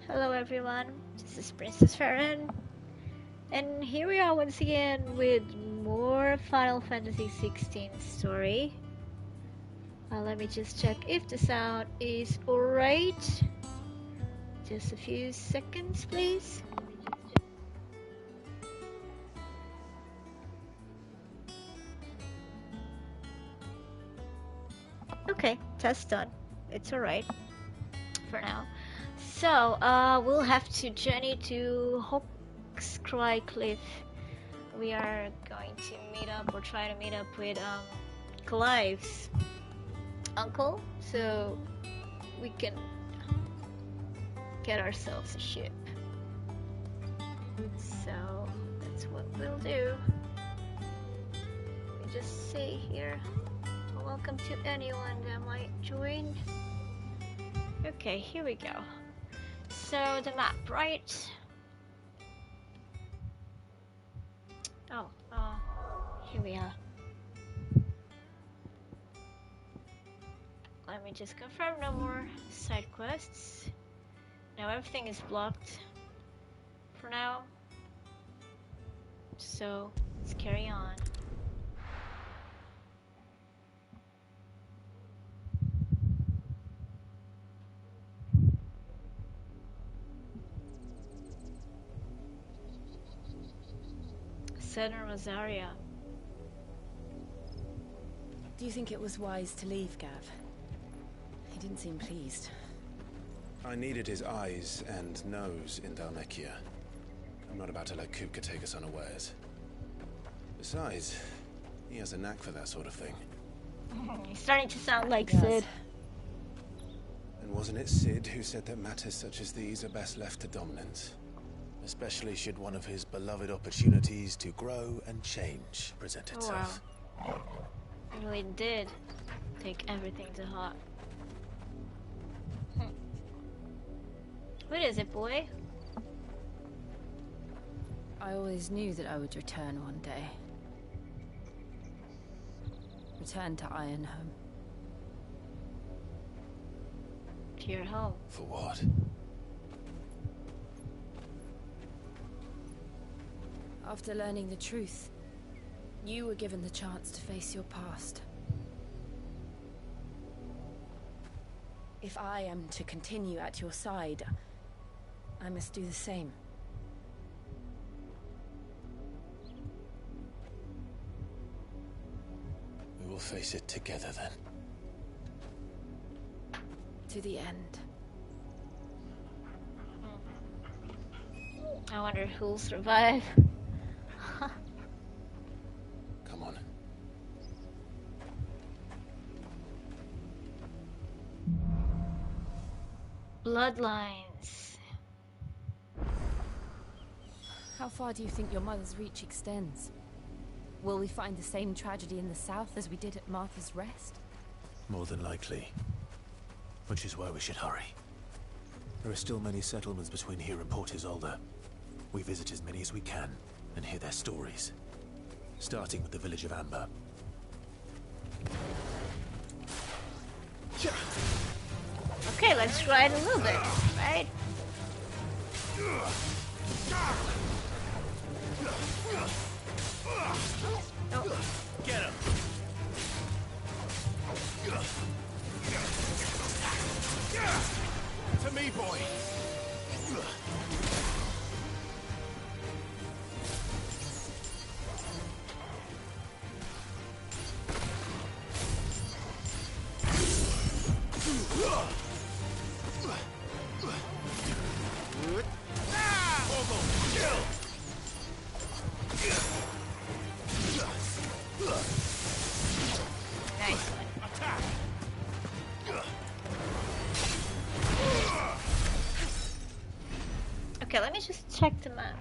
Hello everyone, this is Princess Farron, and here we are once again with more Final Fantasy XVI story. Let me just check if the sound is alright. Just a few seconds, please. Okay, test done. It's alright for now. So, we'll have to journey to Hawkscry Cliff. We are going to meet up, or try to meet up with Clive's uncle, so we can get ourselves a ship. So that's what we'll do. Let me just say here, welcome to anyone that might join. Okay, here we go. So the map, right? Oh, here we are. Let me just confirm no more side quests. Now everything is blocked for now. So let's carry on. Southern Rosaria. Do you think it was wise to leave, Gav? He didn't seem pleased. I needed his eyes and nose in Dhalmekia. I'm not about to let Kupka take us unawares. Besides, he has a knack for that sort of thing. He's starting to sound like Sid. And wasn't it Sid who said that matters such as these are best left to dominance? Especially should one of his beloved opportunities to grow and change present itself. Oh, wow. He really did take everything to heart. What is it, boy? I always knew that I would return one day. Return to Ironhome. To your home. For what? After learning the truth, you were given the chance to face your past. If I am to continue at your side, I must do the same. We will face it together then. To the end. I wonder who'll survive. Come on. Bloodlines. How far do you think your mother's reach extends? Will we find the same tragedy in the south as we did at Martha's Rest? More than likely. Which is why we should hurry. There are still many settlements between here and Port Isolde. We visit as many as we can and hear their stories. Starting with the village of Amber. Okay, let's ride a little bit, right? Oh. Get him! To me, boy! Nice one. Okay, let me just check the map.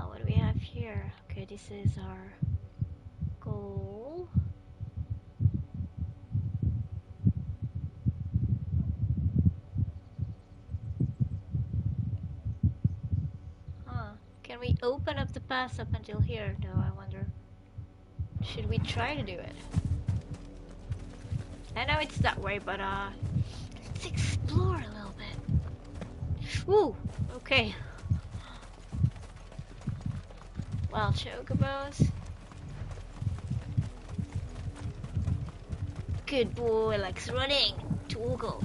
What do we have here? Okay, this is our goal. Can we open up the pass up until here, though, I wonder? Should we try to do it? I know it's that way, but let's explore a little bit. Ooh, okay. Wild chocobos. Good boy, likes running. Toggle.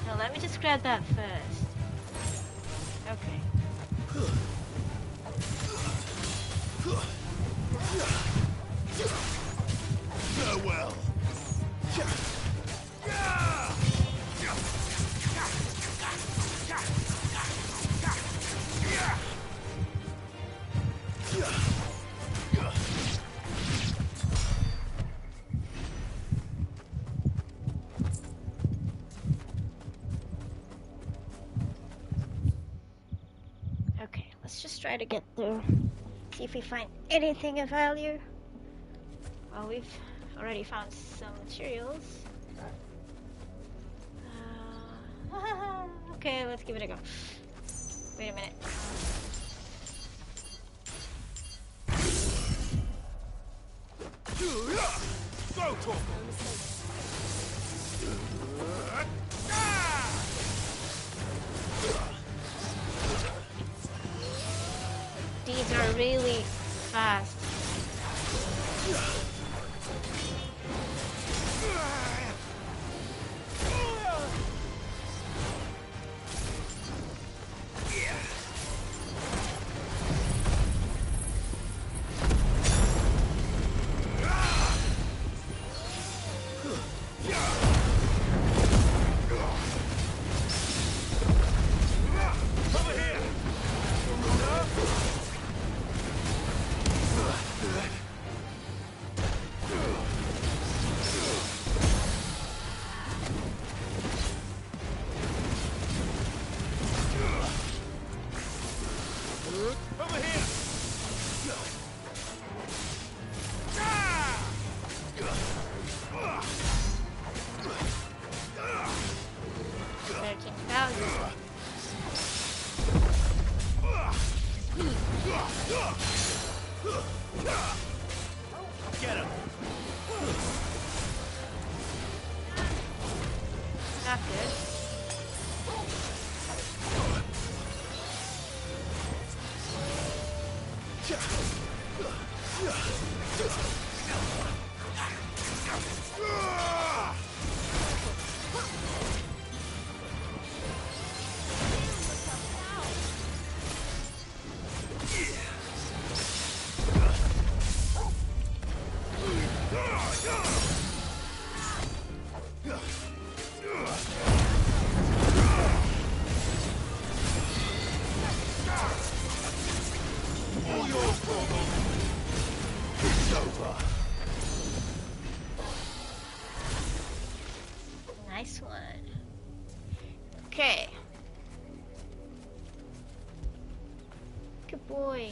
Now let me just grab that first. Okay. Farewell. Okay, let's just try to get through. See if we find anything of value. Well, we've already found some materials. Okay, let's give it a go. Wait a minute. Go, Tom. These are really fast. Get him. Not good. Nice one. Okay. Good boy.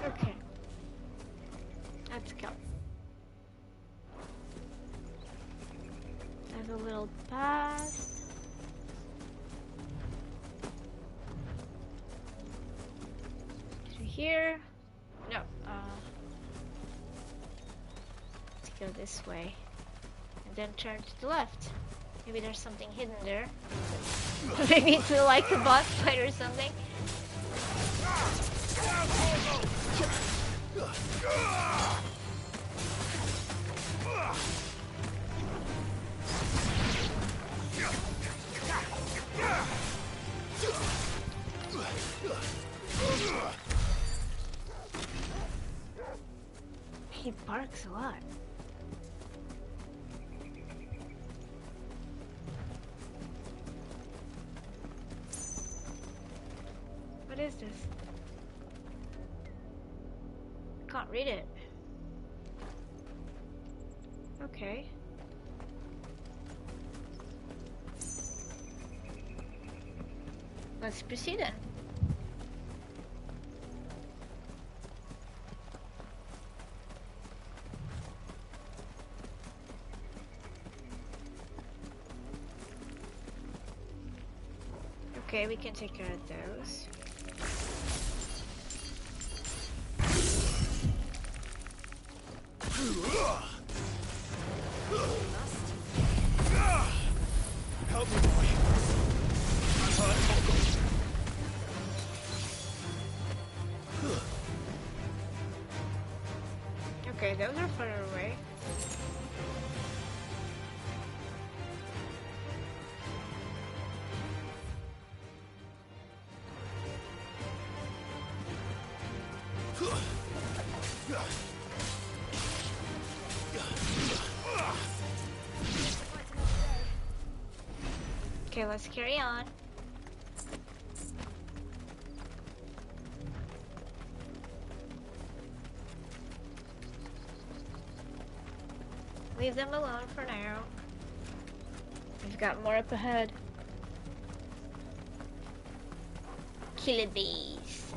Okay. Let's go. There's a little path. Through here. No. Let's go this way. And then turn to the left. Maybe there's something hidden there. Maybe it's like a boss fight or something. He barks a lot. What is this? Can't read it. Okay. Let's proceed then. Okay, we can take care of those. Help me, boy. I'm hurt, Torgal. Okay, those are further away. Okay, let's carry on. Leave them alone for now. We've got more up ahead. Killer bees.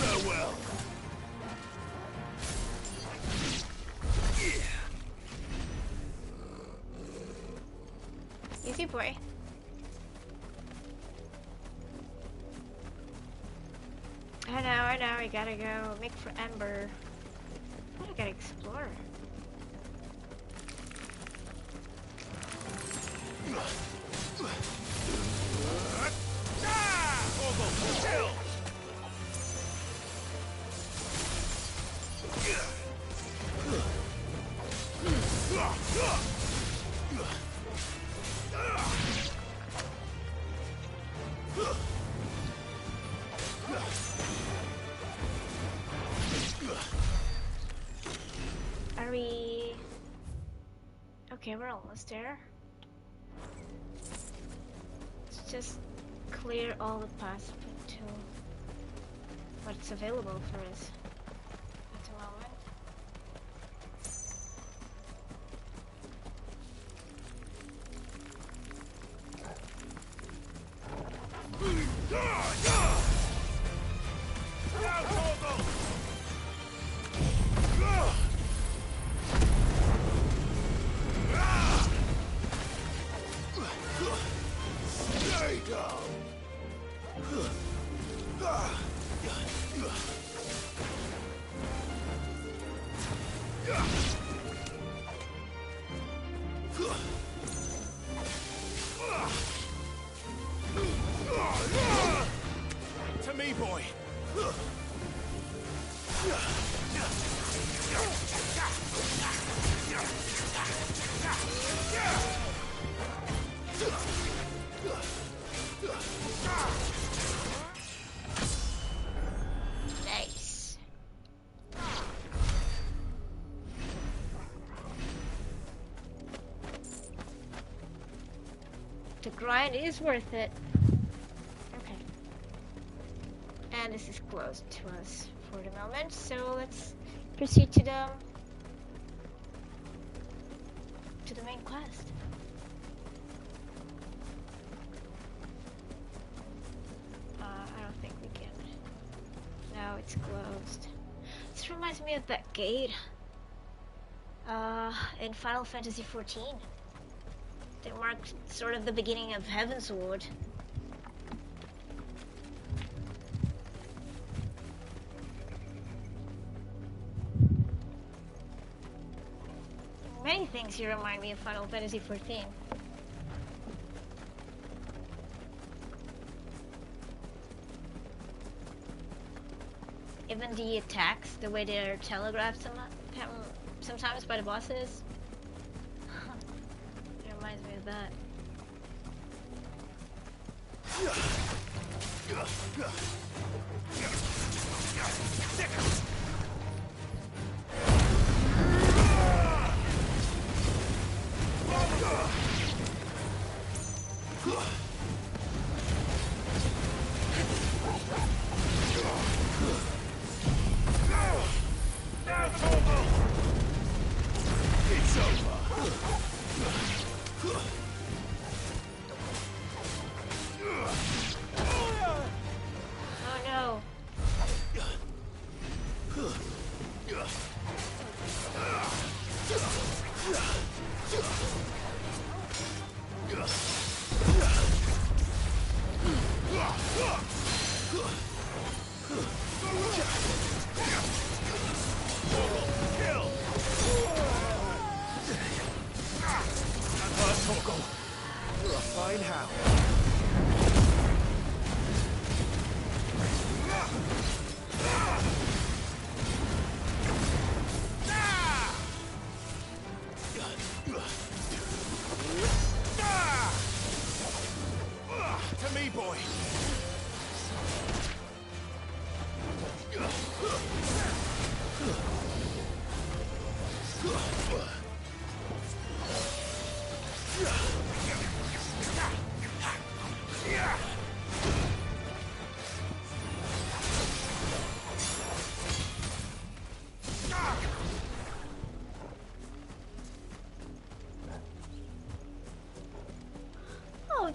Farewell. Easy boy. I know, we gotta go make for Ember. I gotta explore. Are we... Okay, we're almost there. Let's just clear all the paths to what's available for us at the moment. To me, boy. Nice. The grind is worth it. Okay. And this is close to us for the moment, so let's proceed to the main quest. I don't think we can. No, it's closed. This reminds me of that gate in Final Fantasy XIV. That marked sort of the beginning of Heaven's Ward. Many things here remind me of Final Fantasy XIV. Even the attacks, the way they're telegraphed sometimes by the bosses. It reminds me of that. It's over.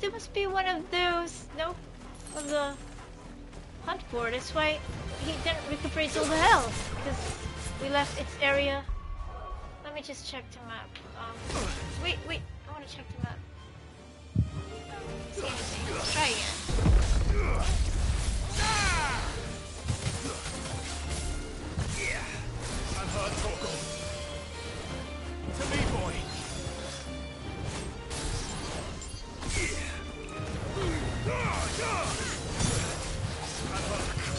there must be one of those. No, of the hunt for. That's why he didn't recuperate all the health because we left its area. Let me just check the map. Wait, I want to check the map. See anything? Let's try again. I'm hurt, Torgal. To me, boy.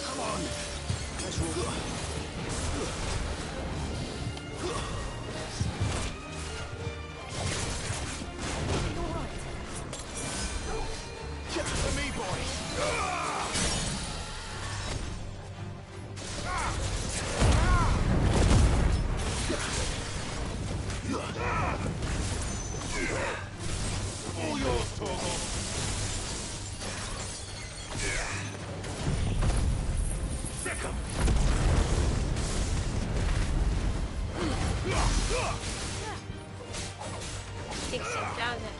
Come on. Let's roll. To me, boy. All yours, Torgal. Sick 'em. 16,000.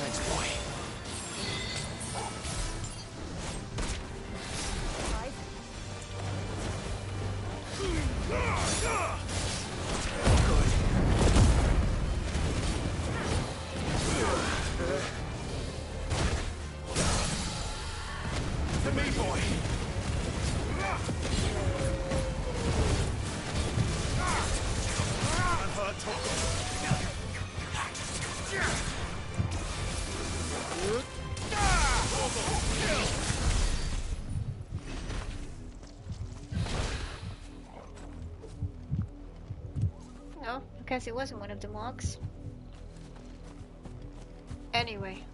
Thanks, boy. To me, boy. I'm hurt, Torgal. No, because it wasn't one of the mocks. Anyway.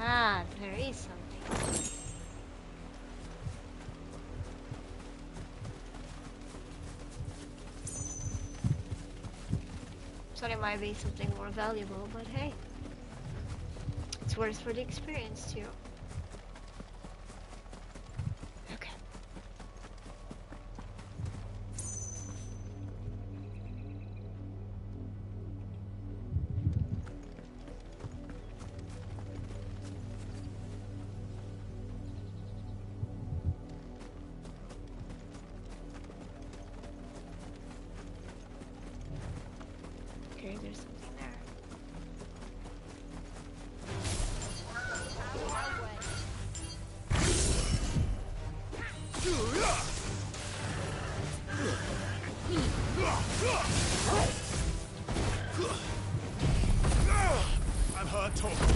Ah, there is something. So there might be something more valuable, but hey. It's worth for the experience too. Okay. Okay, there's something there. I'm hurt, Torgal.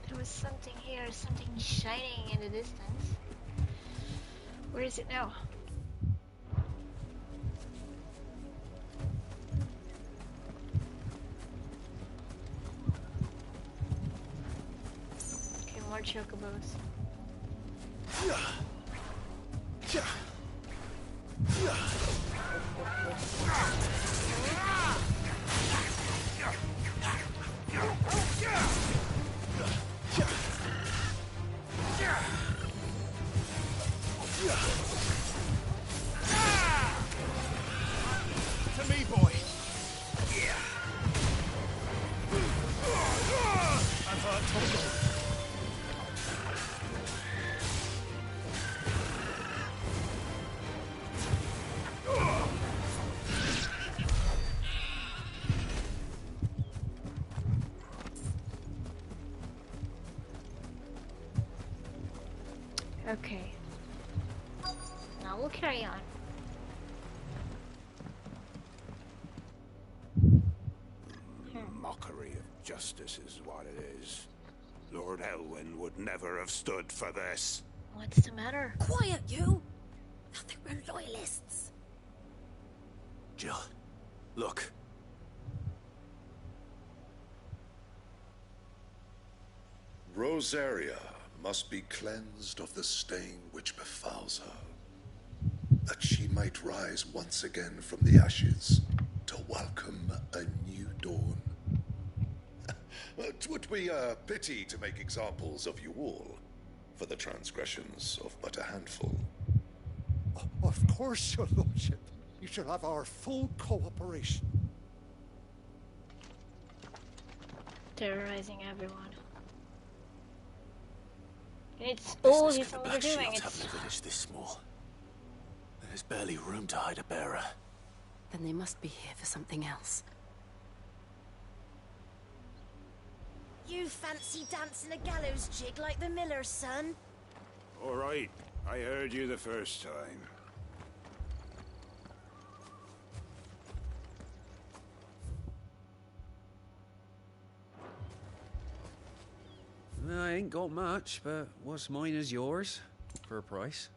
There was something here, something shining in the distance. Where is it now? Okay, more chocobos. To me, boy. I'm hurt, Torgal. Okay. Now we'll carry on. Mockery of justice is what it is. Lord Elwyn would never have stood for this. What's the matter? Quiet, you! I think we're loyalists. Jill, look. Rosaria must be cleansed of the stain which befouls her, that she might rise once again from the ashes to welcome a new dawn. 'Twould be a pity to make examples of you all for the transgressions of but a handful. Of course, your lordship. You shall have our full cooperation. Terrorizing everyone. It's all Business these could the things are Black doing. Shields have It's in a village this small? There's barely room to hide a bearer. Then they must be here for something else. You fancy dancing a gallows jig like the miller's son? All right, I heard you the first time. I ain't got much, but what's mine is yours, for a price.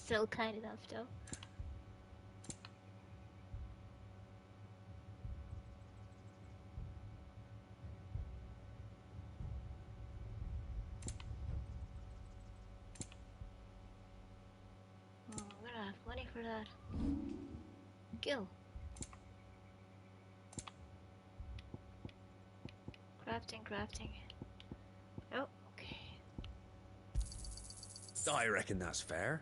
still kind enough though. Oh, I'm gonna have money for that. Gil. Crafting. Oh, okay. I reckon that's fair.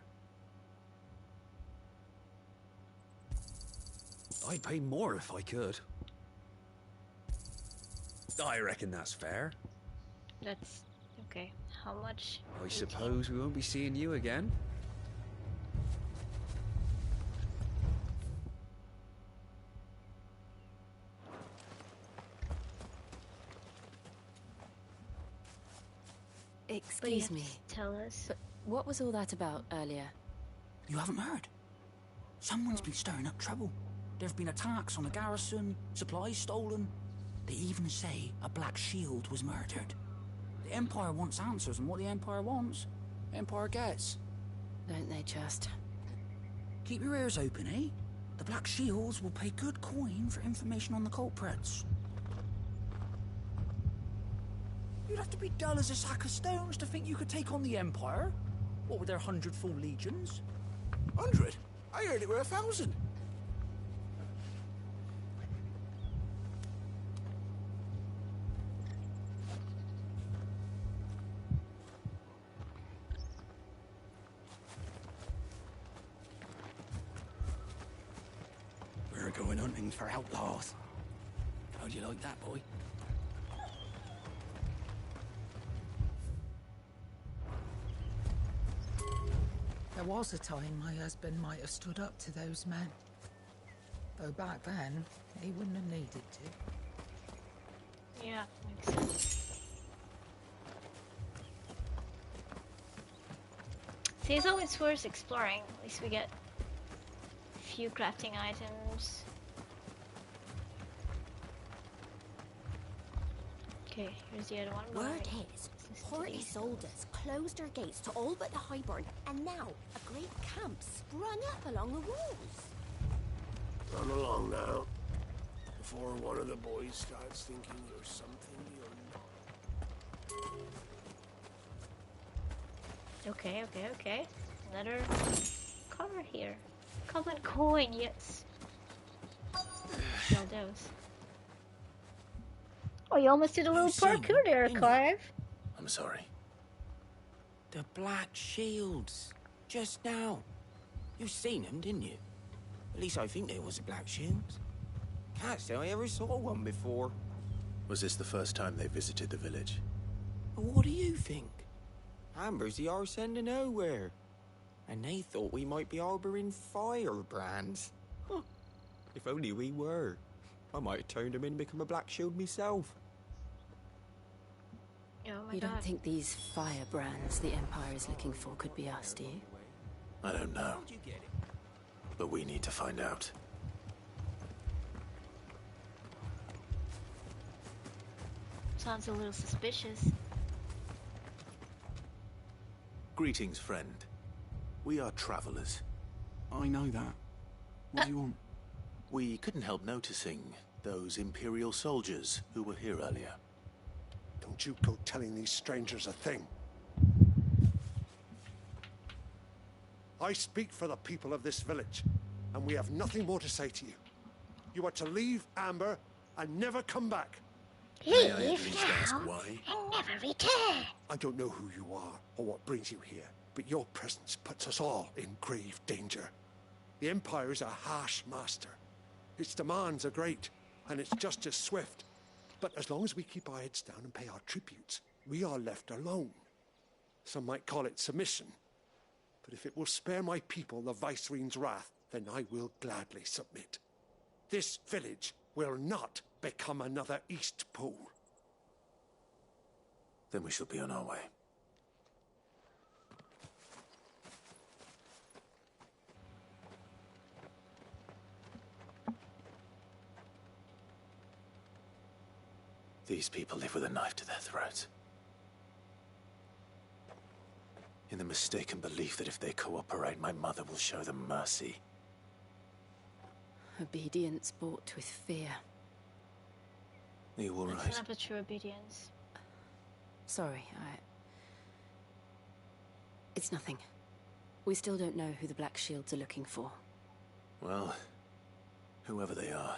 I'd pay more if I could. I reckon that's fair. That's okay. How much? I suppose we won't be seeing you again. Excuse me, Tell us. but what was all that about earlier? You haven't heard? Someone's been stirring up trouble. There have been attacks on the garrison, supplies stolen. They even say a Black Shield was murdered. The Empire wants answers, and what the Empire wants, Empire gets. Don't they just? Keep your ears open, eh? The Black Shields will pay good coin for information on the culprits. You'd have to be dull as a sack of stones to think you could take on the Empire. What with their 100 full legions? 100? I heard it were 1,000. We're going hunting for outlaws. How do you like that, boy? There was a time my husband might have stood up to those men. Though back then, he wouldn't have needed to. Yeah, makes sense. See, it's always worth exploring. At least we get a few crafting items. Okay, here's the other one. Word is, Porty soldiers closed their gates to all but the Highborn, and now a great camp sprung up along the walls. Run along now, before one of the boys starts thinking you're something you're not. Okay. Another cover here. Common coin, yes. Sell those. Oh, you almost did a little parkour there, Carve. I'm sorry. The Black Shields. Just now. You seen them, didn't you? At least I think there was a Black Shield. Can't say I ever saw one before. Was this the first time they visited the village? What do you think? Amber's the arse end of nowhere. And they thought we might be harboring firebrands. Huh. If only we were. I might have turned them in and become a Black Shield myself. Oh my You god. don't think these firebrands the Empire is looking for could be us, do you? I don't know. But we need to find out. Sounds a little suspicious. Greetings, friend. We are travelers. I know that. What do you want? We couldn't help noticing those Imperial soldiers who were here earlier. Don't you go telling these strangers a thing. I speak for the people of this village, and we have nothing more to say to you. You are to leave Amber and never come back. May I at least ask why? And never return. I don't know who you are or what brings you here, but your presence puts us all in grave danger. The Empire is a harsh master. Its demands are great, and its justice swift. But as long as we keep our heads down and pay our tributes, we are left alone. Some might call it submission. But if it will spare my people the Viceroy's wrath, then I will gladly submit. This village will not become another Eastpool. Then we shall be on our way. These people live with a knife to their throats. In the mistaken belief that if they cooperate, my mother will show them mercy. Obedience bought with fear. Are you all That's right? not a true obedience. Sorry, It's nothing. We still don't know who the Black Shields are looking for. Well, whoever they are,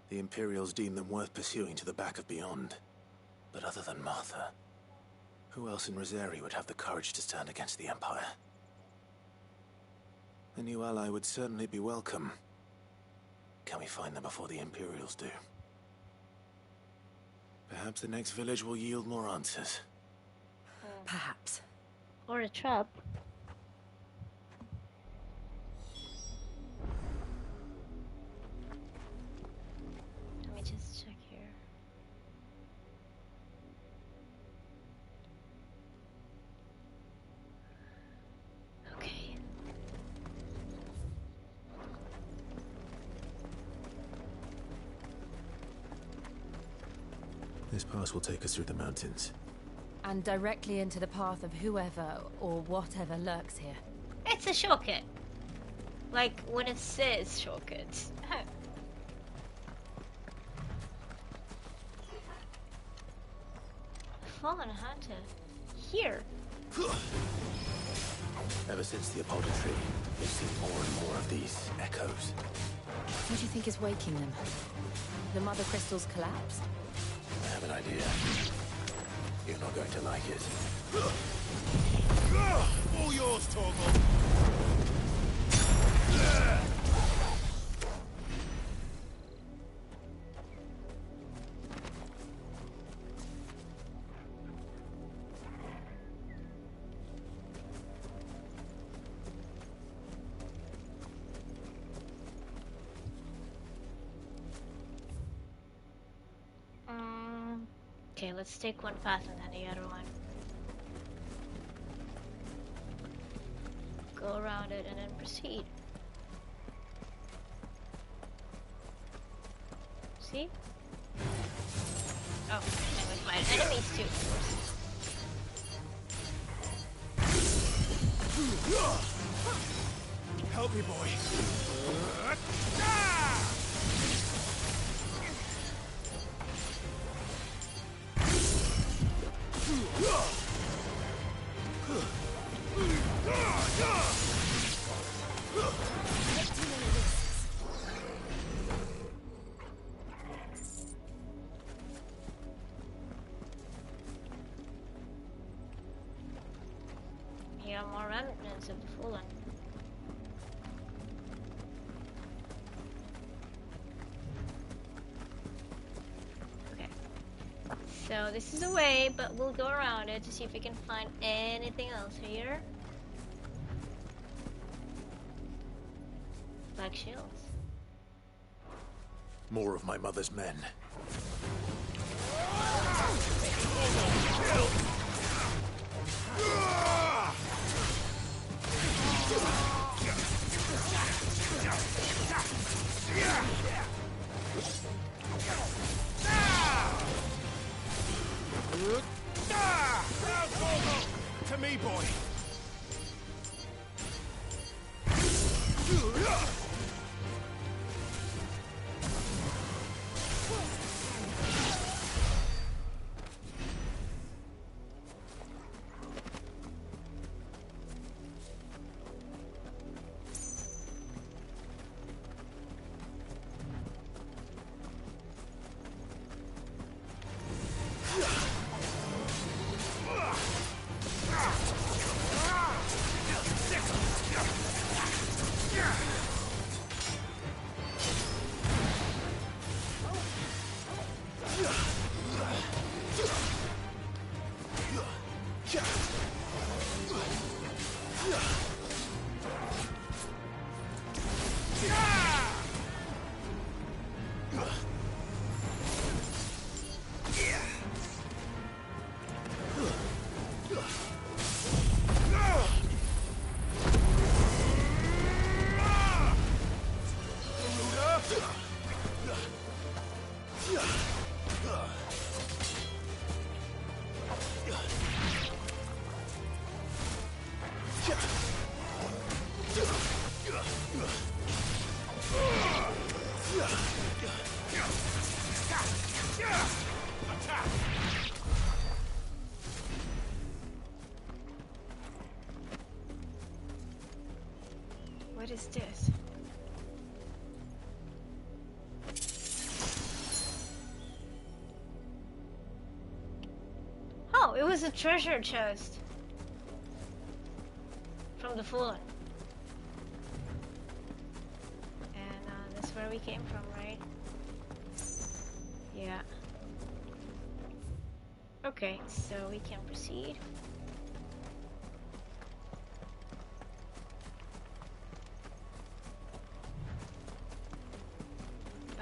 the Imperials deem them worth pursuing to the back of beyond. But other than Martha, who else in Rosari would have the courage to stand against the Empire? A new ally would certainly be welcome. Can we find them before the Imperials do? Perhaps the next village will yield more answers. Perhaps. Or a trap. Let me just check here. Okay. This pass will take us through the mountains. And directly into the path of whoever or whatever lurks here. It's a shortcut. Like when it says shortcut. Fallen hunter. Here. Ever since the Apollo tree, we've seen more and more of these echoes. What do you think is waking them? The mother crystals collapsed? I have an idea. You're not going to like it. All yours, Torgal. Okay, let's take one path and then the other one. Go around it and then proceed. See? Oh, and we find enemies too, of course. Help me, boy. Here are more remnants of the fallen. Okay. So this is the way, but we'll go around it to see if we can find anything else here. Black shields. More of my mother's men. Kill! to me, boy. What is this? Oh, it was a treasure chest from the Fallen. And that's where we came from, right? Yeah. Okay, so we can proceed.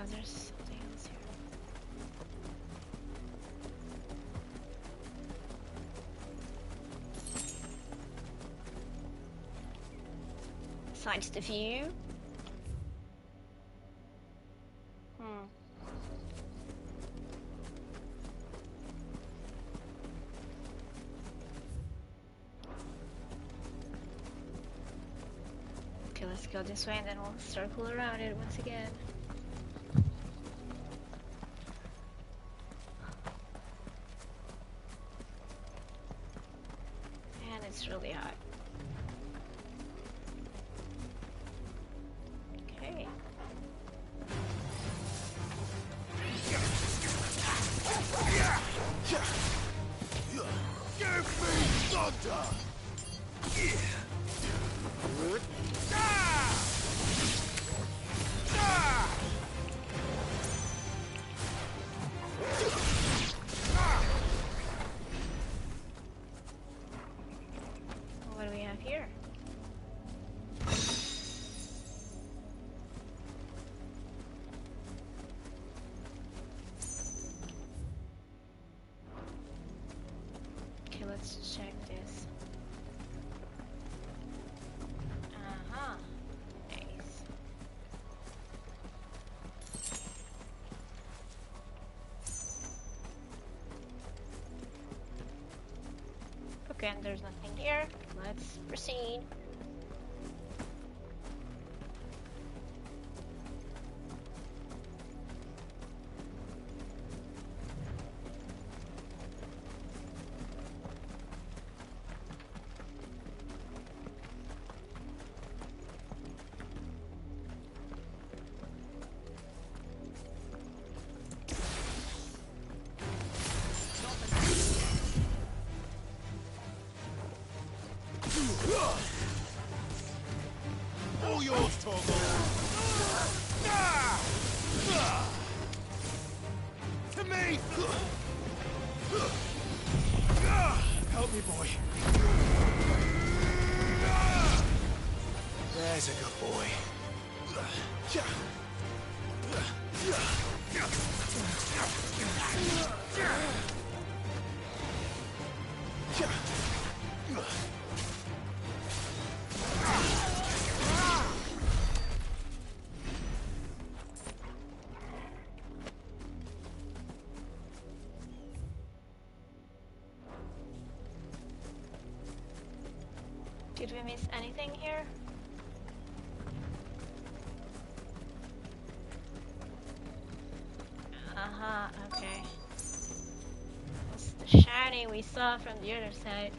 Oh, there's something else here. Besides the view. Okay, let's go this way and then we'll circle around it once again. And it's really hot. Okay. Give me thunder! What do we have here? Okay, let's check this. Uh-huh. Nice. Okay, and there's nothing here. Let's proceed. All yours, Torgo. To me! Help me, boy. There's a good boy. Did we miss anything here? Okay. It's the shiny we saw from the other side.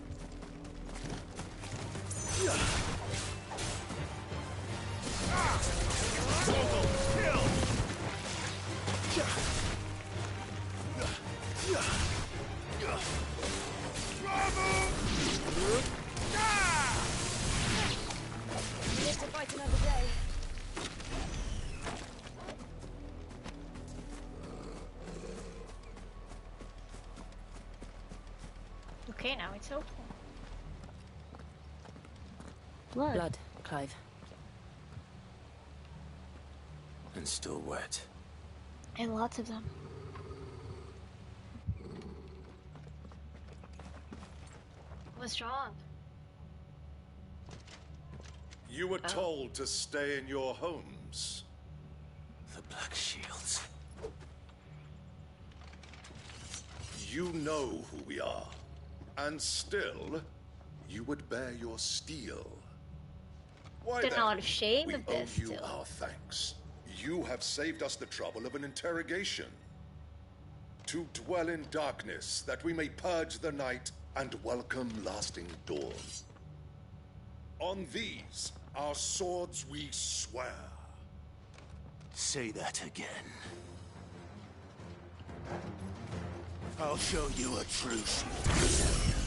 Live to fight another day. Okay, now it's open. Blood, Clive. And still wet. And lots of them. What's wrong? You were told to stay in your homes. The Black Shields. You know who we are. And still, you would bear your steel. Why There's then? a lot of shame We in owe this you still. our thanks. You have saved us the trouble of an interrogation. To dwell in darkness, that we may purge the night and welcome lasting dawn. On these, our swords we swear. Say that again. I'll show you a true shield.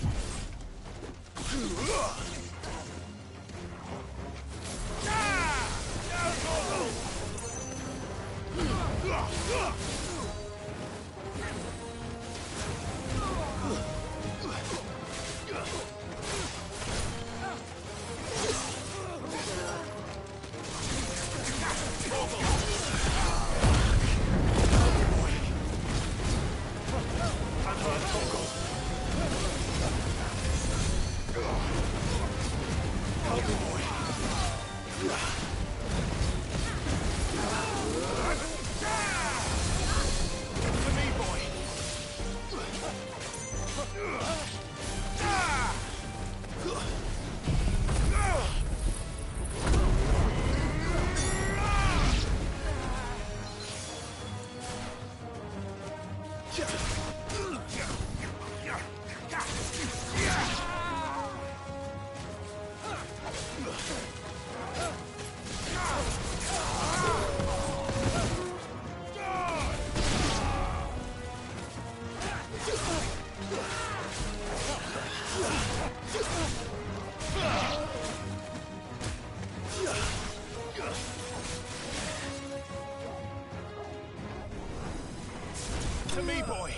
To me, boy.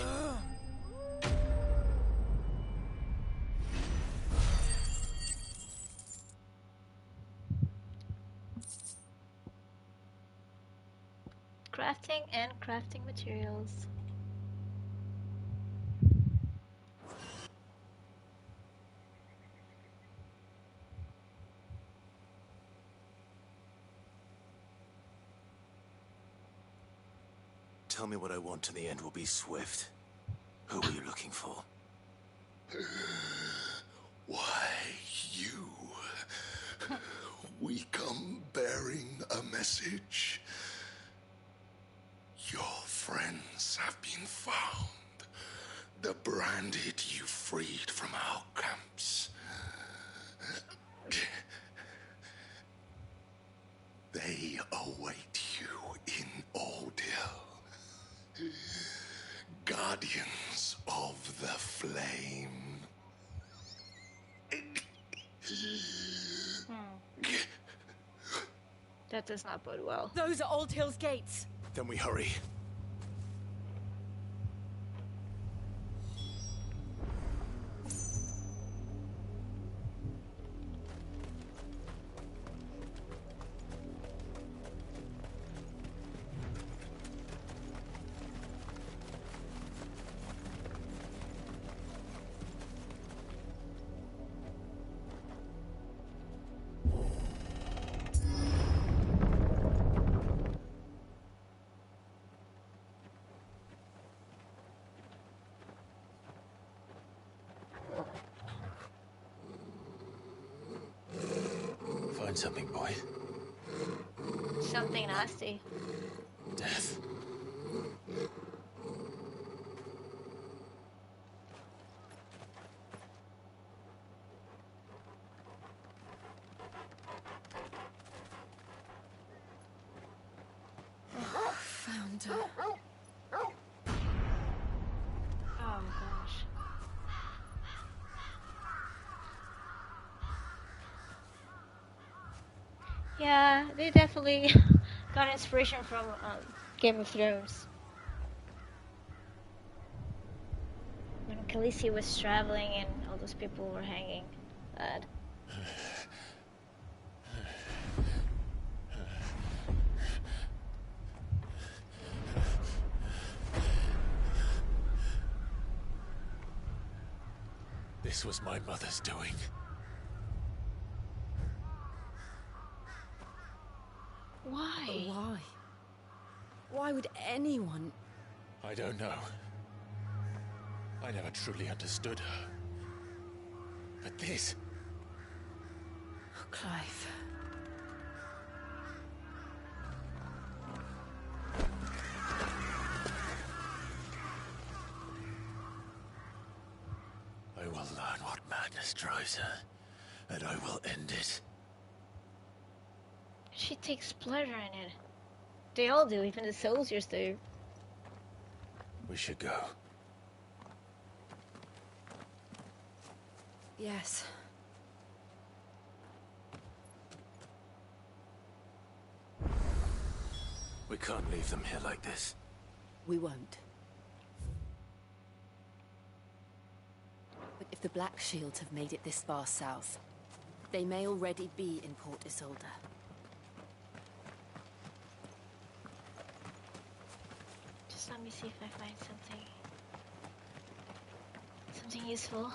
Crafting and crafting materials. Tell me what I want and the end will be swift. Who are you looking for? Why, you. We come bearing a message. Your friends have been found. The branded you freed from our camps. They await you in Oldhill. Guardians of the Flame. That does not bode well. Those are Old Hill's gates. Then we hurry. find something, boy. Something nasty. Death. Found her. Oh gosh. Yeah, they definitely got inspiration from Game of Thrones. When Khaleesi was traveling and all those people were hanging. Bad. This was my mother's doing. Why? Why? Why would anyone... I don't know. I never truly understood her. But this... Oh, Clive. I will learn what madness drives her, and I will end it. She takes pleasure in it. They all do, even the soldiers do. We should go. Yes. We can't leave them here like this. We won't. But if the Black Shields have made it this far south, they may already be in Port Isolde. Just let me see if I find something useful.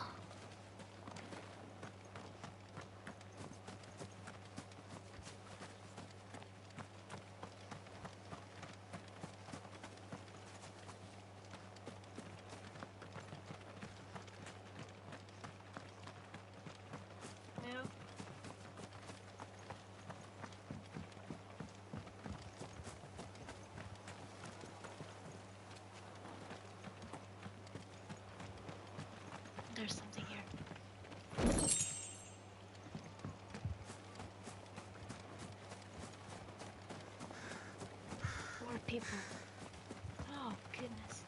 No. There's something here. More people. Oh, goodness.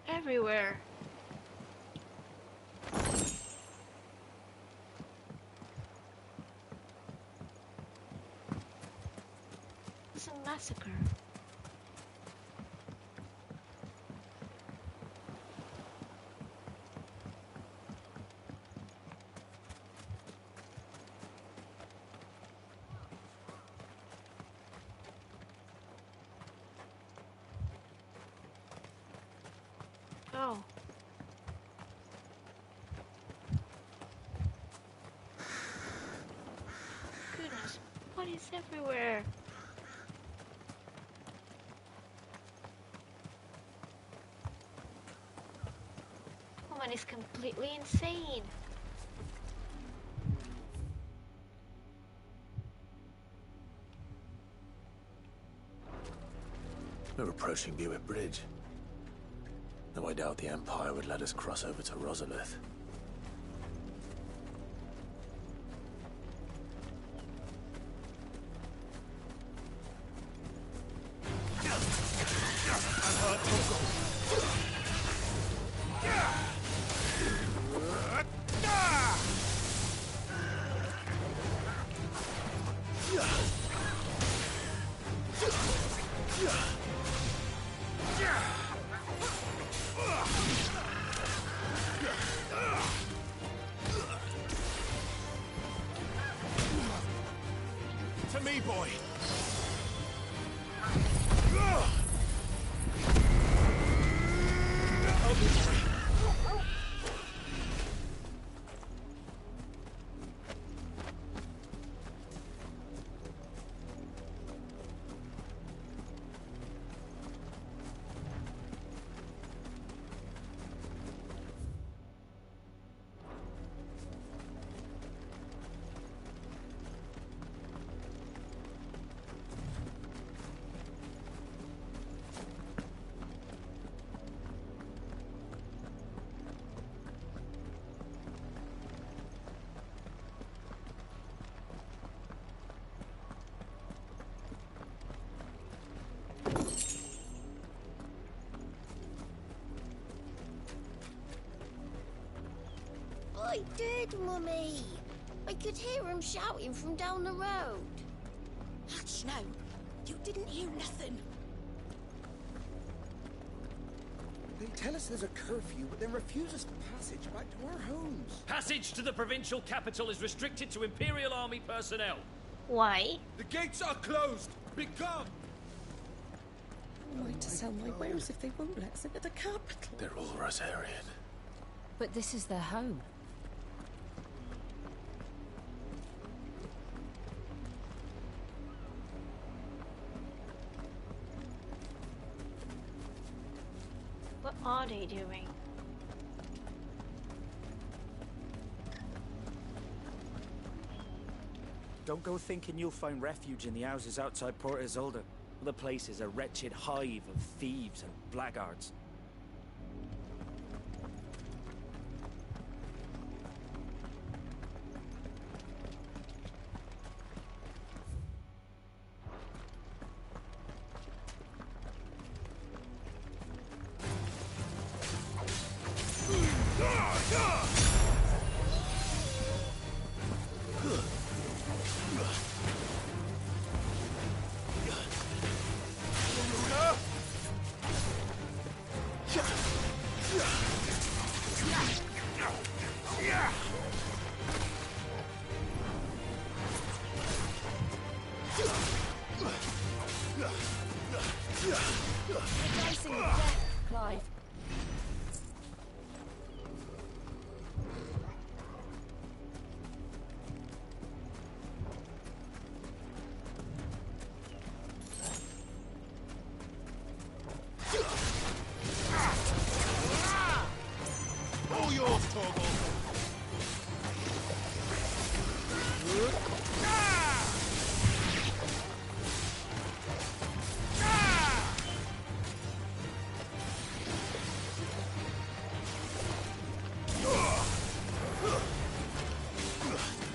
Everywhere. It's a massacre. Oh. Goodness, bodies everywhere. Woman is completely insane. We're approaching Buick Bridge. Though I doubt the Empire would let us cross over to Rosalith. To me, boy. I did, Mummy. I could hear him shouting from down the road. Hush now. You didn't hear nothing. They tell us there's a curfew, but then refuse us passage back to our homes. Passage to the provincial capital is restricted to Imperial Army personnel. Why? The gates are closed! Begone! Who am I to sell my wares if they won't let us into the capital? They're all Rosarian. But this is their home. What are they doing? Don't go thinking you'll find refuge in the houses outside Port Isolde. The place is a wretched hive of thieves and blackguards. Rejoicing with death, Clive. All yours, Torgal!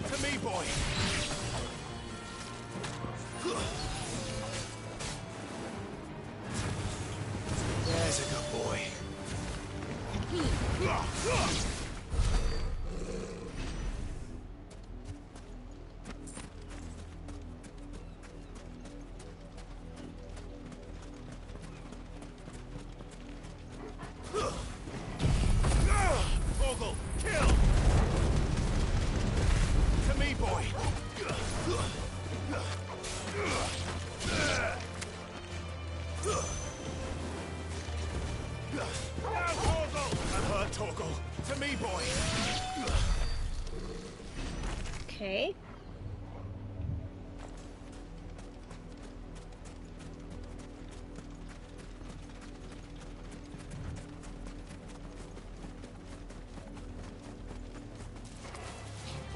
To me, boy! There's a good boy. Torgal, kill! To me, boy! Now, Torgal! I'm hurt, Torgal. To me, boy! Okay.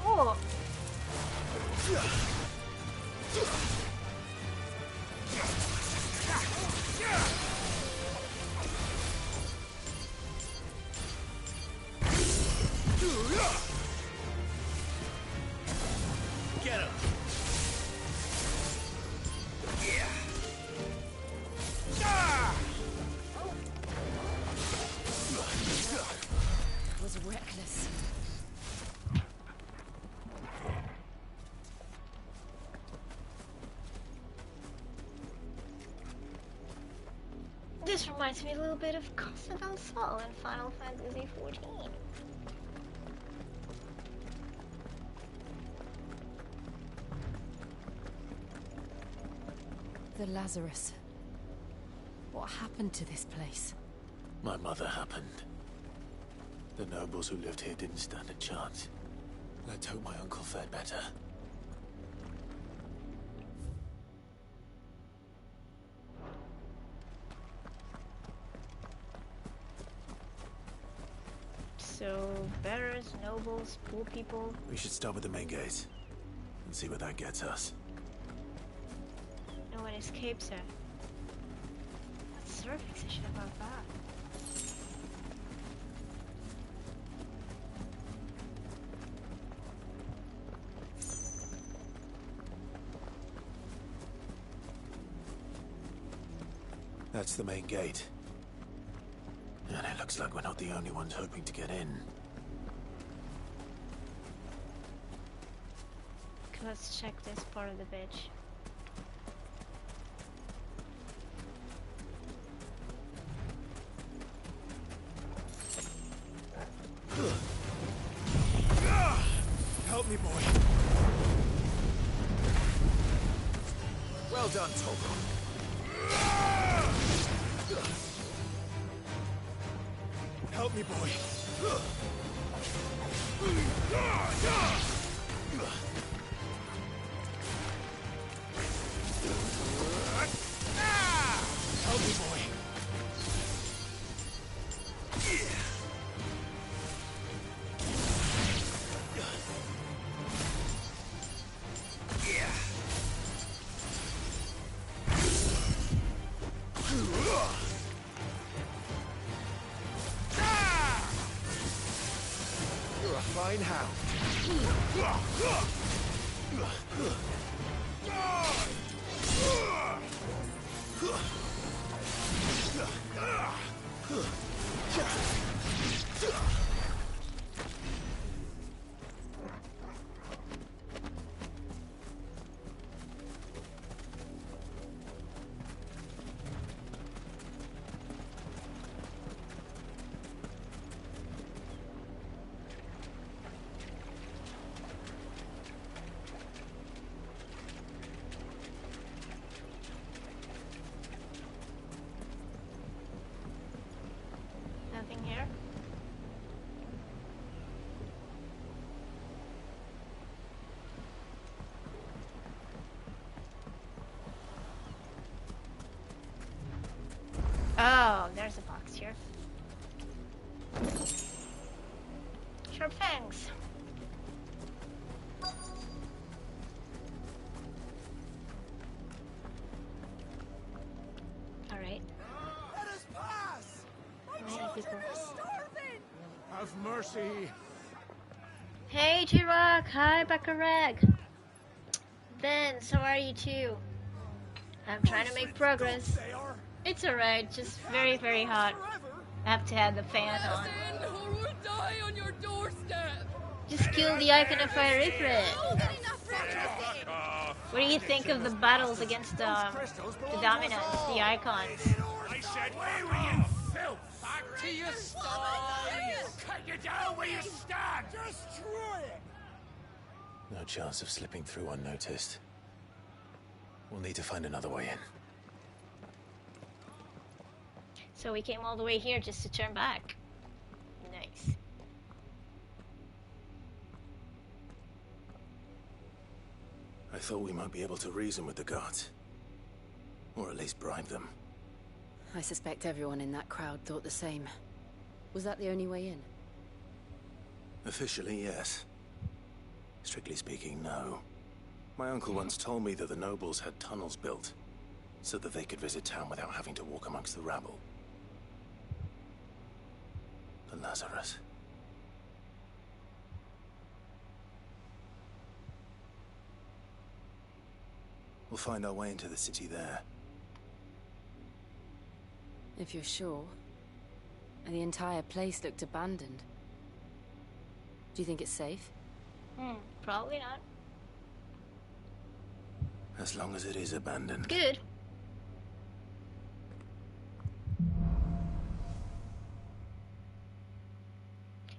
Oh. Get him! It was reckless. This reminds me a little bit of Costa del Sol in Final Fantasy XIV. The Lazarus. What happened to this place? My mother happened. The nobles who lived here didn't stand a chance. Let's hope my uncle fared better. So, bearers, nobles, poor people. We should start with the main gates and see where that gets us. No one escapes her. What's her fixation about that? That's the main gate. And it looks like we're not the only ones hoping to get in. Let's check this part of the beach. Help me, boy. Well done, Togo. Help me, boy. Help me, boy. You're a fine hound. Nothing here. Oh, there's a box here. Sharp fangs. All right. Let us pass! Many people. Have mercy. Hey, T-Rock. Hi, Bakarag. Vince, how are you too? I'm trying to make progress. It's alright, just very, very hot. I have to have the fan on. Or we'll die on your doorstep. Just kill the icon of Fire Ifrit. What do you think of the battles against the dominants, the icons? I said, where were you, filth? Back to your sties! Cut you down where you stand! Destroy it! No chance of slipping through unnoticed. We'll need to find another way in. So we came all the way here just to turn back. Nice. I thought we might be able to reason with the guards. Or at least bribe them. I suspect everyone in that crowd thought the same. Was that the only way in? Officially, yes. Strictly speaking, no. My uncle once told me that the nobles had tunnels built, so that they could visit town without having to walk amongst the rabble. But Lazarus... We'll find our way into the city there. If you're sure. And the entire place looked abandoned. Do you think it's safe? Probably not. As long as it is abandoned. Good.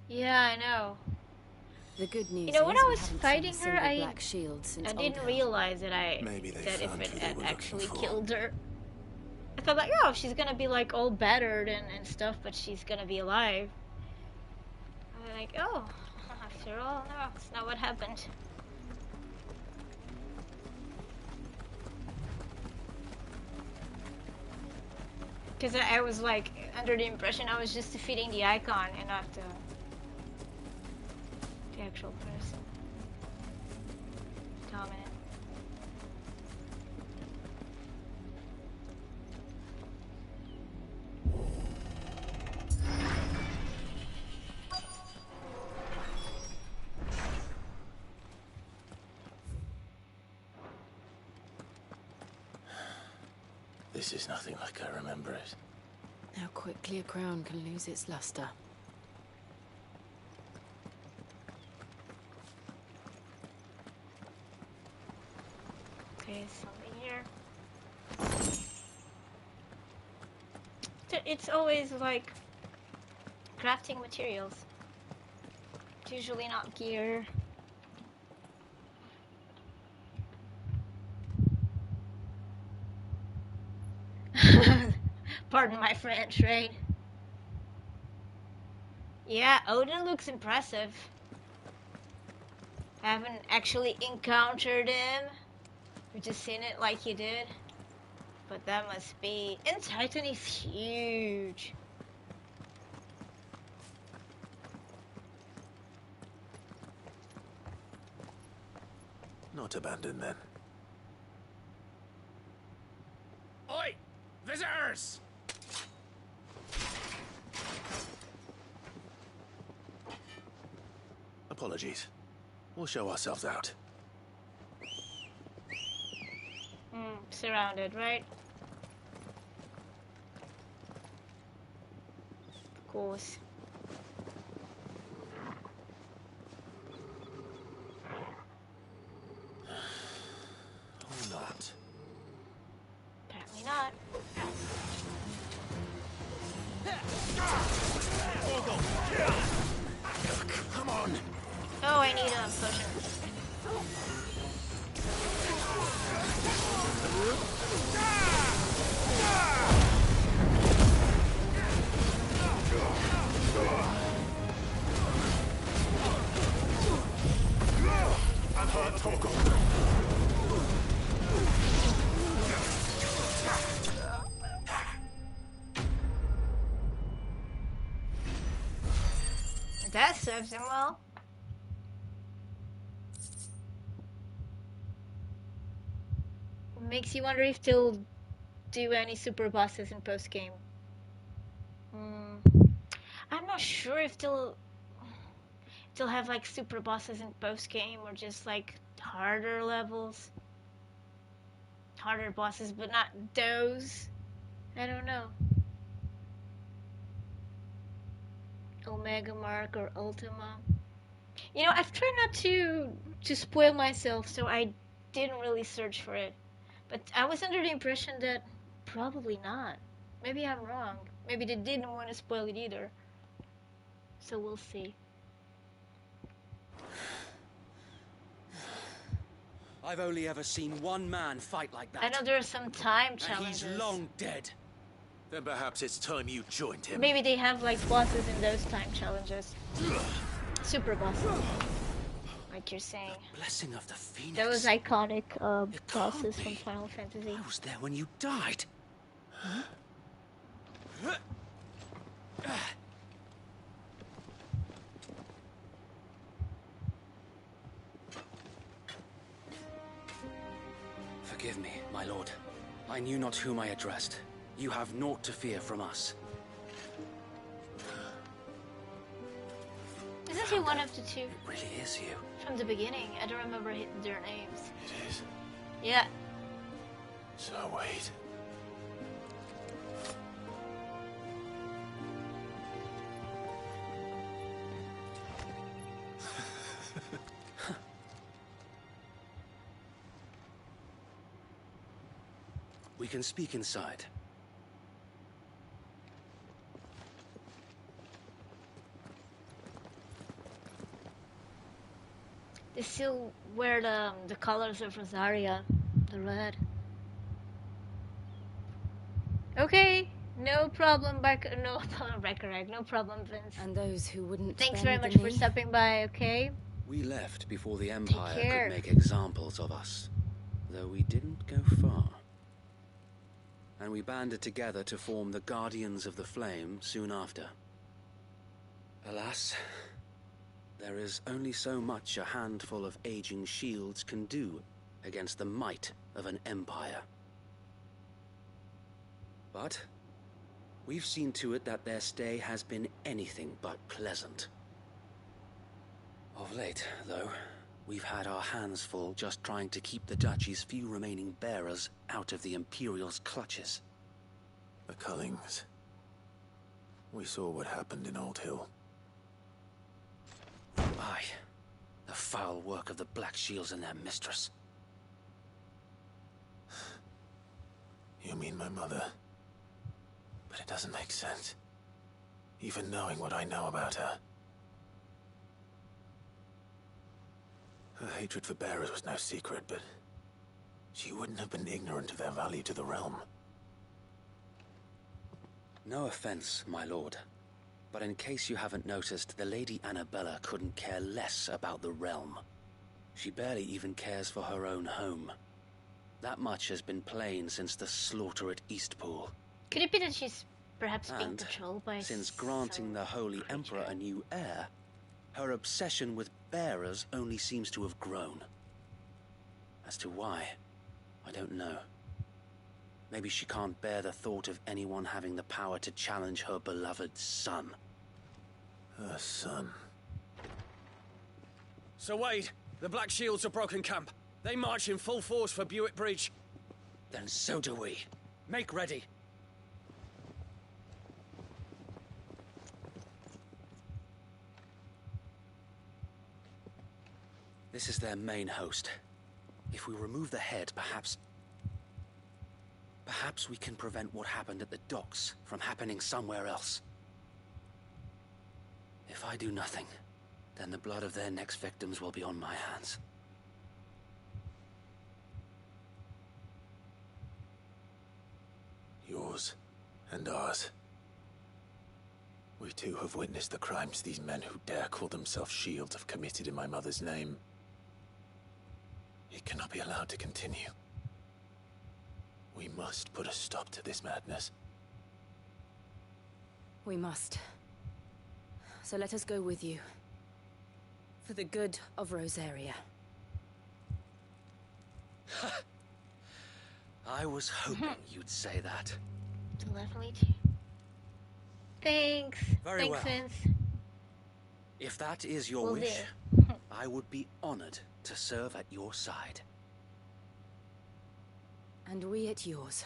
Yeah, I know. The good news You know, when is I we was haven't fighting seen a her, single I black shield since didn't Oldham. realize that Maybe they that if found it who they had were actually looking for. killed her. I thought like, oh, she's gonna be like all battered and stuff, but she's gonna be alive. I'm like, oh, after all, no, it's not what happened. Because I was like under the impression I was just defeating the icon and not the actual person. Dominant. This is nothing like I remember it. How quickly a crown can lose its luster. it's always like crafting materials. It's usually not gear. Pardon my French, right? Yeah, Odin looks impressive. I haven't actually encountered him. We've just seen it like he did. But that must be... And Titan is huge. Not abandoned then. Oi! Visitors! Apologies. We'll show ourselves out. Surrounded, right? Of course. Or not. Apparently not. Come on! Oh, I need a potion. I've heard talk of That serves him well. Makes you wonder if they'll do any super bosses in post game. I'm not sure if they'll have like super bosses in post game or just like harder levels, harder bosses, but not those. I don't know. Omega Mark or Ultima. You know, I've tried not to spoil myself, so I didn't really search for it. But I was under the impression that probably not. Maybe I'm wrong. Maybe they didn't want to spoil it either. So we'll see. I've only ever seen one man fight like that. I know there are some time challenges. And he's long dead. Then perhaps it's time you joined him. Maybe they have like bosses in those time challenges. Super bosses. Like you're saying. Blessing of the Phoenix. Those iconic bosses from Final Fantasy. I was there when you died. Huh? Forgive me, my lord. I knew not whom I addressed. You have naught to fear from us. Isn't he one of the two? It really is you. From the beginning, I don't remember their names. It is. Yeah. So wait. We can speak inside. They still wear the colors of Rosaria, the red. Okay, no problem, no problem, Recorrect, no problem, Vince. And those who wouldn't. Thanks very much for stopping by. Okay. We left before the Empire care. could make examples of us, though we didn't go far. And we banded together to form the Guardians of the Flame soon after. Alas, there is only so much a handful of aging shields can do against the might of an empire. But we've seen to it that their stay has been anything but pleasant. Of late, though, we've had our hands full just trying to keep the Duchy's few remaining bearers out of the Imperial's clutches. The Cullings. We saw what happened in Old Hill. Aye. The foul work of the Black Shields and their mistress. You mean my mother? But it doesn't make sense. Even knowing what I know about her. Her hatred for bearers was no secret, but she wouldn't have been ignorant of their value to the realm. No offense, my lord, but in case you haven't noticed, the Lady Annabella couldn't care less about the realm. She barely even cares for her own home. That much has been plain since the slaughter at Eastpool. Could it be that she's perhaps being And patrolled by since granting the Holy Emperor a new heir, her obsession with bearers only seems to have grown. As to why, I don't know. Maybe she can't bear the thought of anyone having the power to challenge her beloved son. Her son. Sir Wade, the Black Shields have broken camp. They march in full force for Buick Bridge. Then so do we. Make ready. This is their main host. If we remove the head, perhaps we can prevent what happened at the docks from happening somewhere else. If I do nothing, then the blood of their next victims will be on my hands. Yours and ours. We too have witnessed the crimes these men who dare call themselves shields have committed in my mother's name. It cannot be allowed to continue. We must put a stop to this madness. We must. So let us go with you. For the good of Rosaria. I was hoping you'd say that. Lovely. Thanks. Very Thanks, well. Vince. If that is your Will wish, do. I would be honored to serve at your side. And we at yours.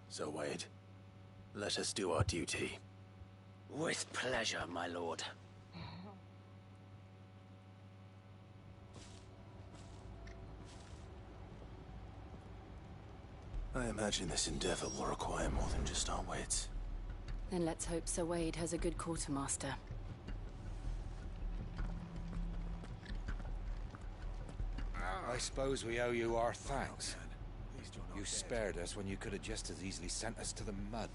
So, Wade, let us do our duty. With pleasure, my lord. I imagine this endeavor will require more than just our wits. Then let's hope Sir Wade has a good quartermaster. I suppose we owe you our thanks. You spared us when you could have just as easily sent us to the mud.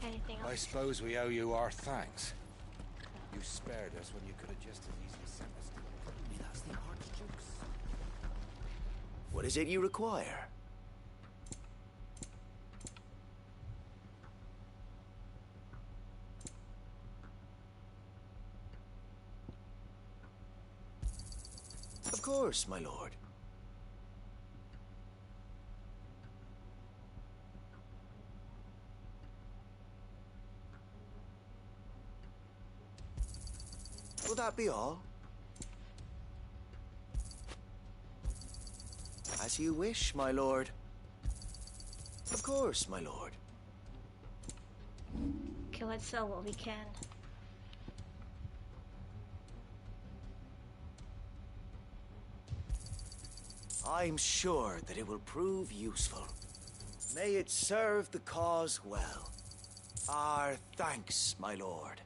Anything else? I suppose we owe you our thanks. You spared us when you could have just as easily sent us to the mud. Maybe that's the artichokes. What is it you require? Of course, my lord. Will that be all? As you wish, my lord. Of course, my lord. Okay, let's sell what we can. I'm sure that it will prove useful. May it serve the cause well. Our thanks, my lord.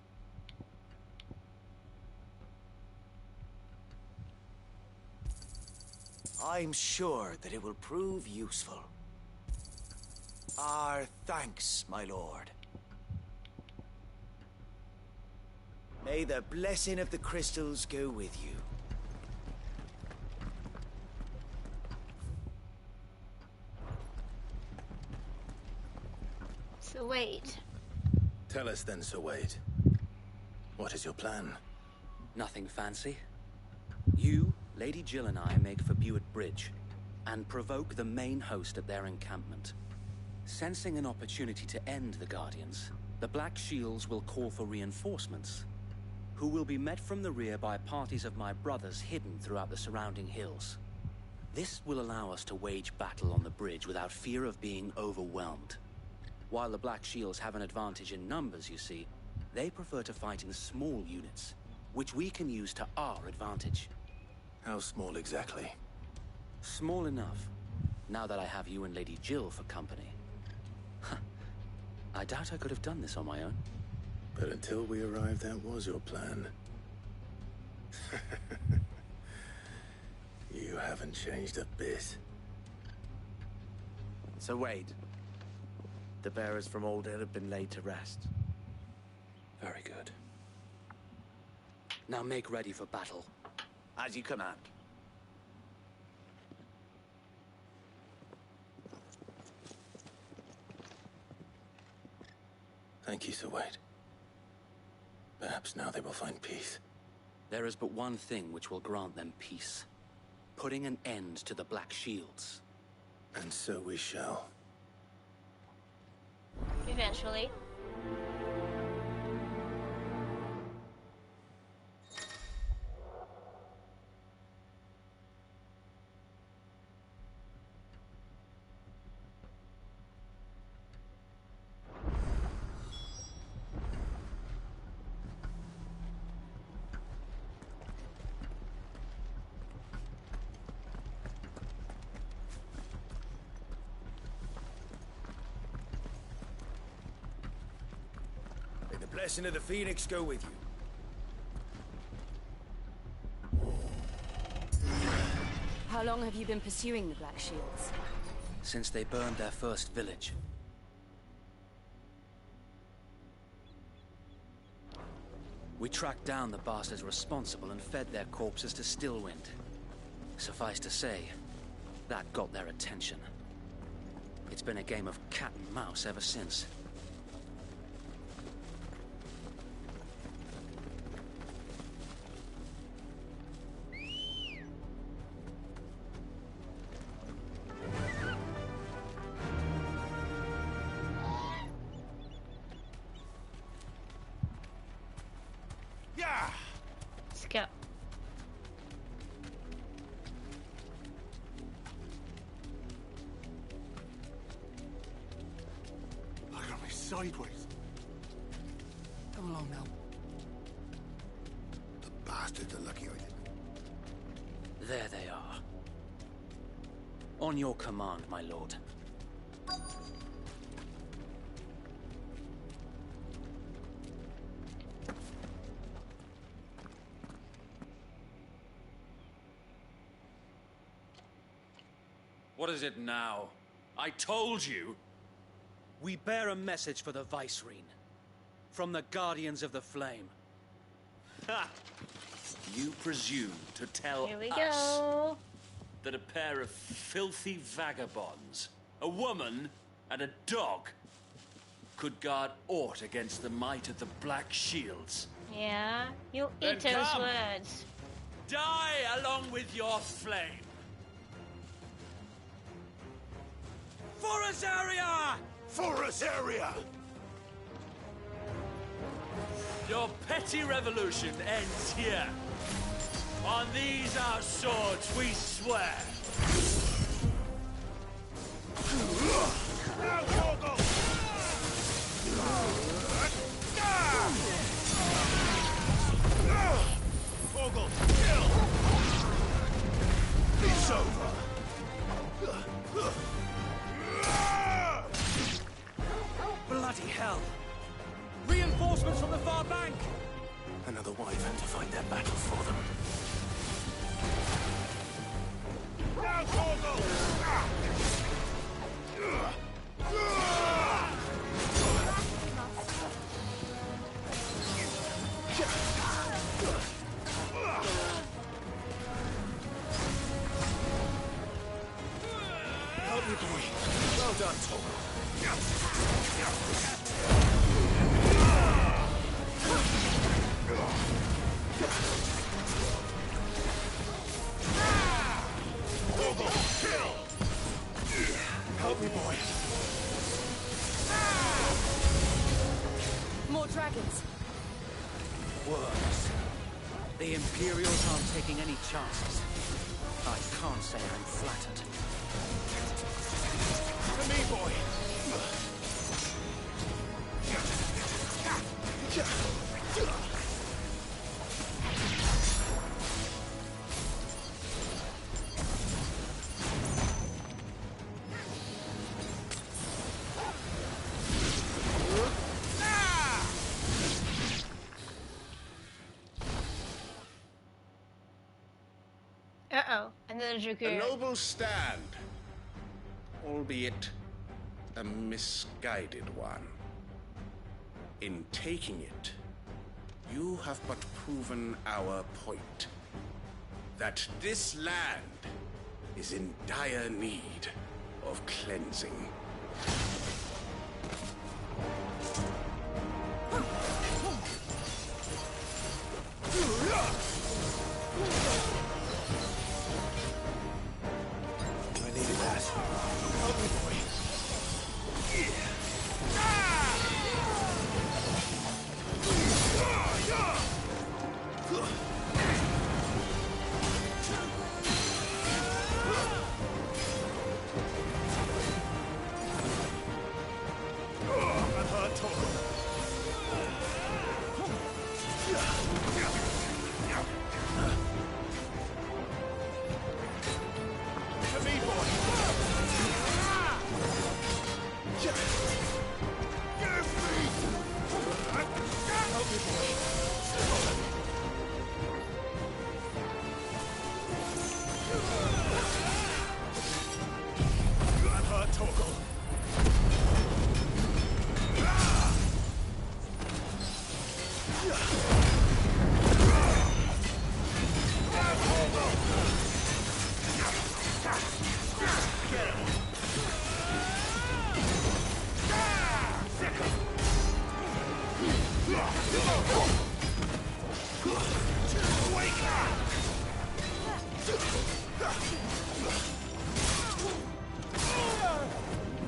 I'm sure that it will prove useful. Our thanks, my lord. May the blessing of the crystals go with you. So wait. Tell us then, Sir Wade. What is your plan? Nothing fancy. You, Lady Jill and I make for Buick Bridge and provoke the main host at their encampment. Sensing an opportunity to end the Guardians, the Black Shields will call for reinforcements, who will be met from the rear by parties of my brothers hidden throughout the surrounding hills. This will allow us to wage battle on the bridge without fear of being overwhelmed. While the Black Shields have an advantage in numbers, you see, they prefer to fight in small units, which we can use to our advantage. How small exactly? Small enough, now that I have you and Lady Jill for company. I doubt I could have done this on my own. But until we arrived, that was your plan. You haven't changed a bit. So Wade, the bearers from Oldale have been laid to rest. Very good. Now make ready for battle. As you command. Thank you, Sir Wade. Perhaps now they will find peace. There is but one thing which will grant them peace. Putting an end to the Black Shields. And so we shall. Eventually. May the blessing of the Phoenix go with you. How long have you been pursuing the Black Shields? Since they burned their first village. We tracked down the bastards responsible and fed their corpses to Stillwind. Suffice to say, that got their attention. It's been a game of cat and mouse ever since. Let's go. Look at me sideways. Come along now. The bastards are lucky I didn't. There they are. On your command, my lord. What is it now? I told you! We bear a message for the Vicereine. From the Guardians of the Flame. Ha! You presume to tell Here we us go. that a pair of filthy vagabonds, a woman and a dog, could guard aught against the might of the Black Shields? Yeah, you Then eat those come. words. Die along with your flame! For us area! For us area! Your petty revolution ends here. On these our swords we swear. Now, Torgal! Torgal, kill! It's over. Bloody hell! Reinforcements from the far bank! Another wyvern to fight their battle for them. Now, Torgal! Help me, boy. Well done, Torgal. Help me, boy. More dragons! Worms. The Imperials aren't taking any chances. I can't say I'm flattered. To me, boy. Uh-oh. Another A Dragoon. noble stand, albeit a misguided one. In taking it, you have but proven our point. That this land is in dire need of cleansing. I needed that. Help me, boy.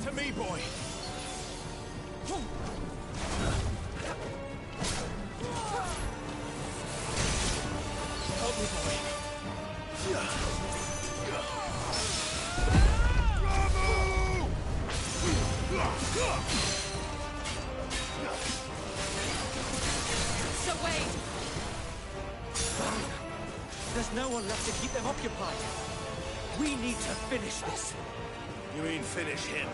To me, boy. Help me, boy. There's no one left to keep them occupied. We need to finish this. You mean finish him?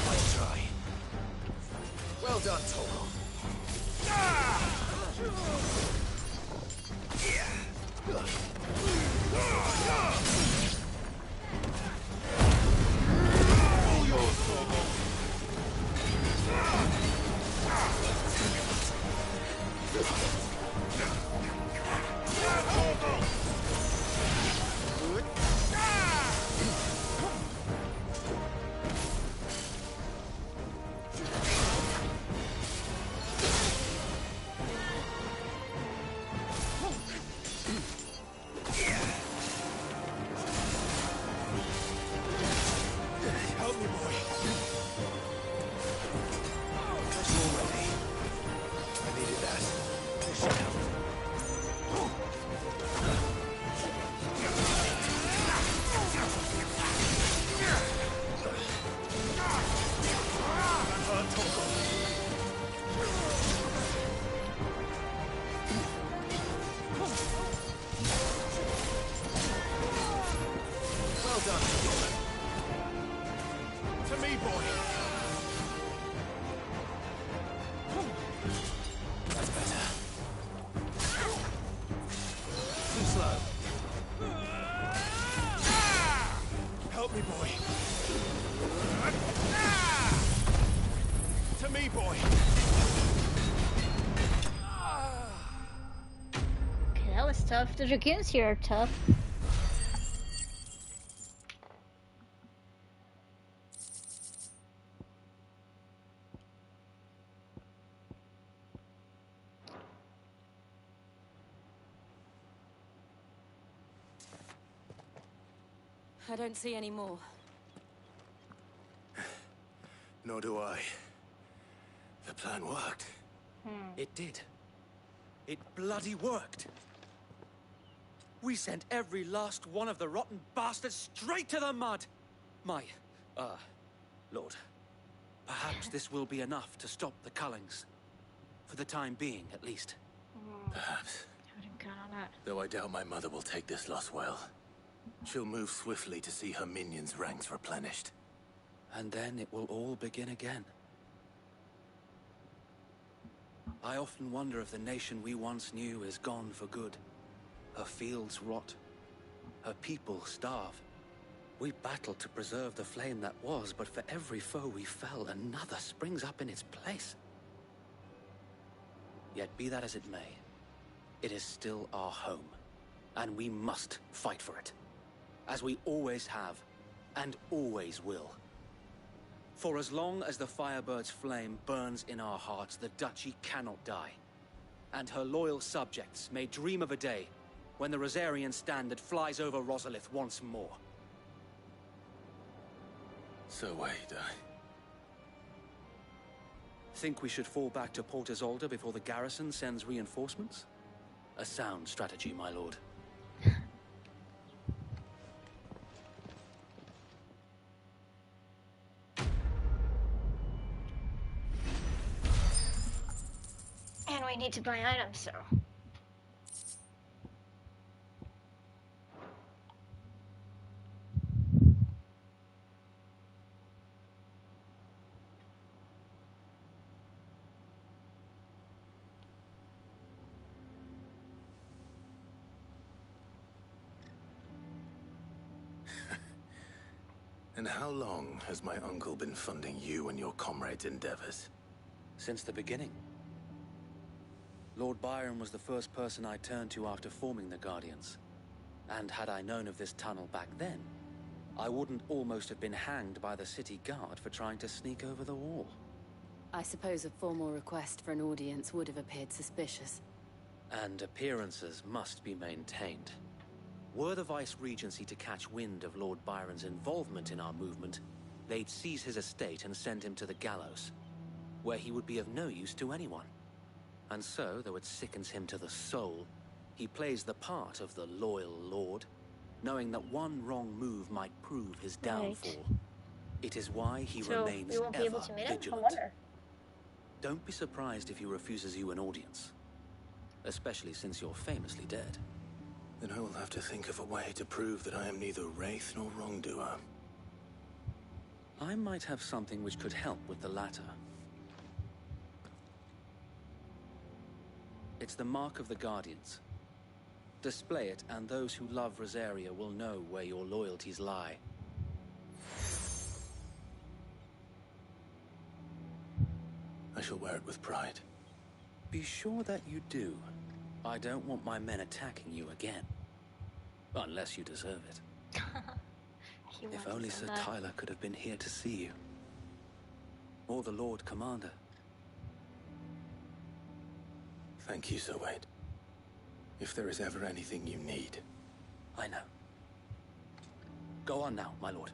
Let's try. Well done, Toro. All yours, Toro. Help me, boy. That's all ready. I needed that. This should help. Well done, to me, boy. That's better. Too slow. Help me, boy. To me, boy. Okay, that was tough. The Dragoons here are tough. I don't see any more. Nor do I. The plan worked. It did. It bloody worked. We sent every last one of the rotten bastards straight to the mud. My, Lord, perhaps this will be enough to stop the Cullings. For the time being, at least. Perhaps. I wouldn't count on that. Though I doubt my mother will take this loss well. She'll move swiftly to see her minions' ranks replenished. And then it will all begin again. I often wonder if the nation we once knew is gone for good. Her fields rot. Her people starve. We battled to preserve the flame that was, but for every foe we fell, another springs up in its place. Yet be that as it may, it is still our home, and we must fight for it, as we always have, and always will. For as long as the Firebird's flame burns in our hearts, the Duchy cannot die, and her loyal subjects may dream of a day when the Rosarian standard flies over Rosalith once more. So wait, Think we should fall back to Port Isolde before the garrison sends reinforcements? A sound strategy, my lord. And we need to buy items, so... And how long has my uncle been funding you and your comrades' endeavors? Since the beginning. Lord Byron was the first person I turned to after forming the Guardians. And had I known of this tunnel back then, I wouldn't almost have been hanged by the city guard for trying to sneak over the wall. I suppose a formal request for an audience would have appeared suspicious. And appearances must be maintained. Were the Vice-Regency to catch wind of Lord Byron's involvement in our movement, they'd seize his estate and send him to the gallows, where he would be of no use to anyone. And so, though it sickens him to the soul, he plays the part of the loyal lord, knowing that one wrong move might prove his downfall. It is why he remains ever vigilant. Don't be surprised if he refuses you an audience, especially since you're famously dead. Then I will have to think of a way to prove that I am neither wraith nor wrongdoer. I might have something which could help with the latter. It's the mark of the Guardians. Display it, and those who love Rosaria will know where your loyalties lie. I shall wear it with pride. Be sure that you do. I don't want my men attacking you again. Unless you deserve it. If only Sir Tyler could have been here to see you. Or the Lord Commander. Thank you, Sir Wade. If there is ever anything you need. I know. Go on now, my lord.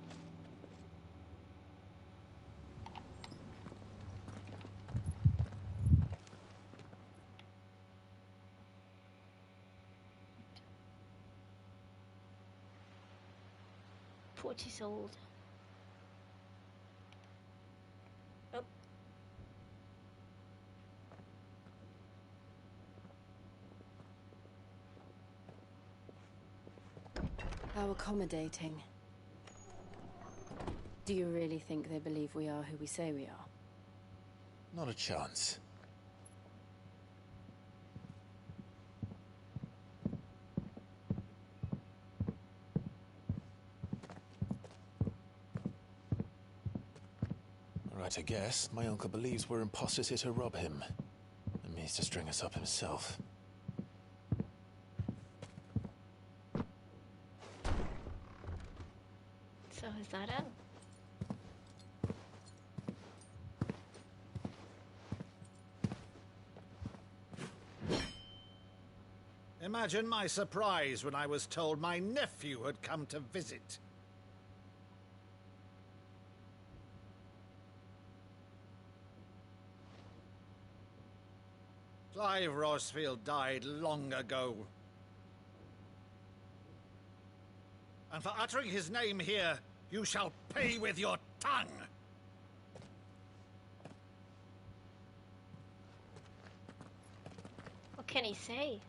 Port Isolde. Oh. How accommodating. Do you really think they believe we are who we say we are? Not a chance. Right, I guess. My uncle believes we're imposters here to rob him. And means to string us up himself. So is that it? Imagine my surprise when I was told my nephew had come to visit. Clive Rosfield died long ago. And for uttering his name here, you shall pay with your tongue! What can he say?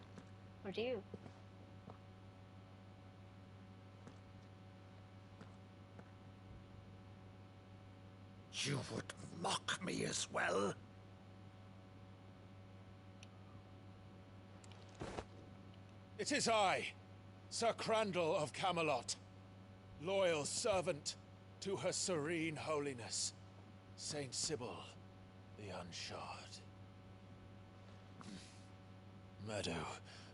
Or do? You would mock me as well? It is I, Sir Crandall of Camelot, loyal servant to Her Serene Holiness, Saint Sybil the Unshod. Meadow,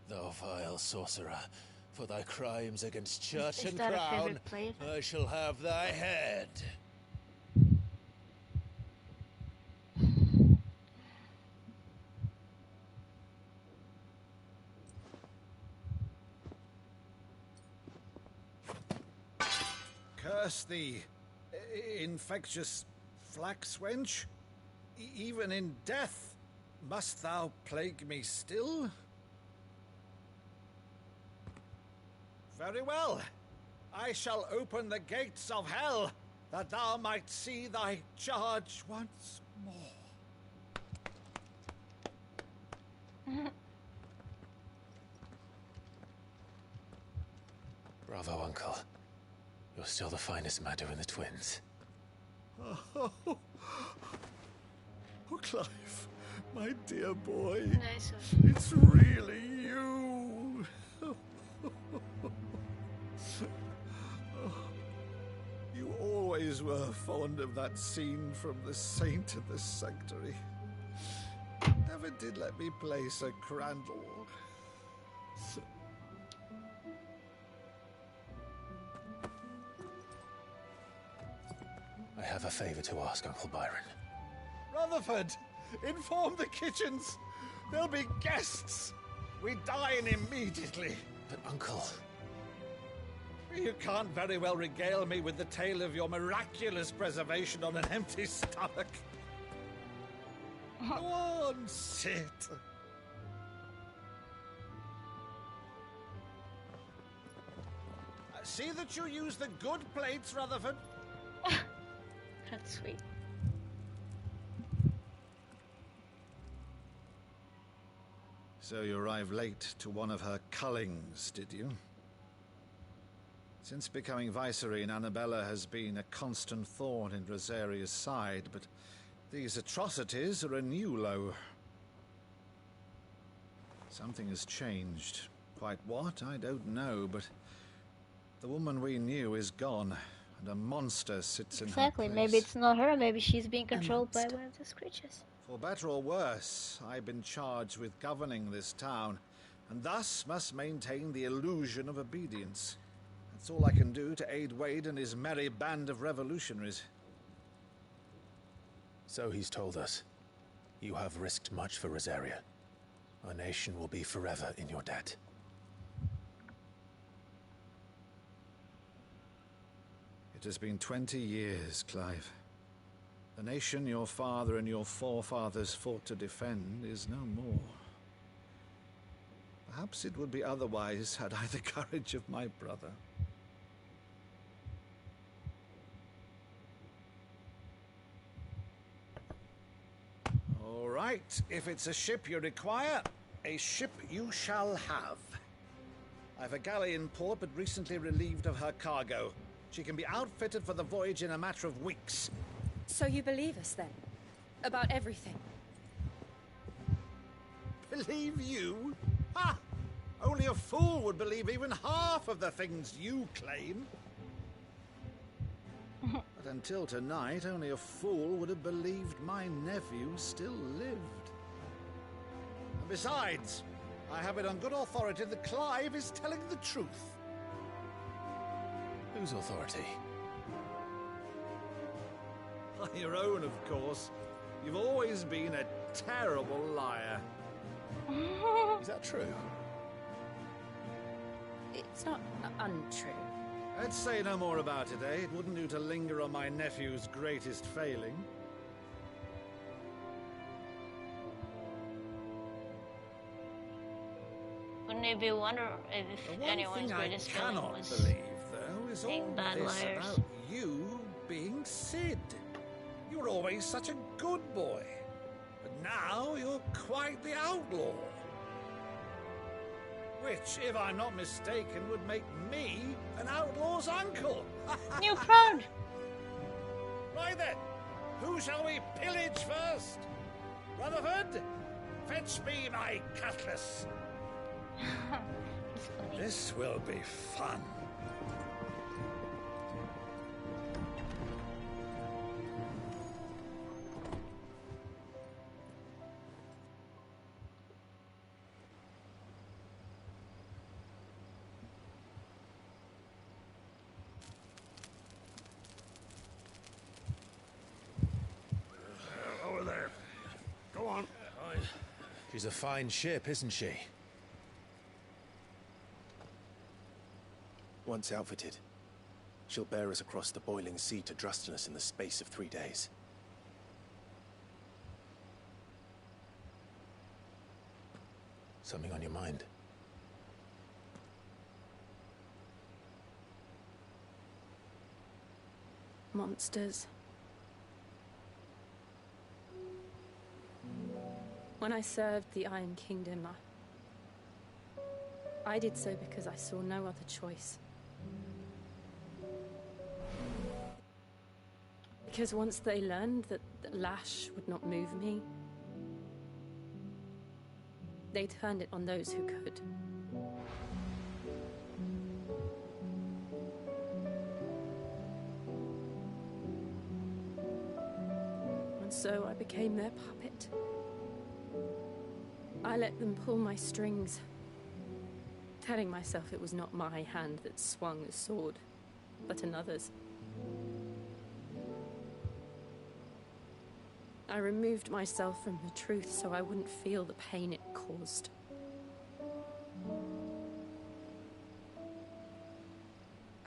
thou vile sorcerer, for thy crimes against church and crown, I shall have thy head. Curse thee, infectious flax wench. Even in death, must thou plague me still? Very well. I shall open the gates of hell, that thou might see thy charge once more. Bravo, Uncle. You're still the finest Meadow in the twins. Oh, Clive, my dear boy. Nice. It's really you. You always were fond of that scene from The Saint of the Sanctuary. Never did let me play Sir Crandall. I have a favor to ask, Uncle Byron. Rutherford, inform the kitchens. There'll be guests. We dine immediately. But, Uncle... You can't very well regale me with the tale of your miraculous preservation on an empty stomach. Go on, sit. See that you use the good plates, Rutherford. That's sweet. So you arrived late to one of her cullings, did you? Since becoming Vicereine, Annabella has been a constant thorn in Rosaria's side, but these atrocities are a new low. Something has changed. Quite what, I don't know, but the woman we knew is gone, and a monster sits in her Exactly, place. maybe it's not her, maybe she's being controlled by one of those creatures. For better or worse, I've been charged with governing this town, and thus must maintain the illusion of obedience. That's all I can do to aid Wade and his merry band of revolutionaries. So he's told us. You have risked much for Rosaria. Our nation will be forever in your debt. It has been 20 years, Clive. The nation your father and your forefathers fought to defend is no more. Perhaps it would be otherwise had I the courage of my brother. All right, if it's a ship you require, a ship you shall have. I've a galley in port, but recently relieved of her cargo. She can be outfitted for the voyage in a matter of weeks. So you believe us, then? About everything? Believe you? Ha! Only a fool would believe even half of the things you claim. But until tonight, only a fool would have believed my nephew still lived. And besides, I have it on good authority that Clive is telling the truth. Whose authority? Your own, of course. You've always been a terrible liar. Is that true? It's not untrue. Let's say no more about it, eh? It wouldn't do to linger on my nephew's greatest failing. Wouldn't it be wonder if anyone's greatest failing was believe, though, is being all bad this liars? about you being Sid. You were always such a good boy, but now you're quite the outlaw. Which, if I'm not mistaken, would make me an outlaw's uncle. You're proud. Right then, who shall we pillage first? Rutherford, fetch me my cutlass. It's funny. This will be fun. Over there. Go on. She's a fine ship, isn't she? Once outfitted, she'll bear us across the boiling sea to Drustinus in the space of 3 days. Something on your mind? Monsters. When I served the Iron Kingdom, I did so because I saw no other choice. Because once they learned that Lash would not move me, they turned it on those who could. And so I became their puppet. I let them pull my strings, telling myself it was not my hand that swung the sword, but another's. I removed myself from the truth so I wouldn't feel the pain it caused.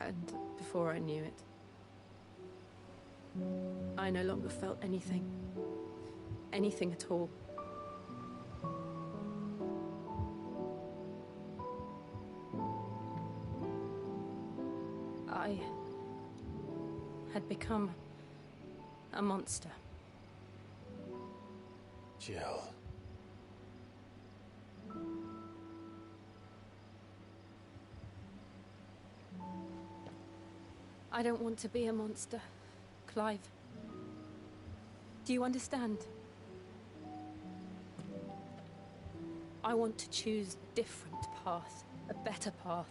And before I knew it, I no longer felt anything. Anything at all. I had become a monster. Jill. I don't want to be a monster, Clive. Do you understand? I want to choose a different path, a better path.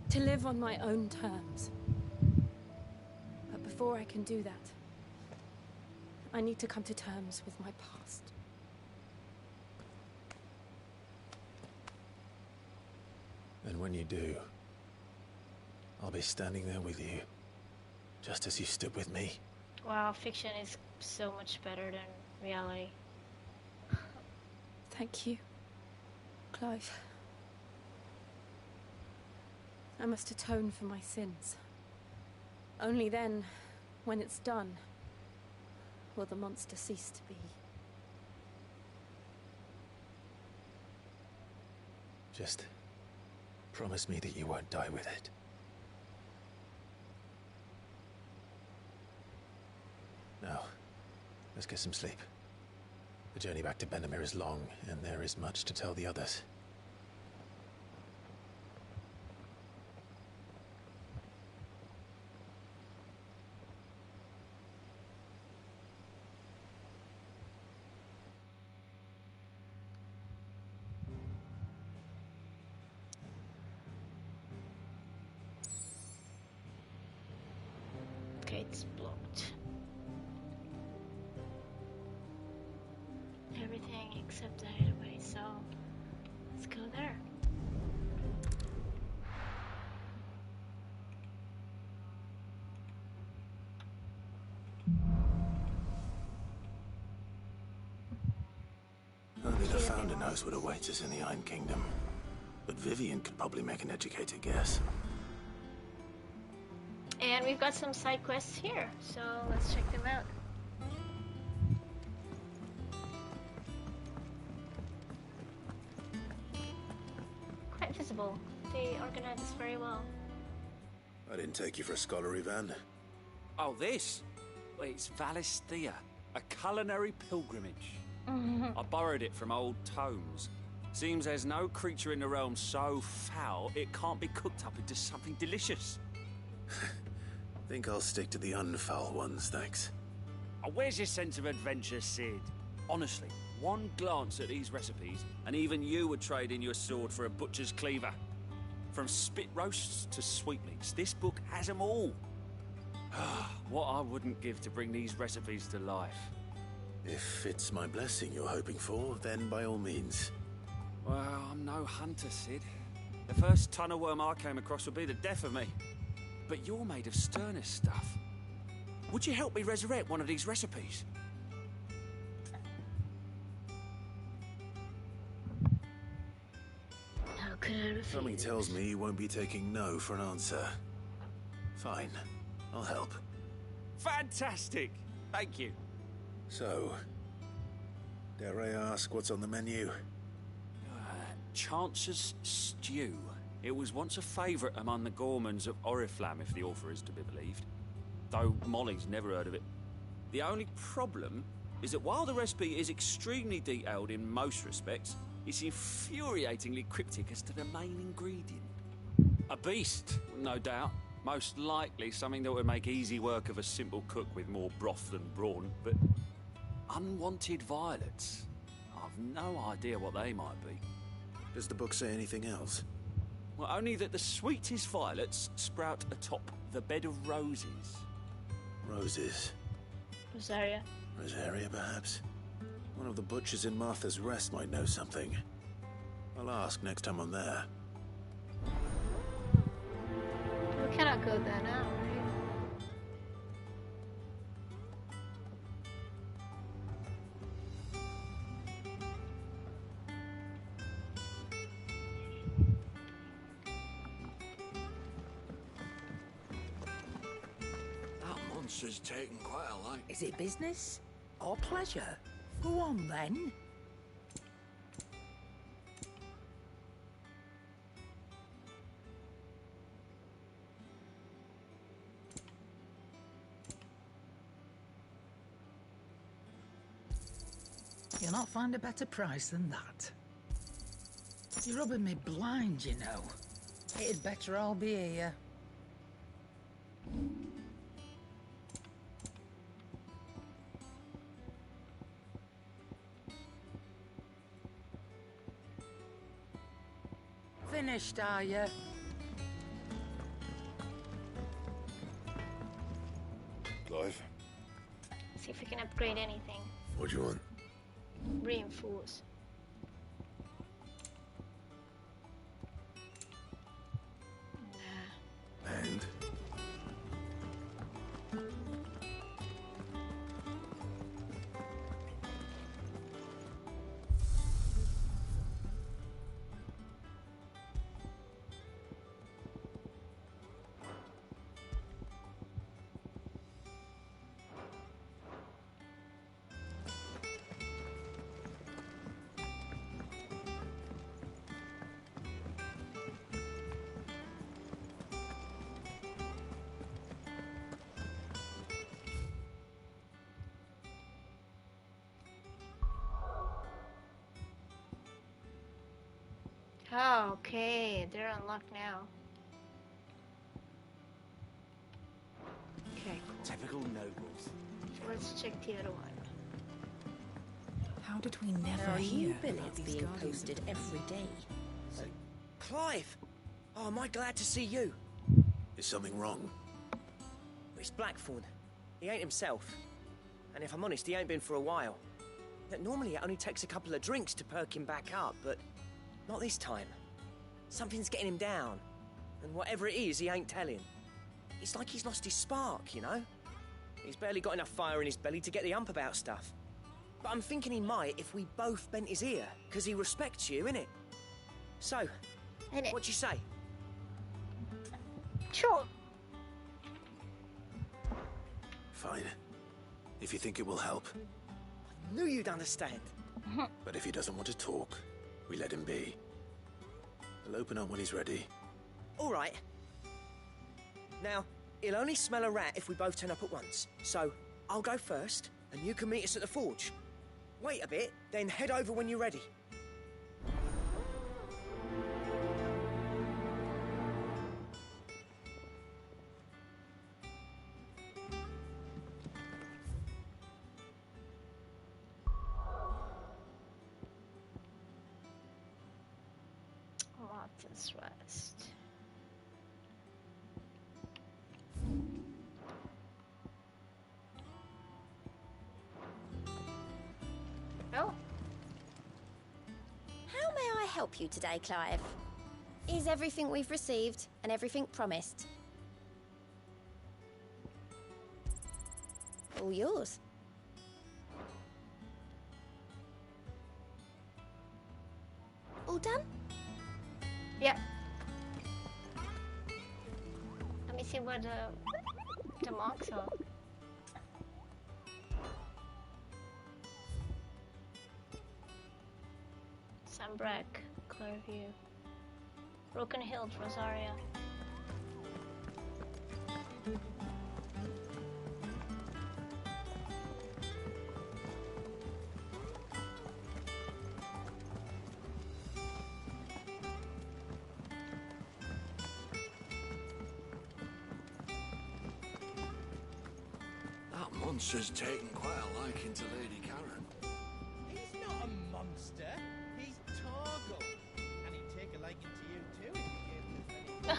To live on my own terms. But before I can do that, I need to come to terms with my past. And when you do, I'll be standing there with you, just as you stood with me. Wow, fiction is so much better than reality. Thank you, Clive. I must atone for my sins. Only then, when it's done, will the monster cease to be. Just promise me that you won't die with it. Now, let's get some sleep. The journey back to Benamir is long, and there is much to tell the others. Gates blocked. Everything except the hideaway, so let's go there. Only the Founder knows what awaits us in the Iron Kingdom. But Vivian could probably make an educated guess. And we've got some side quests here, so let's check them out. Quite visible. They organize this very well. I didn't take you for a scholar, Ivan. Oh, this? Well, it's Valisthea, a culinary pilgrimage. I borrowed it from old tomes. Seems there's no creature in the realm so foul it can't be cooked up into something delicious. Think I'll stick to the unfoul ones, thanks. Oh, where's your sense of adventure, Sid? Honestly, One glance at these recipes, and even you would trade in your sword for a butcher's cleaver. From spit roasts to sweetmeats, this book has them all. What I wouldn't give to bring these recipes to life. If it's my blessing you're hoping for, then by all means. Well, I'm no hunter, Sid. The first tunnel worm I came across would be the death of me. But you're made of sterner stuff. Would you help me resurrect one of these recipes? How could I refuse? Something tells me you won't be taking no for an answer. Fine, I'll help. Fantastic! Thank you. So, dare I ask what's on the menu? Chance's Stew. It was once a favourite among the gourmands of Oriflamme, if the author is to be believed. Though Molly's never heard of it. The only problem is that while the recipe is extremely detailed in most respects, it's infuriatingly cryptic as to the main ingredient. A beast, no doubt. Most likely something that would make easy work of a simple cook with more broth than brawn, but unwanted violets. I've no idea what they might be. Does the book say anything else? Well, only that the sweetest violets sprout atop the bed of roses. Roses. Rosaria. Rosaria, perhaps? One of the butchers in Martha's Rest might know something. I'll ask next time I'm there. We cannot go there now, right? That monster's taken quite a light. Is it business or pleasure? Go on then. You'll not find a better price than that. You're rubbing me blind, you know. It'd better all be here. Finished, are you? Clive, See if we can upgrade anything. what do you want? Reinforce. And? Oh, okay, they're unlocked now. Okay, cool. Typical nobles. Let's check the other one. How did we never There are hear new about billets these being guardians? posted every day. Clive! Oh, am I glad to see you? Is something wrong? It's Blackthorn. He ain't himself. And if I'm honest, he ain't been for a while. That normally it only takes a couple of drinks to perk him back up, but not this time. Something's getting him down. And whatever it is, he ain't telling. It's like he's lost his spark, you know? He's barely got enough fire in his belly to get the ump about stuff. But I'm thinking he might if we both bent his ear, because he respects you, innit? So, what you say? Sure. Fine. If you think it will help. Knew you'd understand. But if he doesn't want to talk, we let him be. He'll open up when he's ready. All right. Now, he'll only smell a rat if we both turn up at once. So, I'll go first, and you can meet us at the forge. Wait a bit, then head over when you're ready. us rest. Oh. How may I help you today, Clive? Is everything we've received and everything promised? All yours. All done? Yeah. Let me see what the marks are. Sunbreak, Clearview, Broken Hill, Rosaria. That monster's taken quite a liking to Lady Karen. He's not a monster. He's Torgal. And he'd take a liking to you too if you gave him a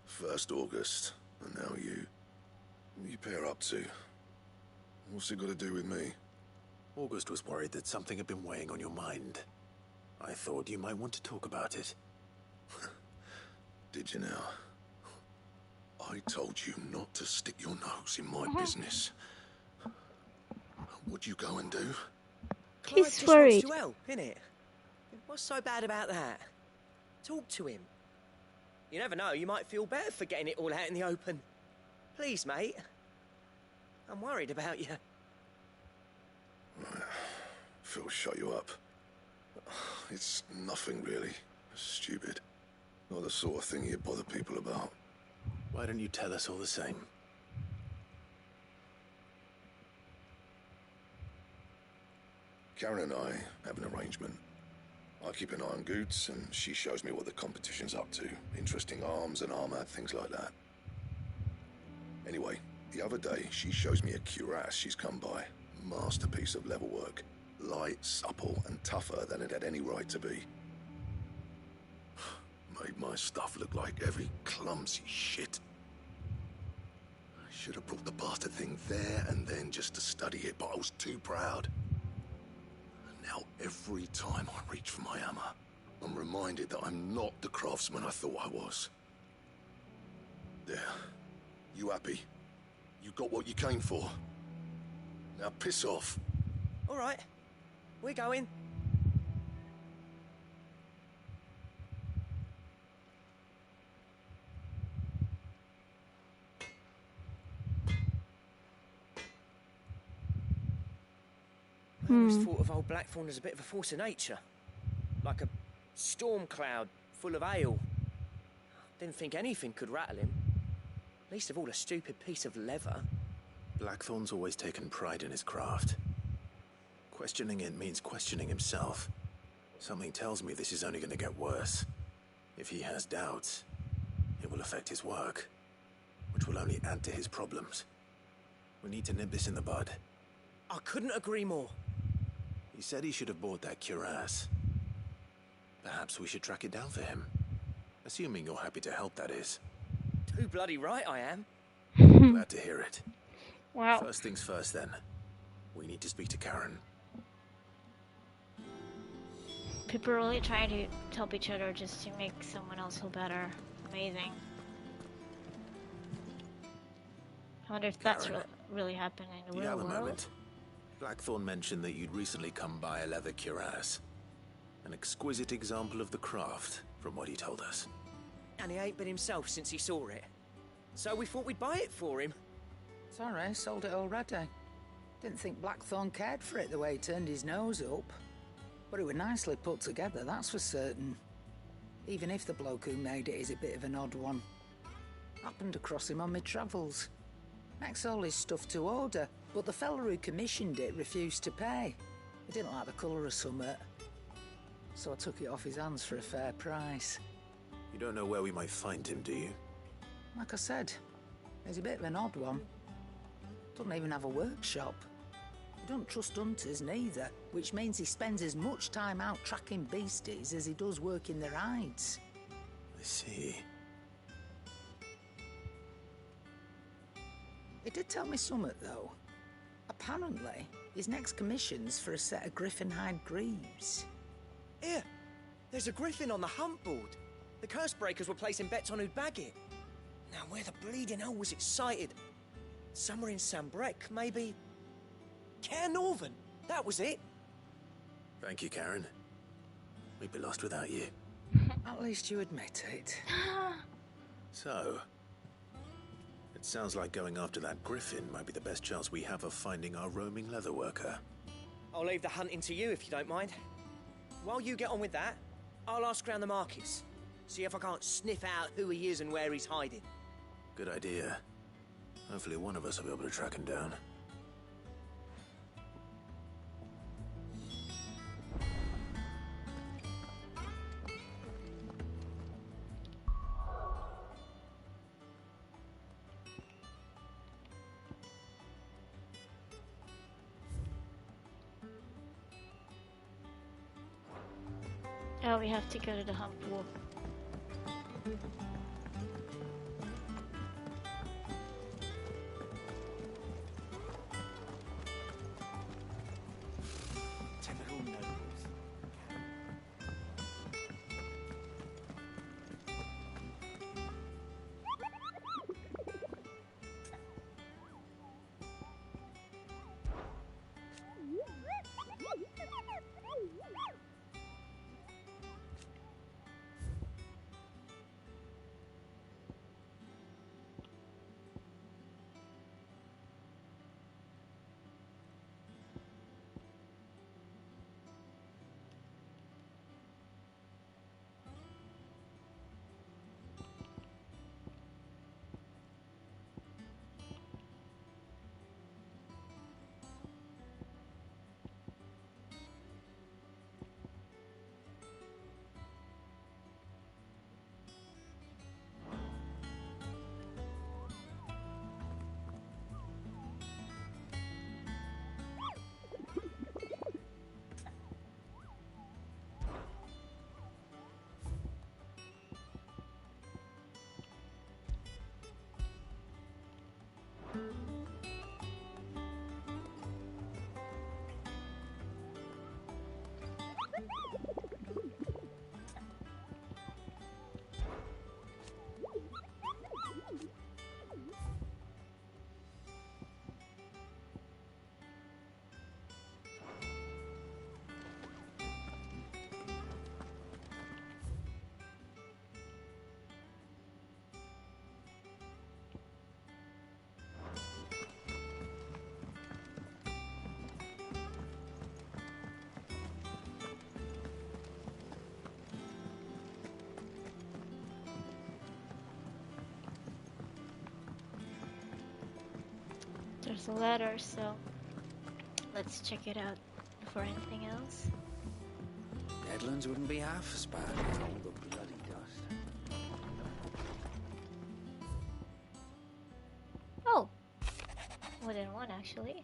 First August, and now you. What are you pair up to? What's it got to do with me? August was worried that something had been weighing on your mind. I thought you might want to talk about it. Did you now? I told you not to stick your nose in my business. What'd you go and do? Clive He's just worried. wants to help, innit? What's so bad about that? Talk to him. You never know, you might feel better for getting it all out in the open. Please, mate. I'm worried about you. Phil shut you up. It's nothing really. Stupid. Not the sort of thing you bother people about. Why don't you tell us all the same? Karen and I have an arrangement. I keep an eye on Goots, and she shows me what the competition's up to. Interesting arms and armor, things like that. Anyway, the other day, she shows me a cuirass she's come by. Masterpiece of level work. Light, supple, and tougher than it had any right to be. Made my stuff look like heavy, clumsy shit. I should have brought the bastard thing there and then just to study it, but I was too proud. Now, every time I reach for my hammer, I'm reminded that I'm not the craftsman I thought I was. There. You happy? You got what you came for? Now piss off. All right. We're going. I always thought of old Blackthorn as a bit of a force of nature. Like a storm cloud full of ale. Didn't think anything could rattle him. Least of all a stupid piece of leather. Blackthorn's always taken pride in his craft. Questioning it means questioning himself. Something tells me this is only going to get worse. If he has doubts, it will affect his work, which will only add to his problems. We need to nip this in the bud. I couldn't agree more. He said he should have bought that cuirass. Perhaps we should track it down for him. Assuming you're happy to help, that is. Too bloody right I am. Glad to hear it. Wow. First things first, then. We need to speak to Karen. People really try to help each other just to make someone else feel better. Amazing. I wonder if that's really happening in the Do you real have a world. moment? Blackthorn mentioned that you'd recently come by a leather cuirass. An exquisite example of the craft, from what he told us. And he ain't been himself since he saw it. So we thought we'd buy it for him. Sorry, sold it already. Didn't think Blackthorn cared for it the way he turned his nose up. But it was nicely put together, that's for certain. Even if the bloke who made it is a bit of an odd one. Happened across him on my travels. Makes all his stuff to order, but the fella who commissioned it refused to pay. He didn't like the colour of summit. So I took it off his hands for a fair price. You don't know where we might find him, do you? Like I said, He's a bit of an odd one. Doesn't even have a workshop. He don't trust hunters neither, which means he spends as much time out tracking beasties as he does working their hides. I see. He did tell me something, though. Apparently, his next commission's for a set of griffin hide greaves. Here, there's a griffin on the hunt board. The curse breakers were placing bets on who'd bag it. Now, where the bleeding hell was it sighted? Somewhere in Sambrec, maybe... Care Northern, that was it. Thank you, Karen. We'd be lost without you. At least you admit it. So, it sounds like going after that griffin might be the best chance we have of finding our roaming leatherworker. I'll leave the hunting to you if you don't mind. While you get on with that, I'll ask around the markets. See if I can't sniff out who he is and where he's hiding. Good idea. Hopefully one of us will be able to track him down. Oh, we have to go to the hump pool. Typical nobles. There's a ladder, so let's check it out before anything else. Deadlands wouldn't be half as bad with all the bloody dust. Oh! More than one, actually.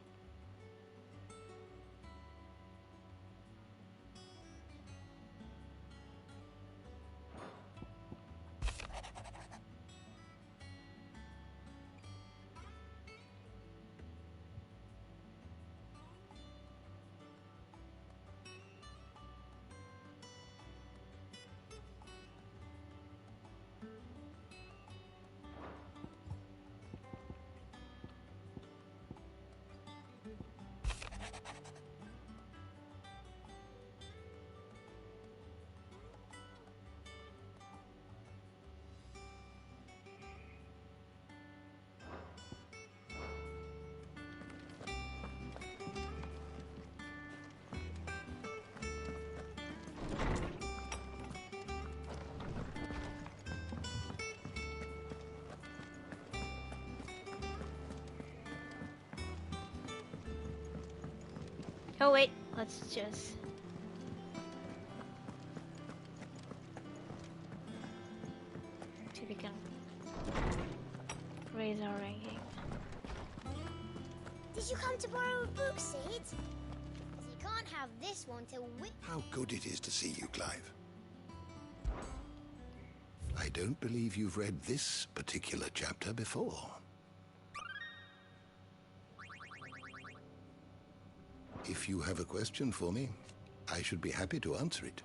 Oh wait, let's just... see if we can raise our ranking. Did you come to borrow a book, Sid? 'Cause you can't have this one till we... How good it is to see you, Clive. I don't believe you've read this particular chapter before. If you have a question for me, I should be happy to answer it.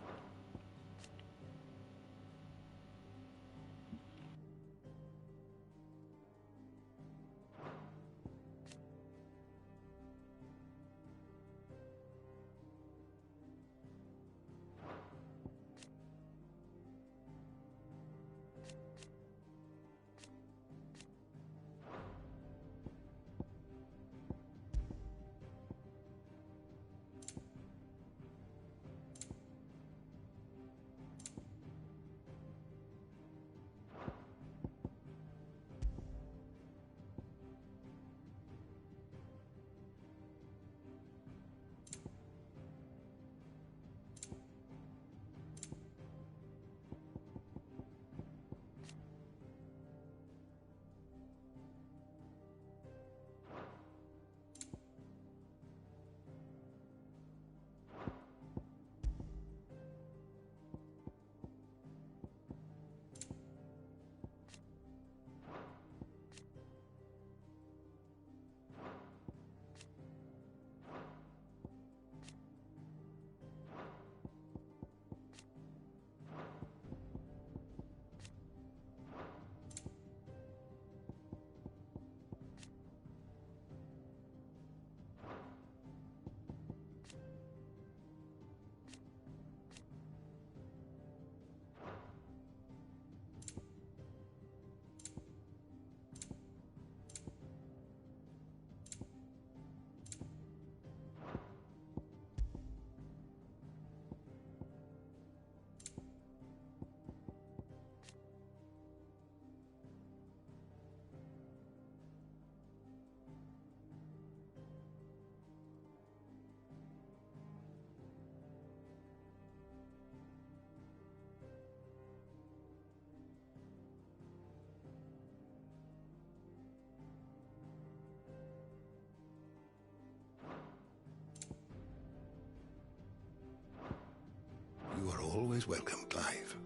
You are always welcome, Clive.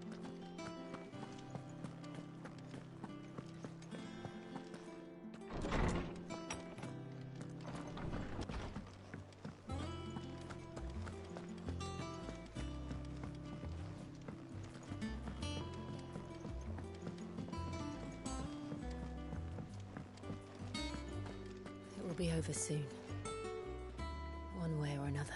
It will be over soon. One way or another.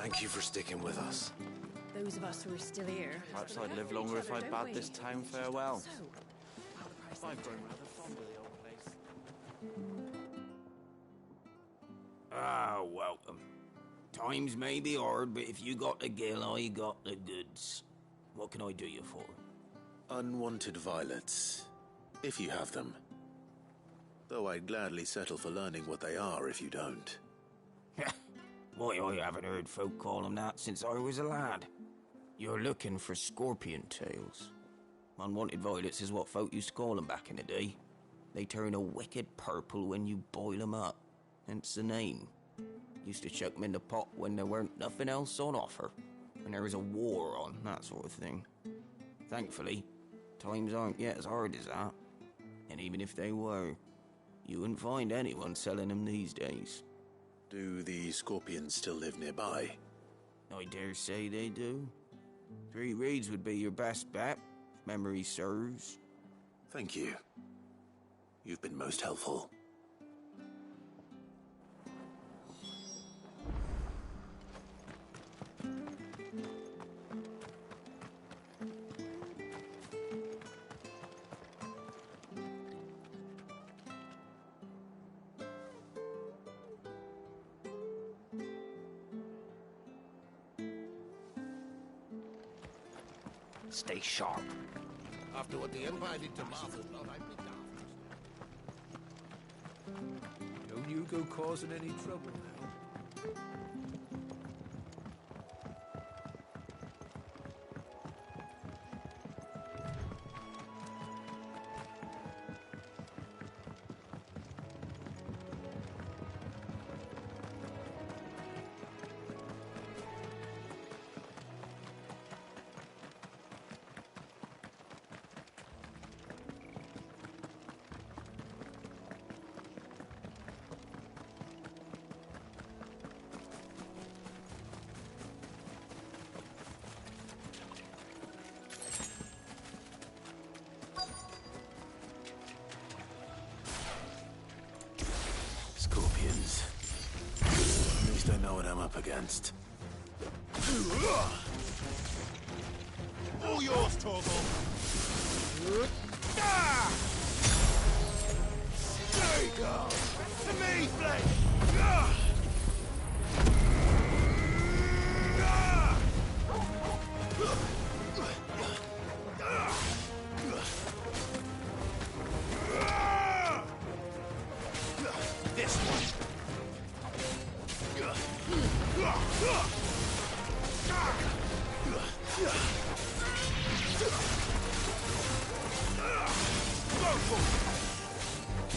Thank you for sticking with us. Those of us who are still here. Perhaps I'd live longer if I'd bade this town farewell. I've grown rather fond of the old place. Ah, welcome. Times may be hard, but if you got the gill, I got the goods. What can I do you for? Unwanted violets, if you have them. Though I'd gladly settle for learning what they are if you don't. Why, I haven't heard folk call them that since I was a lad. You're looking for scorpion tails. Unwanted violets is what folk used to call them back in the day. They turn a wicked purple when you boil them up, hence the name. Used to chuck them in the pot when there weren't nothing else on offer, when there was a war on, that sort of thing. Thankfully, times aren't yet as hard as that. And even if they were, you wouldn't find anyone selling them these days. Do the scorpions still live nearby? I dare say they do. 3 Reeds would be your best bet, if memory serves. Thank you. You've been most helpful. Stay sharp. After what the Empire did to Martha's blood, I'd be daft. Don't you go causing any trouble now. Scorpions. At least I know what I'm up against. All yours, Torgal. There you go. To me, Flake. This one.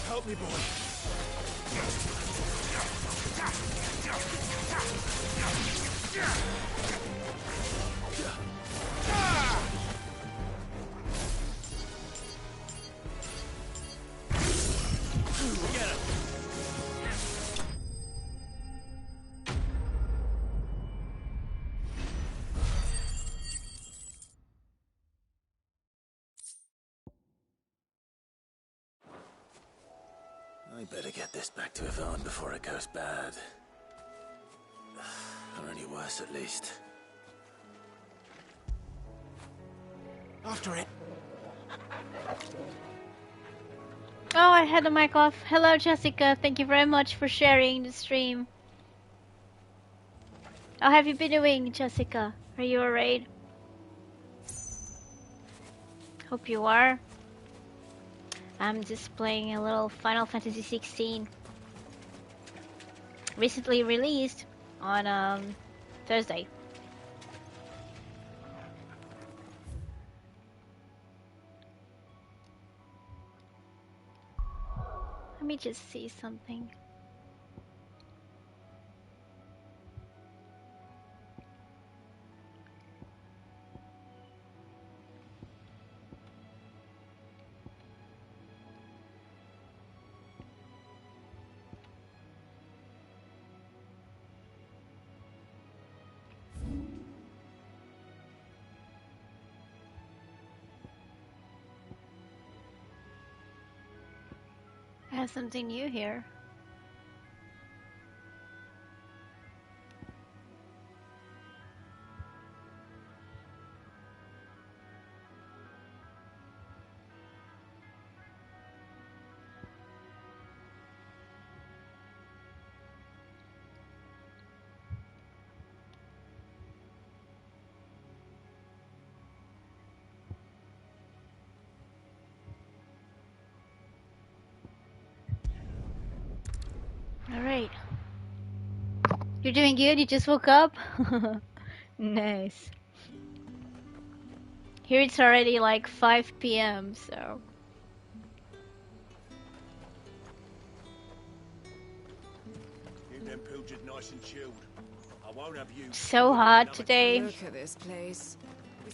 Help me, boy. Get it. I better get this back to Yvonne before it goes bad. Or any worse, at least. After it. Oh, I had the mic off. Hello, Jessica. Thank you very much for sharing the stream. How have you been doing, Jessica? Are you alright? Hope you are. I'm just playing a little Final Fantasy XVI. Recently released on Thursday. Let me just see something. I have something new here. You're doing good? You just woke up? Nice. Here it's already like 5 p.m., so... Keep them pilgers nice and chilled. I won't have you. So hot today. Look at this place.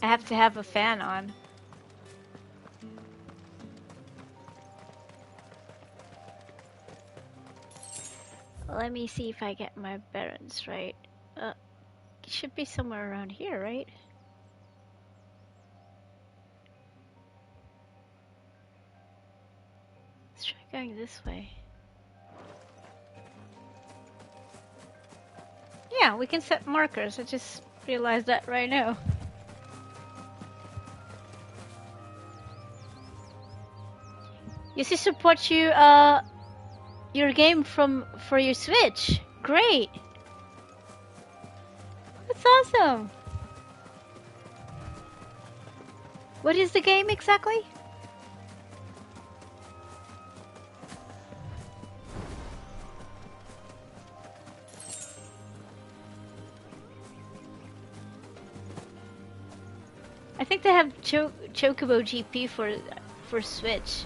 I have to have a fan on. Let me see if I get my bearings right. It should be somewhere around here, right? Let's try going this way. Yeah, we can set markers. I just realized that right now. Yes, he supports you, your game for your Switch. Great. That's awesome. What is the game exactly? I think they have Chocobo GP for Switch.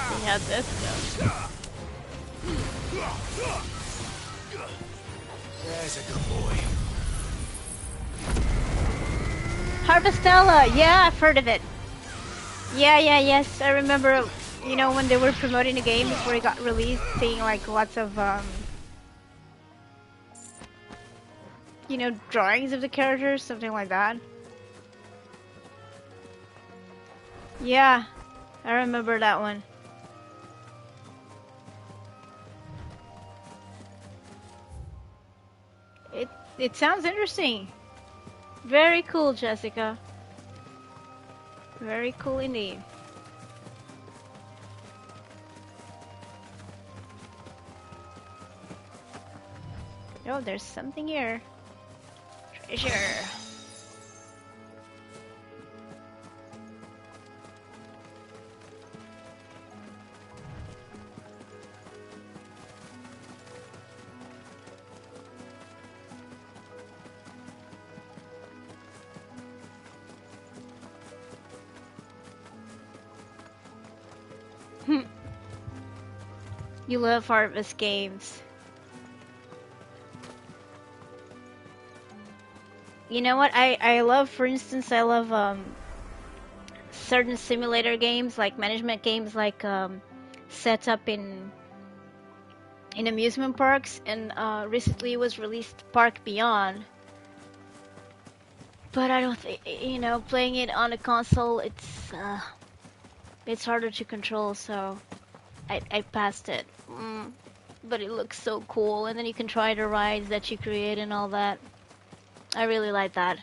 See how this goes. There's a good boy. Harvestella! Yeah, I've heard of it. Yes, I remember, you know, when they were promoting the game before it got released, seeing like lots of, you know, drawings of the characters, something like that. Yeah, I remember that one. It sounds interesting. Very cool, Jessica. Very cool indeed. Oh, there's something here. Treasure. You love Harvest games. You know what? I love, for instance, I love certain simulator games, like management games, like set up in amusement parks. And recently it was released Park Beyond. But I don't think, you know, playing it on a console, it's harder to control, so I passed it. But it looks so cool, and then you can try the rides that you create and all that. I really like that.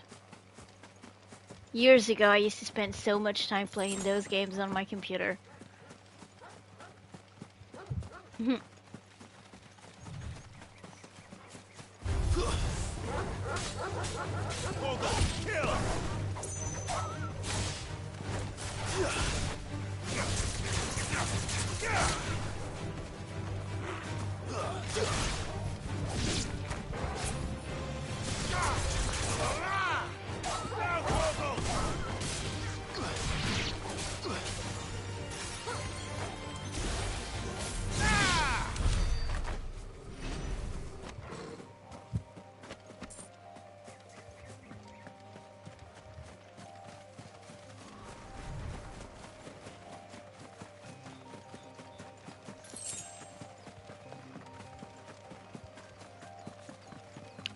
Years ago, I used to spend so much time playing those games on my computer.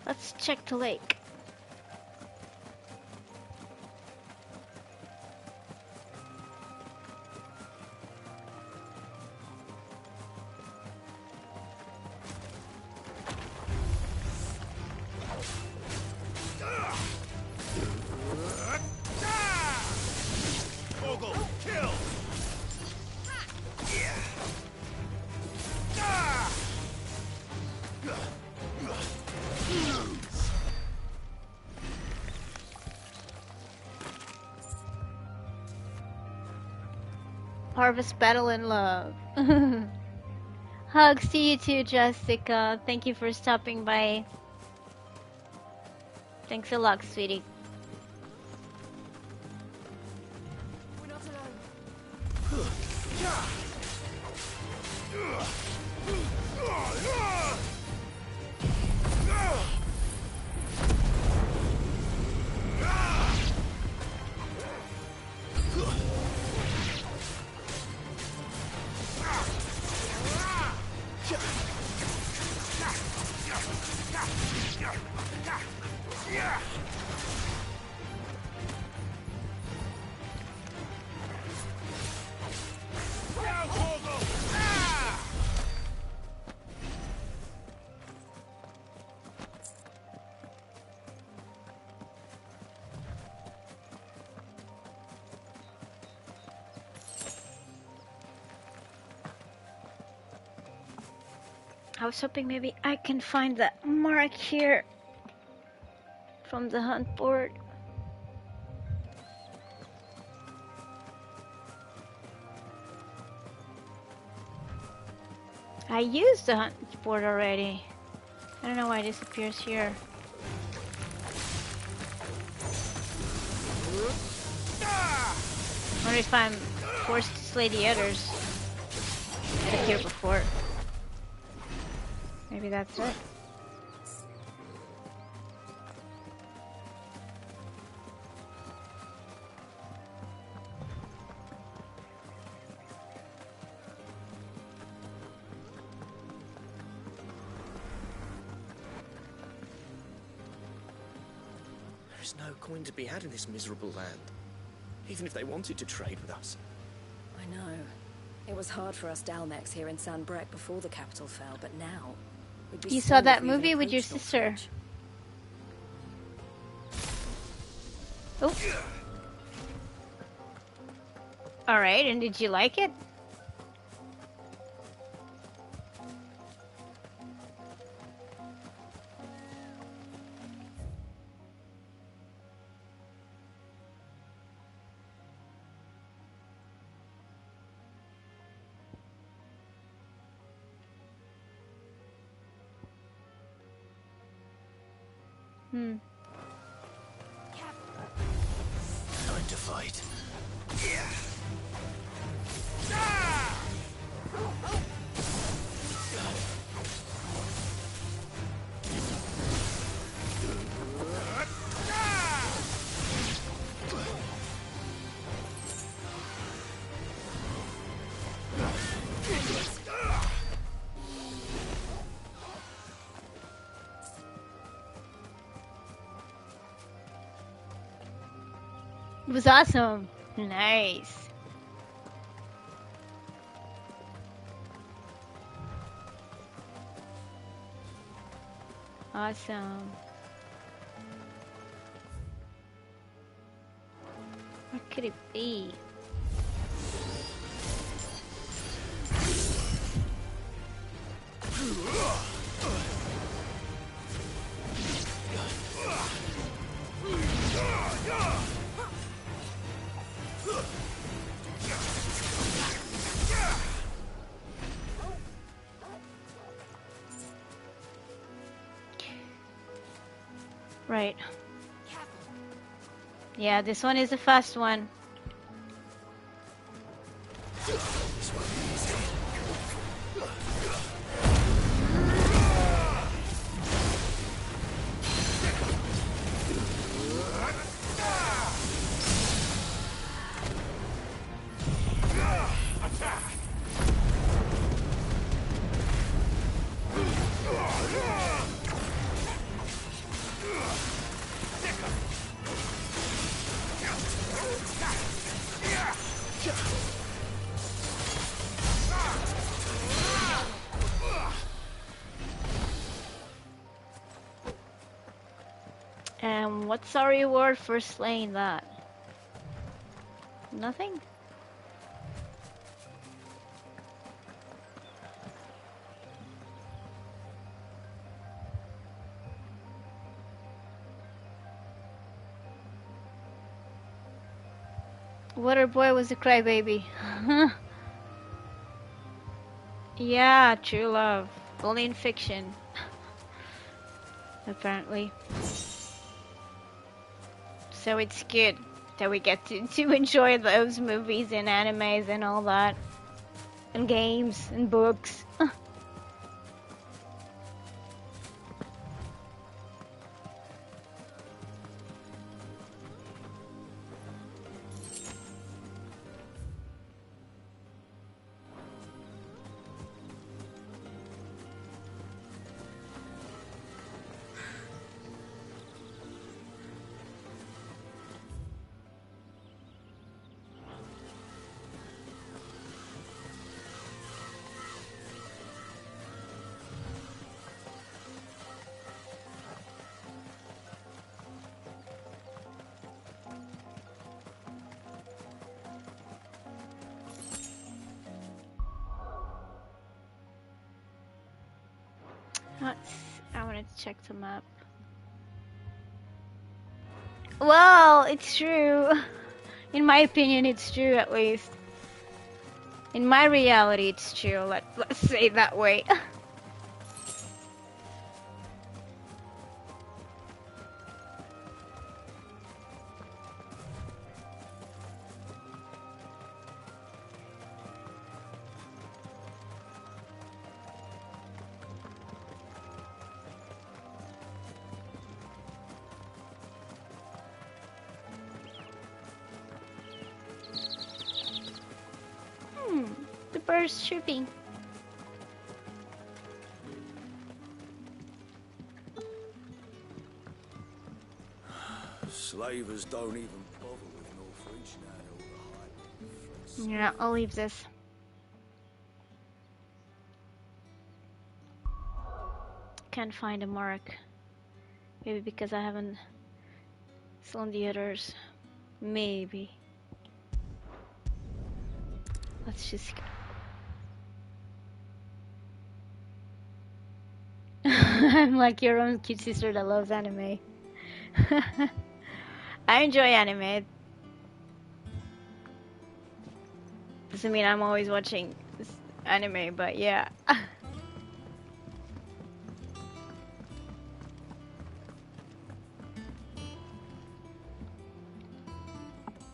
Let's check the lake. Harvest Battle in Love. Hugs to you too, Jessica. Thank you for stopping by. Thanks a lot, sweetie. We're not alone. I was hoping maybe I can find that mark here from the hunt board. I used the hunt board already. I don't know why it disappears here. I wonder if I'm forced to slay the others that appeared before. Maybe that's it. There's no coin to be had in this miserable land, even if they wanted to trade with us. I know. It was hard for us Dalmex here in San Brec before the capital fell, but now... You saw that movie with your sister? Oh. Alright, and did you like it? Time to fight. It was awesome. Nice. Awesome. What could it be? Right. Yeah, this one is the fast one. And what's our reward for slaying that? Nothing? Water boy was a crybaby. Yeah, true love. Only in fiction. Apparently. So it's good that we get to enjoy those movies and animes and all that. And games and books. I wanted to check the map. Well, it's true. In my opinion, it's true at least. In my reality, it's true. Let's say it that way. The bird's chirping. Slavers don't even bother with Northreach now, all the hype. Yeah, I'll leave this. Can't find a mark. Maybe because I haven't seen the others. Maybe. Let's just go. I'm like your own cute sister that loves anime. I enjoy anime. Doesn't mean I'm always watching anime, but yeah.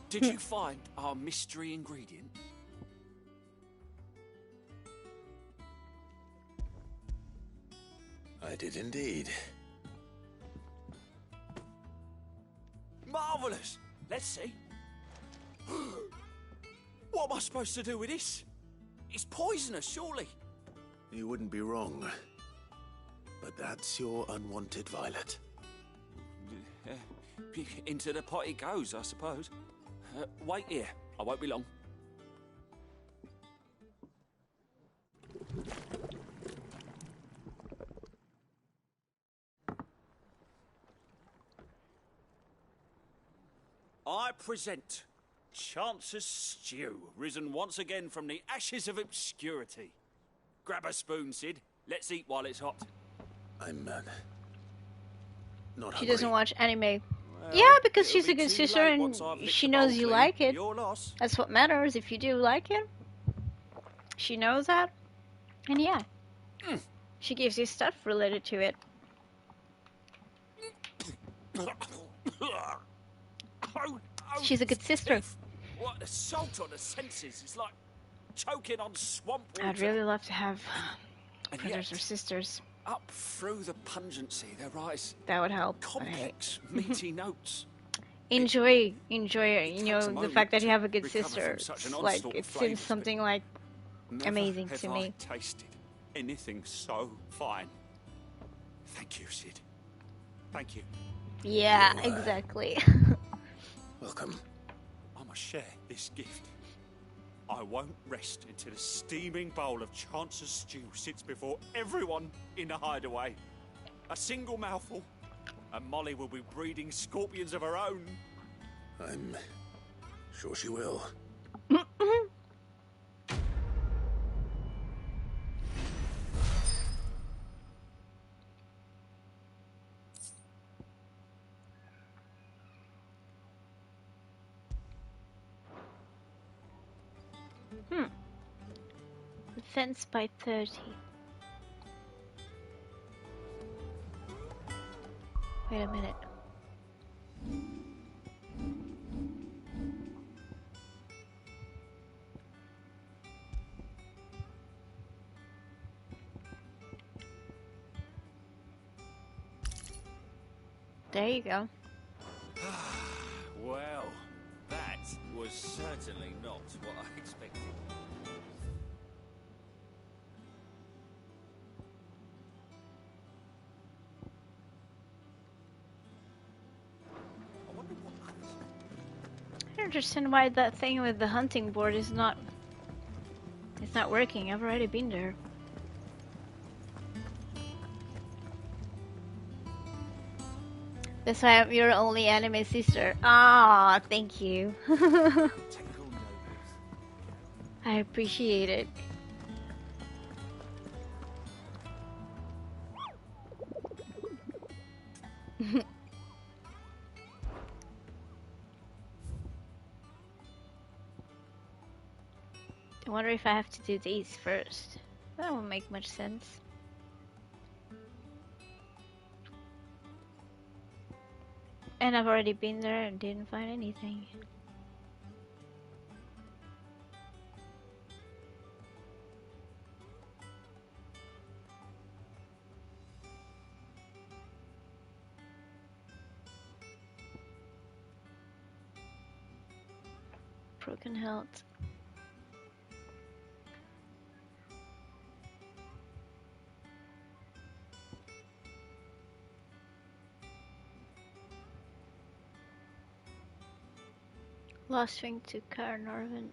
Did you find our mystery ingredient? I did indeed. Marvellous! Let's see. What am I supposed to do with this? It's poisonous, surely. You wouldn't be wrong. But that's your unwanted violet. Into the pot it goes, I suppose. Wait here. I won't be long. I present Chance's Stew, risen once again from the ashes of obscurity. Grab a spoon, Sid. Let's eat while it's hot. I'm not She hungry. doesn't watch anime. Well, Yeah, because she's a it'll be good too sister late and once I've licked she the knows bowl you clean. like it. Your loss. That's what matters. If you do like it, she knows that. And yeah, she gives you stuff related to it. She's a good sister. What assault on the senses! It's like choking on swamp water. I'd really love to have And brothers yet, or sisters. Up through the pungency, there rise That would help. complex, meaty notes. Enjoy, you know, takes a the moment fact that you to have a good recover sister. from such an Like, onslaught of it seems flavours, something like Never amazing have to I me. tasted anything so fine. Thank you, Sid. Thank you. Yeah, exactly. Welcome. I must share this gift. I won't rest until a steaming bowl of Chance's Stew sits before everyone in the hideaway. A single mouthful, and Molly will be breeding scorpions of her own. I'm sure she will. defense by 30. Wait a minute. There you go. Well, that was certainly not what I expected. I don't understand why that thing with the hunting board is not... It's not working. I've already been there. That's why I'm your only anime sister. Ah, thank you. I appreciate it. I wonder if I have to do these first. That won't make much sense. And I've already been there and didn't find anything. Broken health. Lost ring to Carnarvon.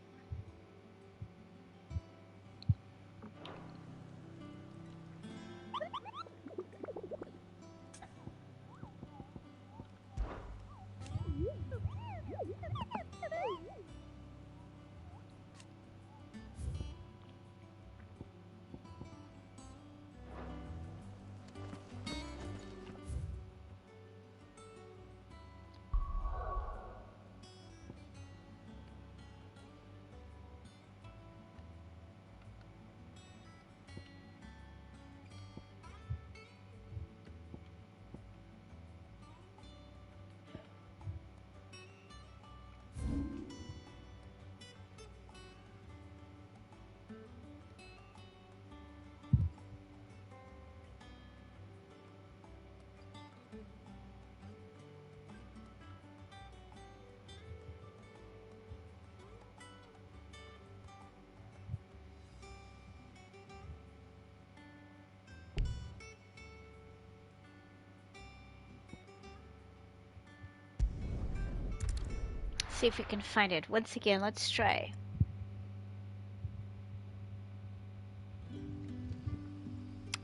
See if we can find it. Once again, let's try.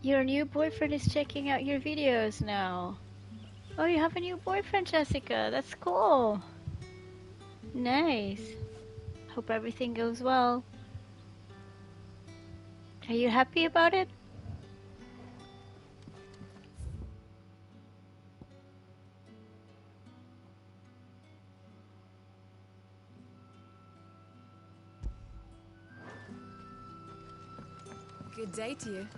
Your new boyfriend is checking out your videos now. Oh, you have a new boyfriend, Jessica. That's cool. Nice. Hope everything goes well. Are you happy about it? Good day to you.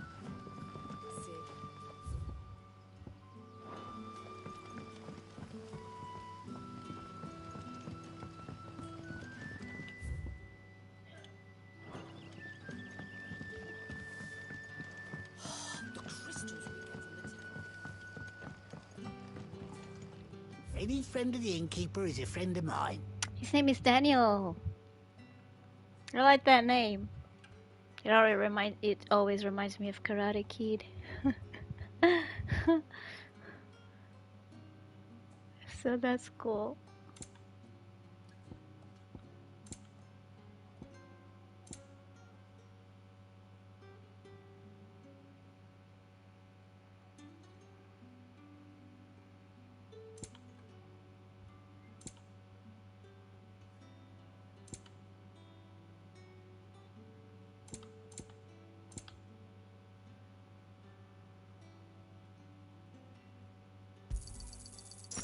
Any friend of the innkeeper is a friend of mine. His name is Daniel. I like that name. It always reminds me of Karate Kid. So that's cool.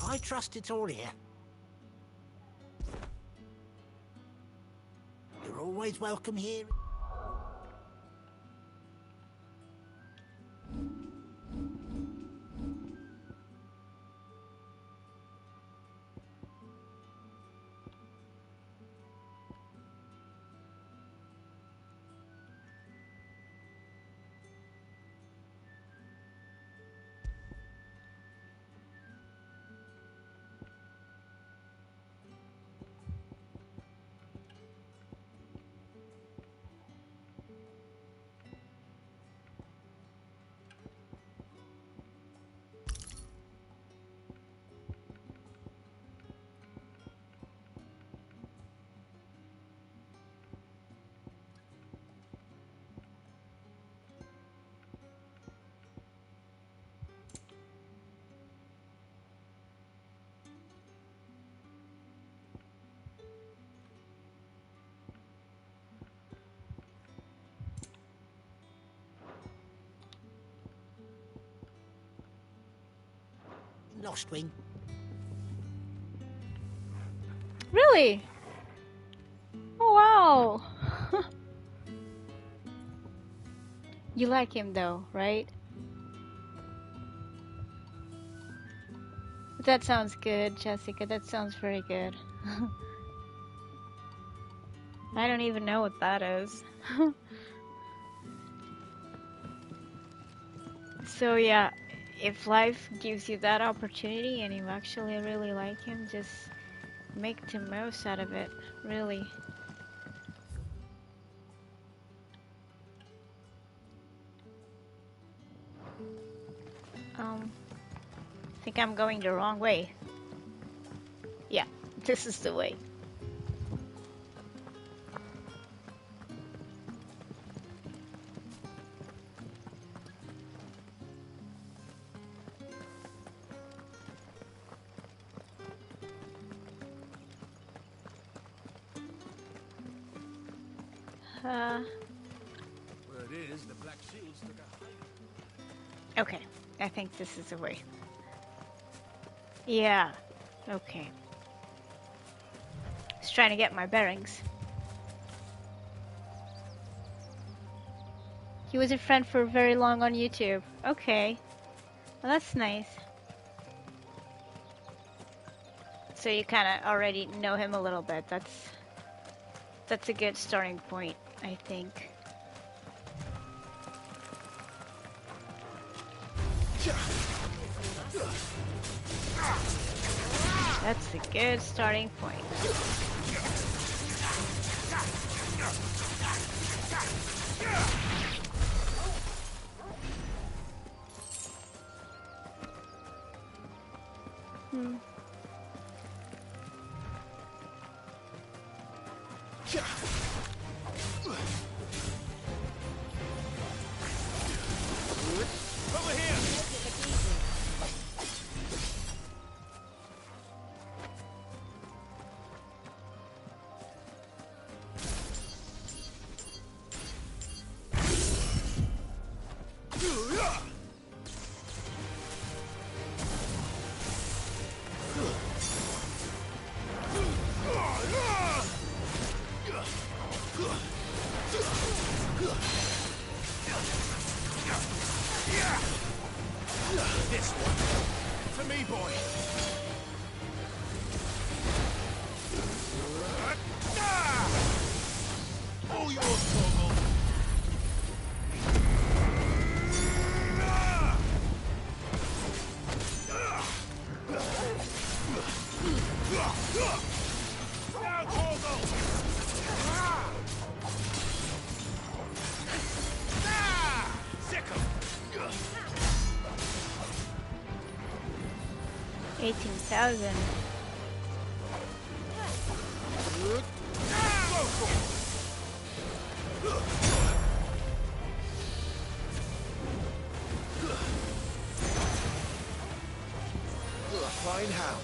I trust it's all here. You're always welcome here. Lost Wing. Really? Oh wow. You like him though, right? That sounds good, Jessica. That sounds very good. I don't even know what that is. So yeah, if life gives you that opportunity and you actually really like him, just make the most out of it, really. I think I'm going the wrong way. Yeah, this is the way. Word is, the Black Shields took a hiding. Okay, I think this is the way. Yeah, okay. Just trying to get my bearings. He was a friend for very long on YouTube. Okay, well, that's nice. So you kind of already know him a little bit. That's a good starting point, I think. That's a good starting point. Over here! This one. To me, boy. All yours, Torgal. Now, Torgal. Sick 18,000. Fine hound.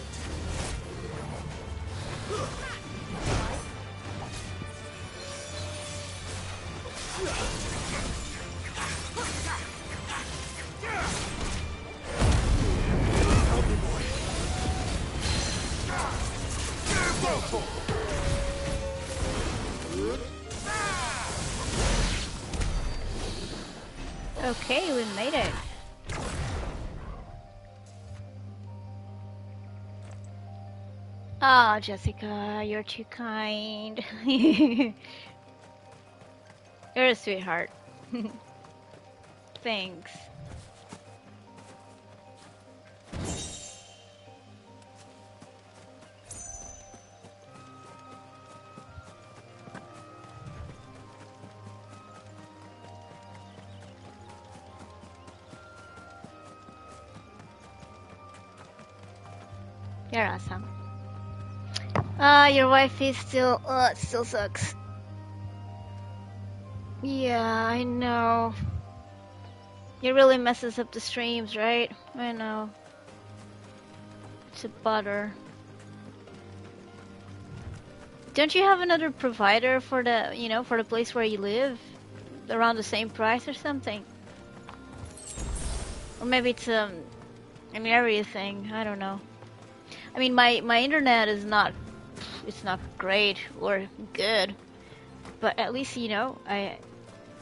Help me, boy. Okay, we made it. Ah, Jessica, you're too kind. You're a sweetheart. Thanks. You're awesome. Your wife is still, it still sucks. Yeah, I know. It really messes up the streams, right? I know. It's a butter. Don't you have another provider for the, for the place where you live? Around the same price or something? Or maybe it's, I mean, everything. I don't know. I mean, my internet is not, it's not great or good, but at least, you know,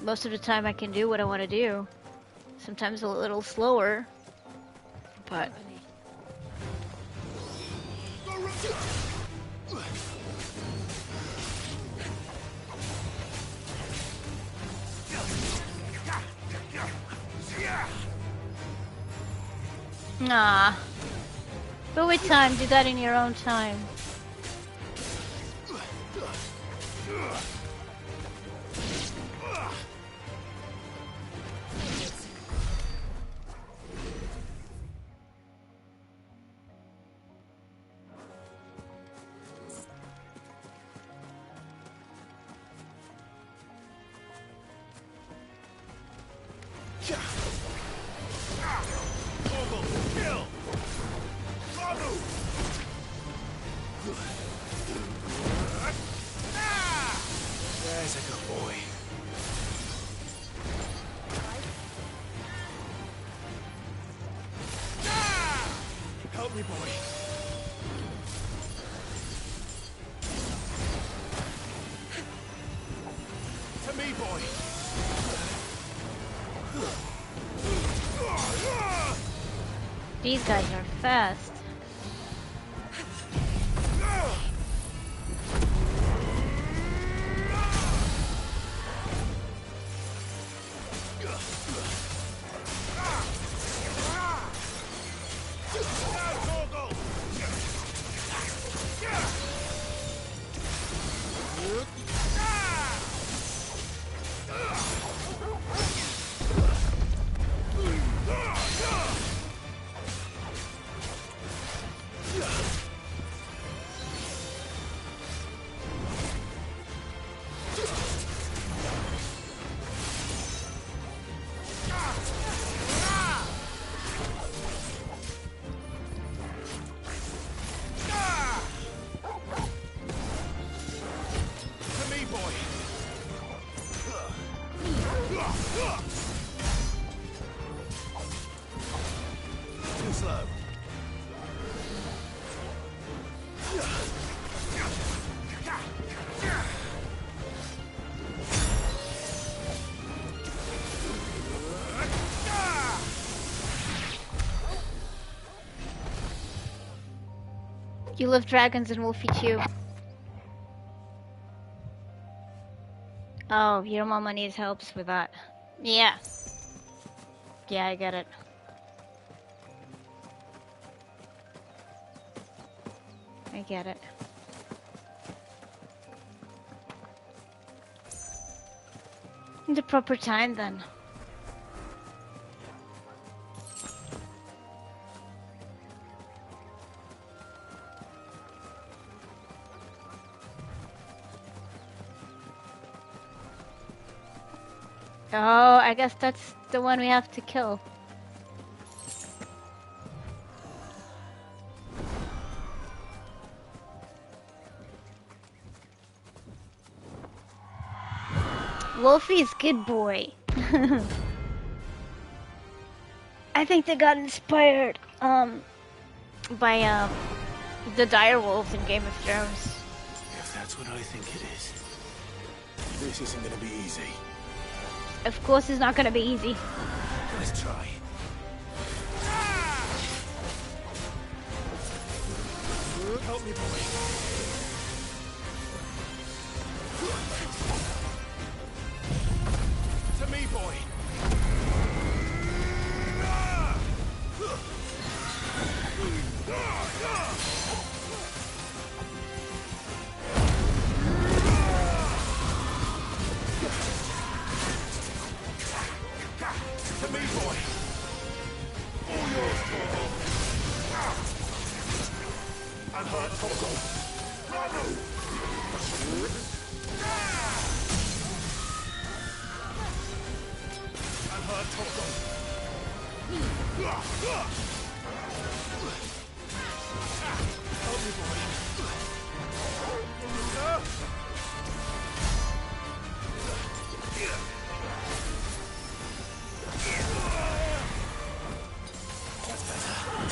most of the time I can do what I want to do. Sometimes a little slower, but nah. But with time, do that in your own time. There's a good boy. Help me, boy. To me, boy. These guys are fast. Too slow. You love dragons and Wolfie too. Oh, your mama needs helps with that. Yeah. Yeah, I get it. I get it. In the proper time then. Oh, I guess that's the one we have to kill. Wolfie's good boy. I think they got inspired by the dire wolves in Game of Thrones. If that's what I think it is, this isn't gonna be easy. Of course it's not gonna be easy. Let's try. Help me, boy. To me, boy. To me, boy. All yours, Torgal. And hurt Torgal. And hurt Torgal. Help me, boy. That's better.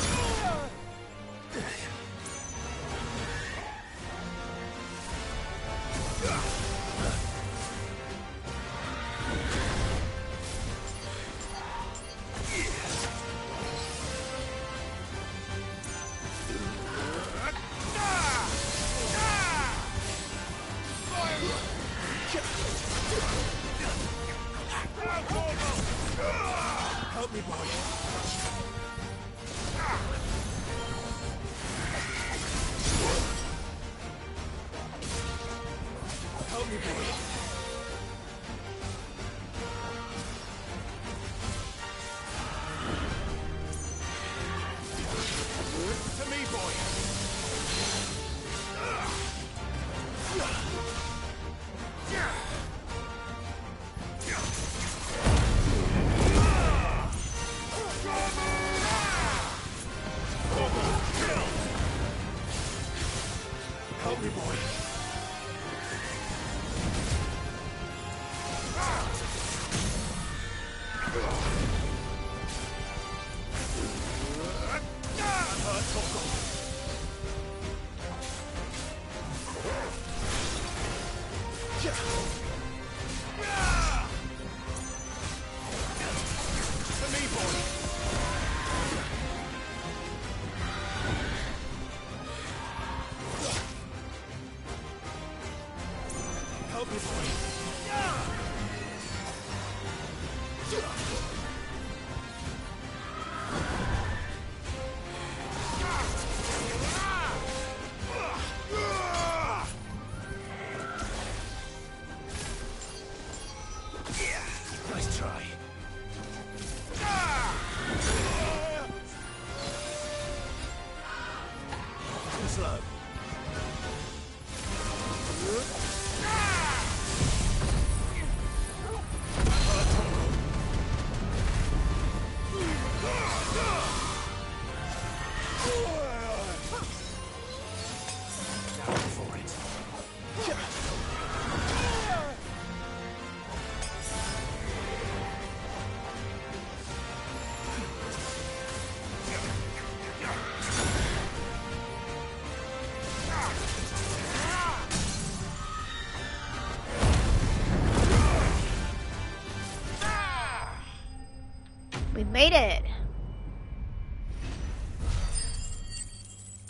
We made it.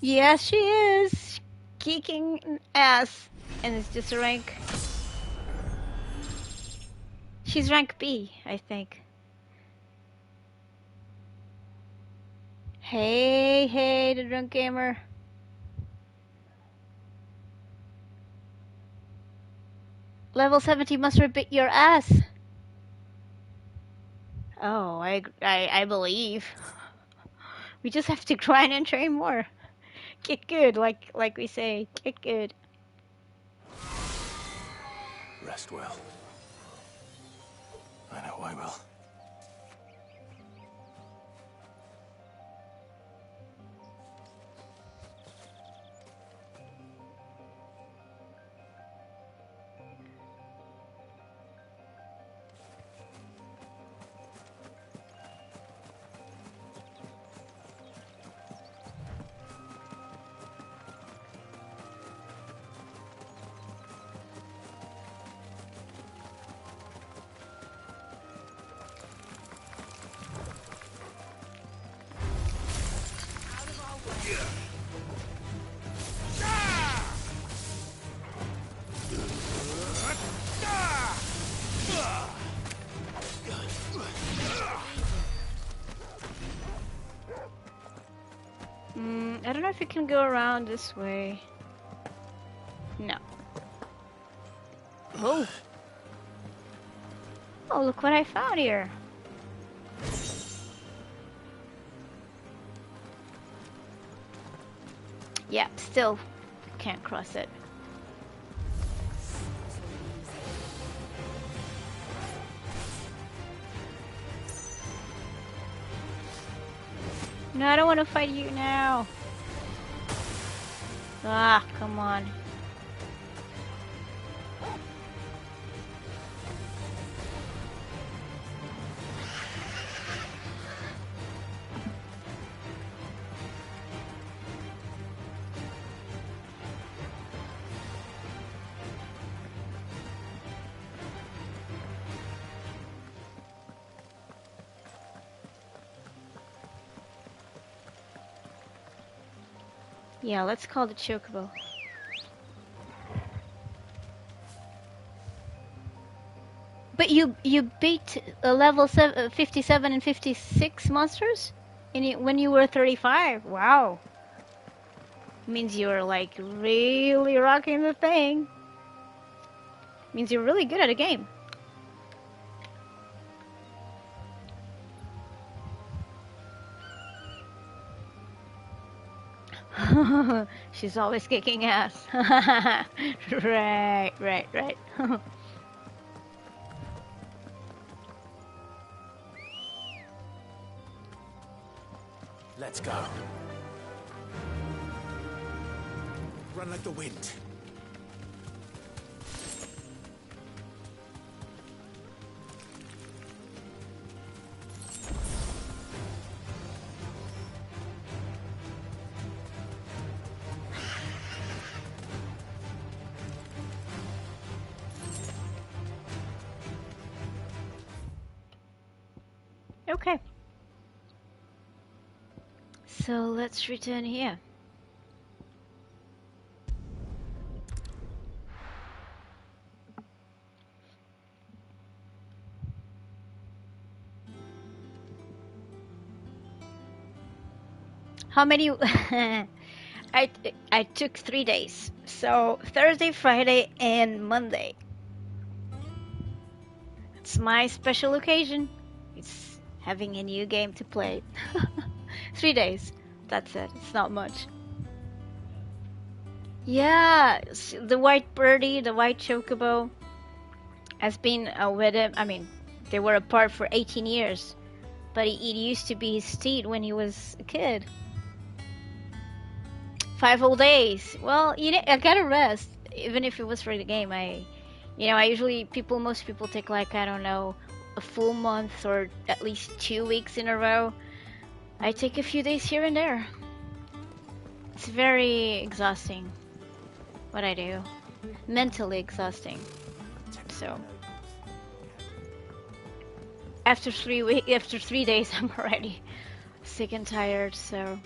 Yes, she is kicking ass, and it's just a rank. She's rank B, I think. Hey, the drunk gamer. Level 70 must have bit your ass. Oh, I believe. We just have to grind and train more. Get good, like we say. Get good. Rest well. I know I will. I don't know if you can go around this way. No. Oh. Oh, look what I found here. Yeah, still can't cross it. No, I don't want to fight you now. Ah, come on. Yeah, let's call the chocobo. But you beat level 57 and 56 monsters when you were 35. Wow. Means you're like really rocking the thing. Means you're really good at a game. She's always kicking ass. Right. Let's go. Run like the wind. Okay. So let's return here. How many? I took 3 days. So Thursday, Friday, and Monday. It's my special occasion. It's having a new game to play. 3 days. That's it. It's not much. Yeah, the white birdie, the white chocobo, has been with him. I mean, they were apart for 18 years, but it used to be his steed when he was a kid. 5 whole days. Well, you know, I gotta rest. Even if it was for the game, I usually most people take like, I don't know, a full month or at least 2 weeks in a row. I take a few days here and there. It's very exhausting what I do. Mentally exhausting. So after 3 days, I'm already sick and tired. So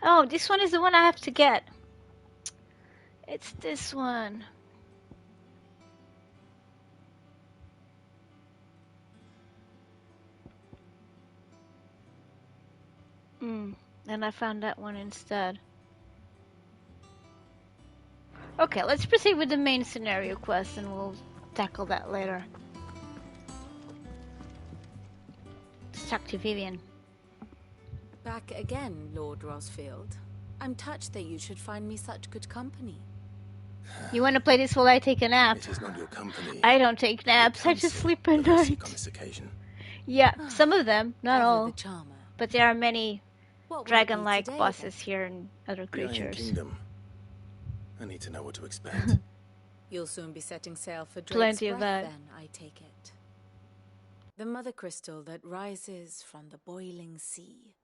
oh, this one is the one I have to get. It's this one. And I found that one instead. Okay, let's proceed with the main scenario quest and we'll tackle that later. Let's talk to Vivian. Back again, Lord Rosfield. I'm touched that you should find me such good company. You want to play this while I take a nap? It is not your company. I don't take naps. I just sleep at night. On this occasion. Yeah, some of them, not all. The charmer. But there are many dragon-like bosses here and other The Iron creatures. Kingdom. I need to know what to expect. You'll soon be setting sail for Drake's Plenty of Breath, that. then, I take it. The mother crystal that rises from the boiling sea.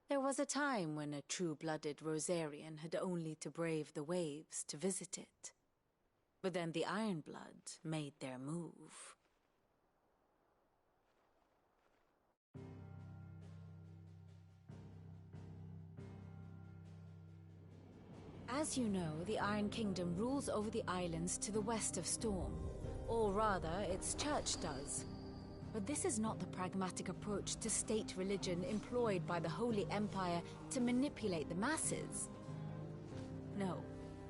There was a time when a true-blooded Rosarian had only to brave the waves to visit it. But then the Ironblood made their move. As you know, the Iron Kingdom rules over the islands to the west of Storm. Or rather, its church does. But this is not the pragmatic approach to state religion employed by the Holy Empire to manipulate the masses. No,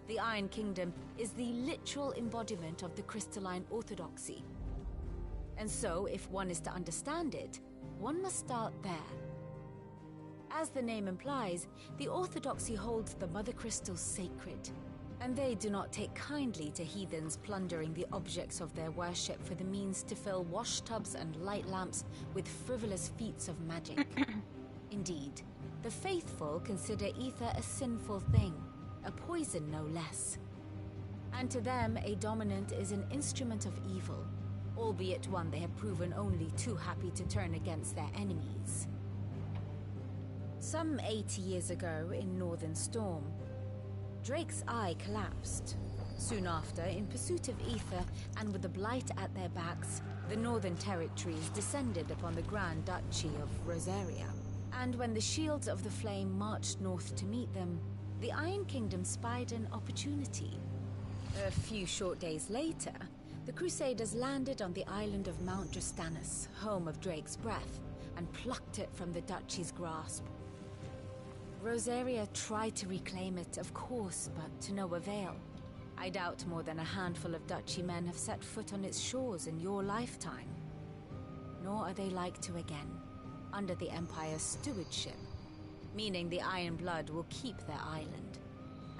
the Iron Kingdom is the literal embodiment of the crystalline orthodoxy. And so, if one is to understand it, one must start there. As the name implies, the orthodoxy holds the mother crystals sacred, and they do not take kindly to heathens plundering the objects of their worship for the means to fill washtubs and light lamps with frivolous feats of magic. Indeed, the faithful consider ether a sinful thing, a poison no less. And to them, a dominant is an instrument of evil, albeit one they have proven only too happy to turn against their enemies. Some 80 years ago in Northern Storm, Drake's eye collapsed. Soon after, in pursuit of ether and with the blight at their backs, the Northern Territories descended upon the Grand Duchy of Rosaria. And when the Shields of the Flame marched north to meet them, the Iron Kingdom spied an opportunity. A few short days later, the Crusaders landed on the island of Mount Justanus, home of Drake's Breath, and plucked it from the Duchy's grasp. Rosaria tried to reclaim it, of course, but to no avail. I doubt more than a handful of Duchy men have set foot on its shores in your lifetime. Nor are they like to again, under the Empire's stewardship, meaning the Iron Blood will keep their island.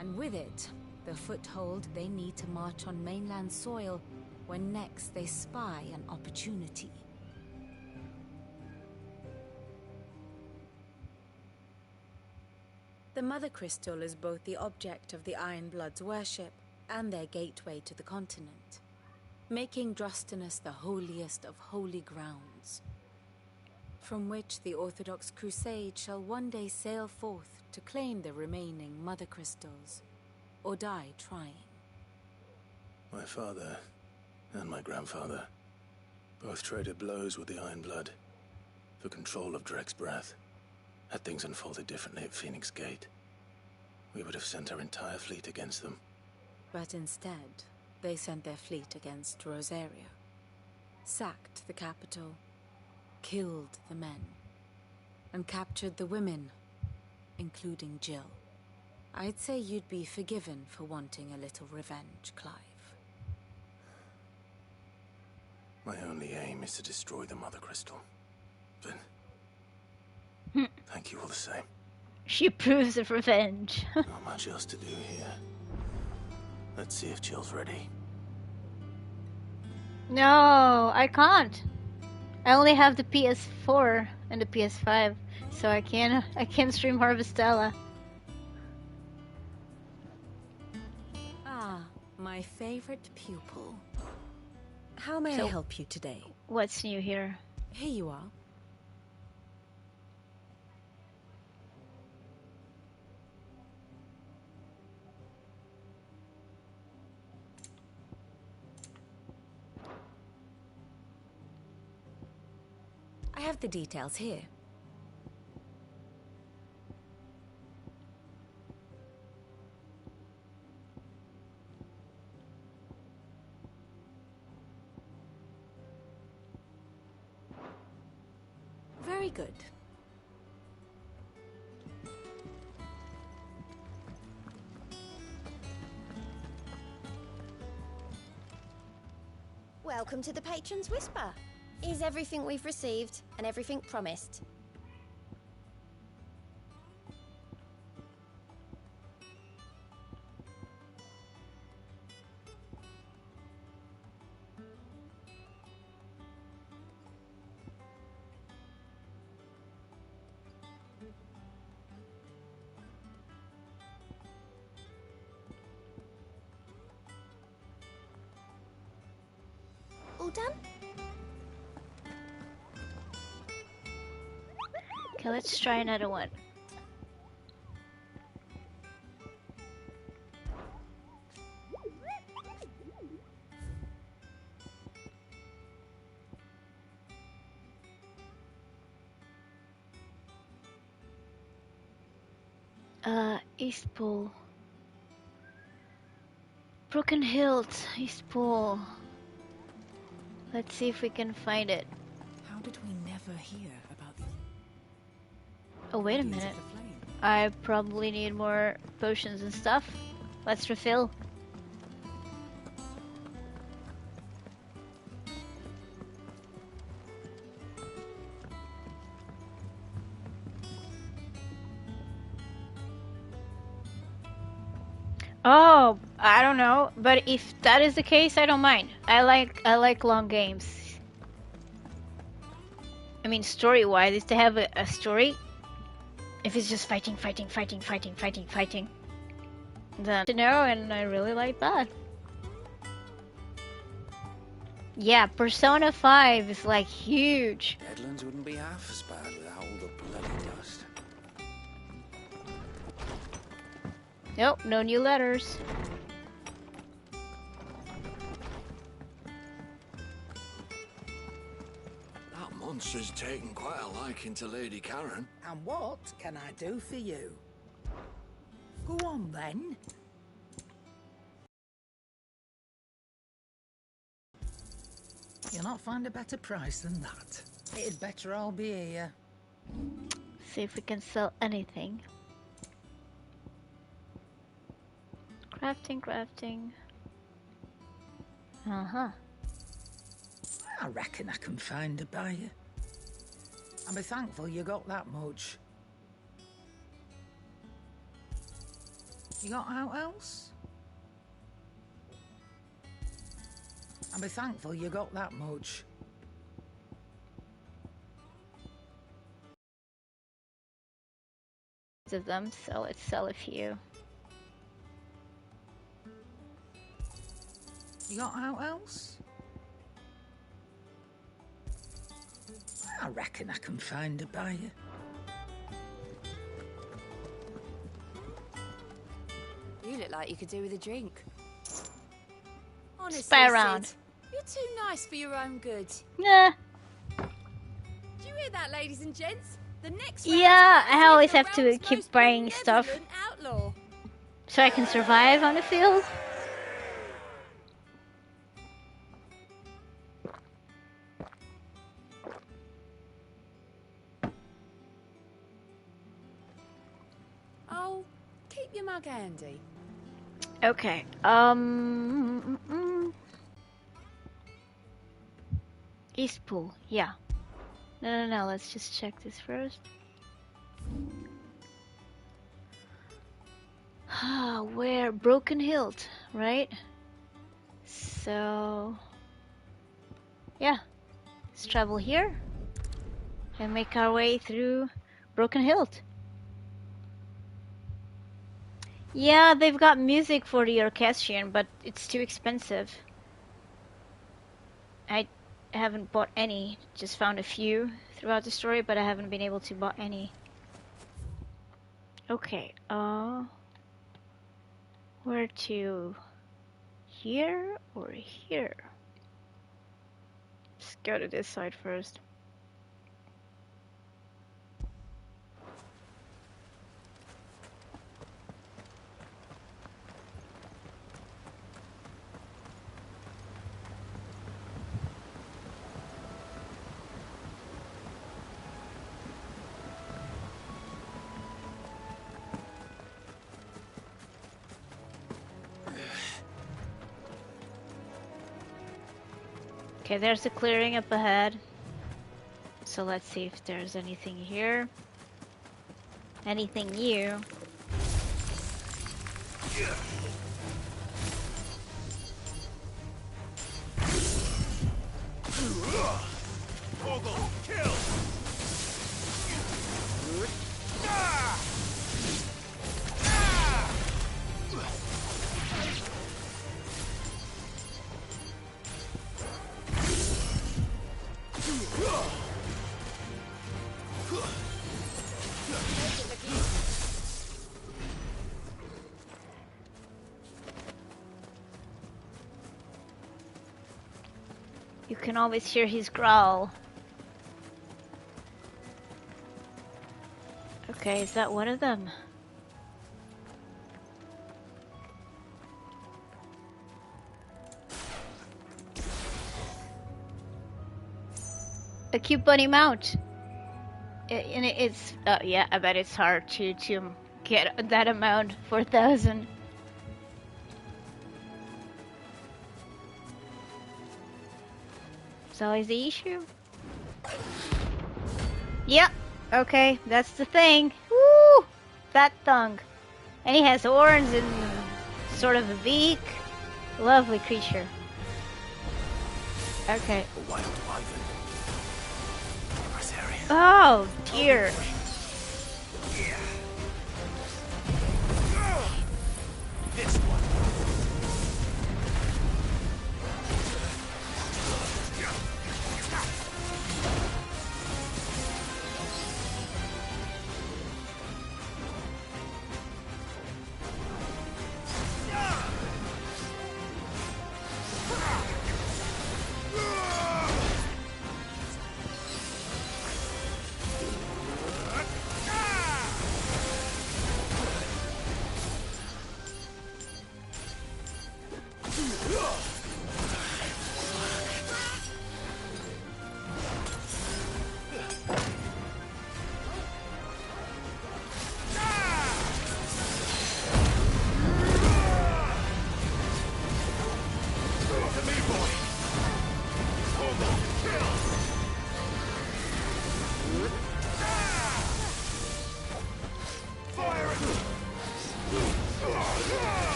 And with it, the foothold they need to march on mainland soil when next they spy an opportunity. The Mother Crystal is both the object of the Iron Blood's worship and their gateway to the continent, making Drustanus the holiest of holy grounds, from which the Orthodox Crusade shall one day sail forth to claim the remaining Mother Crystals, or die trying. My father and my grandfather both traded blows with the Iron Blood for control of Drake's Breath. Had things unfolded differently at Phoenix Gate, we would have sent our entire fleet against them. But instead, they sent their fleet against Rosaria, sacked the capital, killed the men, and captured the women, including Jill. I'd say you'd be forgiven for wanting a little revenge, Clive. My only aim is to destroy the Mother Crystal. But thank you all the same. She proves of revenge. Not much else to do here. Let's see if Jill's ready. No, I can't. I only have the PS4 and the PS5, so I can't stream Harvestella. Ah, my favorite pupil. How may I help you today? What's new here? Here you are. I have the details here. Very good. Welcome to the Patron's Whisper. Is everything we've received and everything promised? All done? Okay, let's try another one. East Pole. Broken Hills, East Pole. Let's see if we can find it. How did we never hear about Oh, wait a minute. I probably need more potions and stuff. Let's refill. Oh, I don't know, but if that is the case, I don't mind. I like long games. I mean, story-wise, is to have a story. If it's just fighting, then to know, and I really like that. Yeah, Persona 5 is like huge. Deadlands wouldn't be half as bad without all the bloody dust. Nope, no new letters. That monster's taken quite a liking to Lady Karen. And what can I do for you? Go on then. You'll not find a better price than that. It'd better all be here. See if we can sell anything. Crafting. Uh-huh. I reckon I can find a buyer. And be thankful you got that much. You got out else? And be thankful you got that much. Of them, so let's sell a few. You got out else? I reckon I can find a buyer. You look like you could do with a drink. Honestly, Spy around. Sid, you're too nice for your own good. Nah. Do you hear that, ladies and gents? The next Yeah, I always have to keep buying stuff outlaw. so I can survive on the field. Oh, keep your mug handy. Okay. East Pool. Yeah. No. Let's just check this first. Where? Broken Hilt, right? So... yeah. Let's travel here. And make our way through Broken Hilt. Yeah, they've got music for the orchestrion, but it's too expensive. I haven't bought any. Just found a few throughout the story, but I haven't been able to buy any. Okay, where to? Here or here? Let's go to this side first. Okay, there's a clearing up ahead. So let's see if there's anything here. Anything new. Kill! You can always hear his growl. Okay, is that one of them? A cute bunny mount. And it's yeah, I bet it's hard to get that amount for 1,000. It's always the issue. Yep. Okay, that's the thing. Woo! Fat thung. And he has horns and sort of a beak. Lovely creature. Okay. A wild wyvern. Oh dear. This one.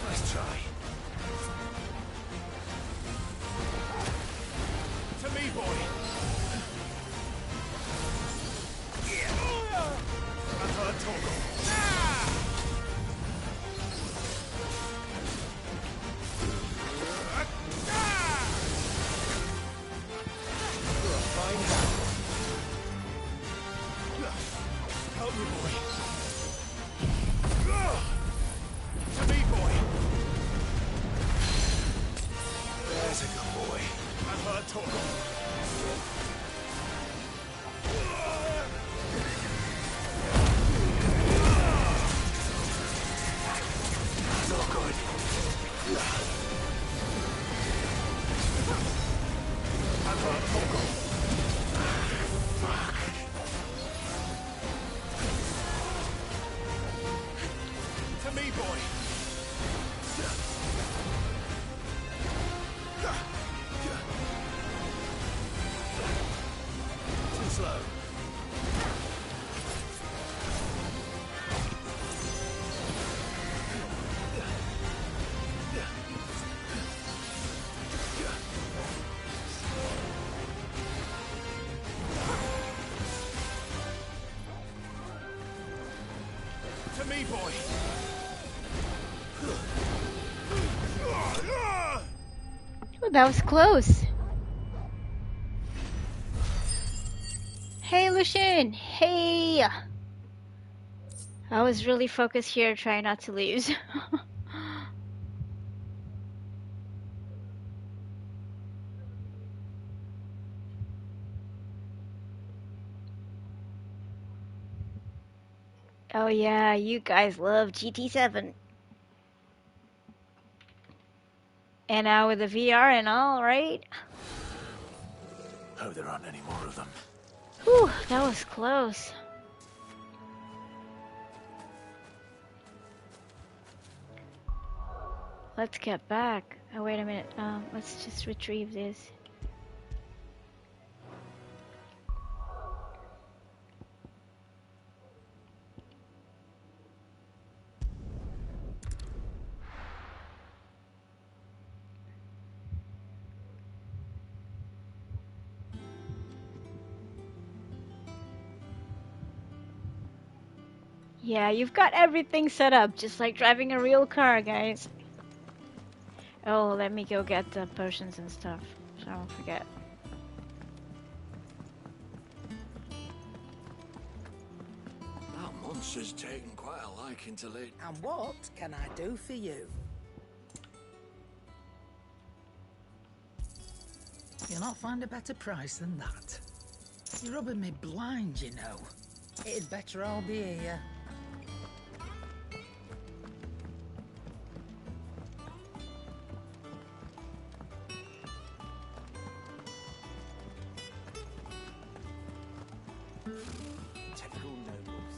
Nice try. To me, boy. I've heard Torgal. You're a fine hand. Help me, boy. To me, boy. There's a good boy. I've heard Torgal. It's all good. I've heard Torgal. Fuck. To me, boy. Too slow. To me, boy. Oh, that was close. Hey, Lucian. Hey. I was really focused here, trying not to lose. Oh yeah, you guys love GT7. And now with the VR and all, right? Hope there aren't any more of them. Whew, that was close. Let's get back. Oh, wait a minute. Let's just retrieve this. Yeah, you've got everything set up, just like driving a real car, guys. Oh, let me go get the potions and stuff, so I don't forget. That monster's taken quite a liking to Lady. And what can I do for you? You'll not find a better price than that. You're rubbing me blind, you know. It'd better all be here. Typical nobles.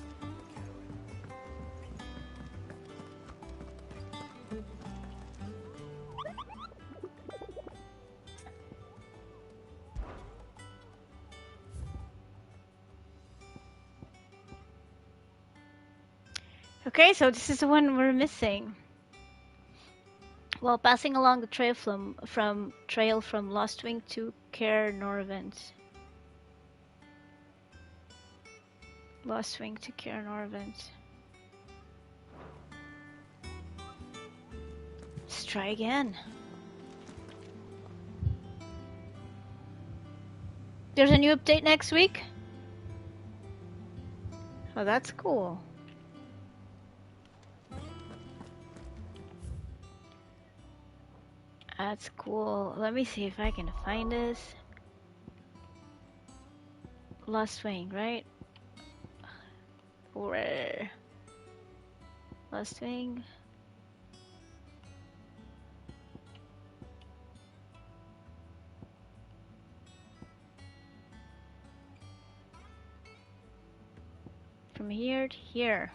Okay, so this is the one we're missing. While passing along the trail from Lostwing to Caer Norvent. Lostwing to Caer Norvent. Let's try again. There's a new update next week? Oh, that's cool. That's cool. Let me see if I can find this. Lostwing, right? Where? Lostwing. From here to here.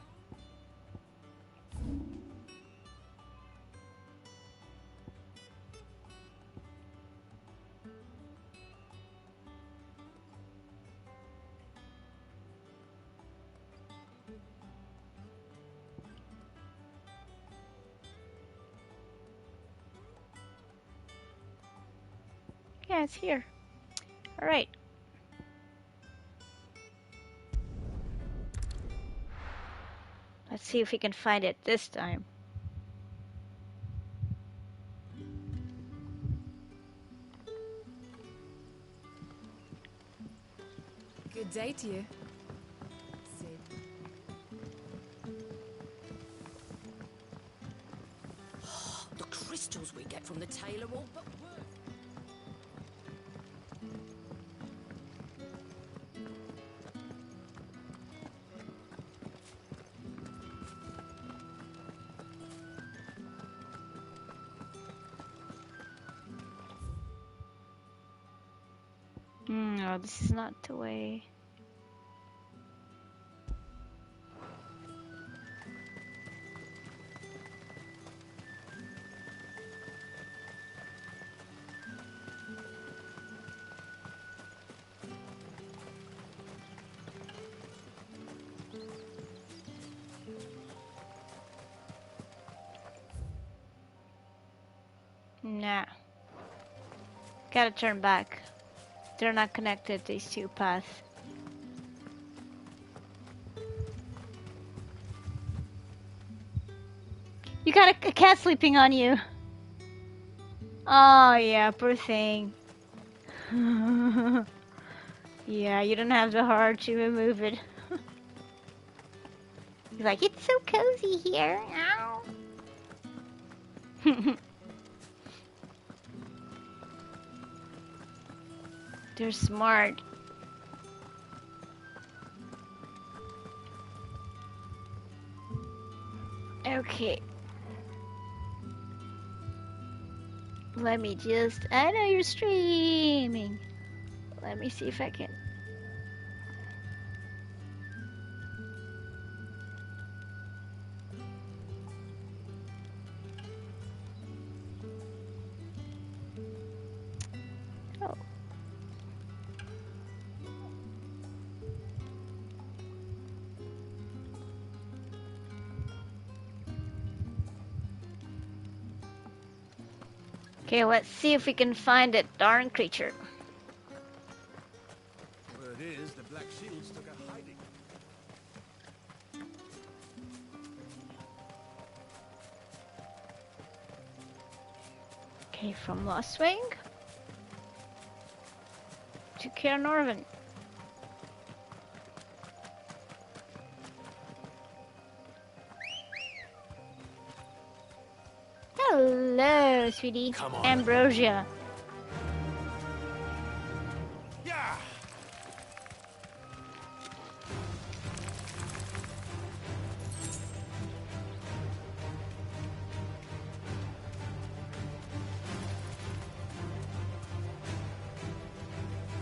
Yeah, it's here. Alright. Let's see if we can find it this time. Good day to you, Sid. The crystals we get from the tailor all but worth. No, this is not the way. Nah. Gotta turn back. They're not connected, these two paths. You got a cat sleeping on you. Oh yeah, poor thing. Yeah, you don't have the heart to remove it. He's like, it's so cozy here. Ow. They're smart. Okay. Let me just... I know you're streaming. Let me see if I can... Oh. Okay, let's see if we can find that darn creature. Where it is, the Black Shields took a hiding. Okay, from Lost Wing to Cair Norvin. Hello, sweetie. Come on. Ambrosia. Yeah.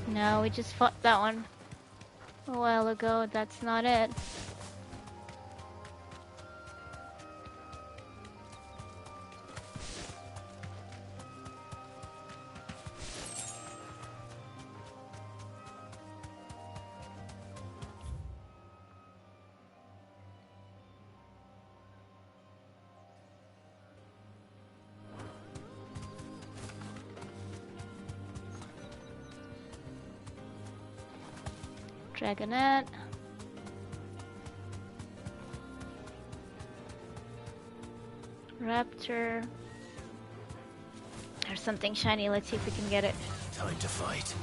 No, we just fought that one a while ago. That's not it. Dragonette. Raptor. There's something shiny. Let's see if we can get it. Time to fight.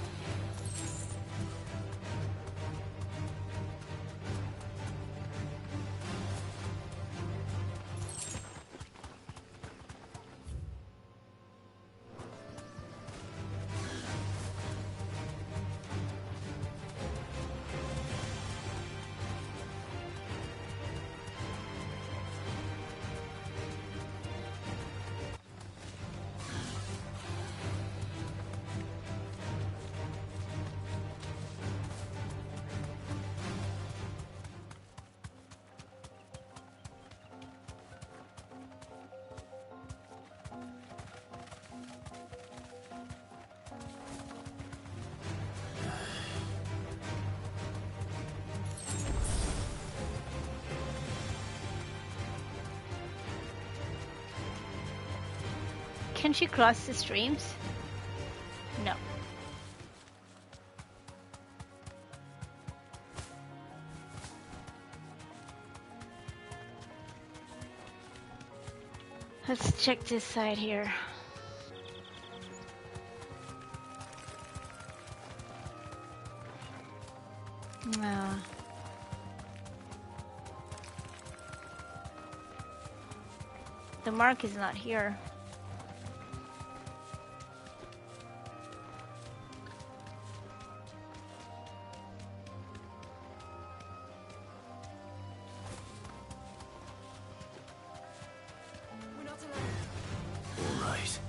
Can she cross the streams? No. Let's check this side here. No. The mark is not here. We're not alone. All right.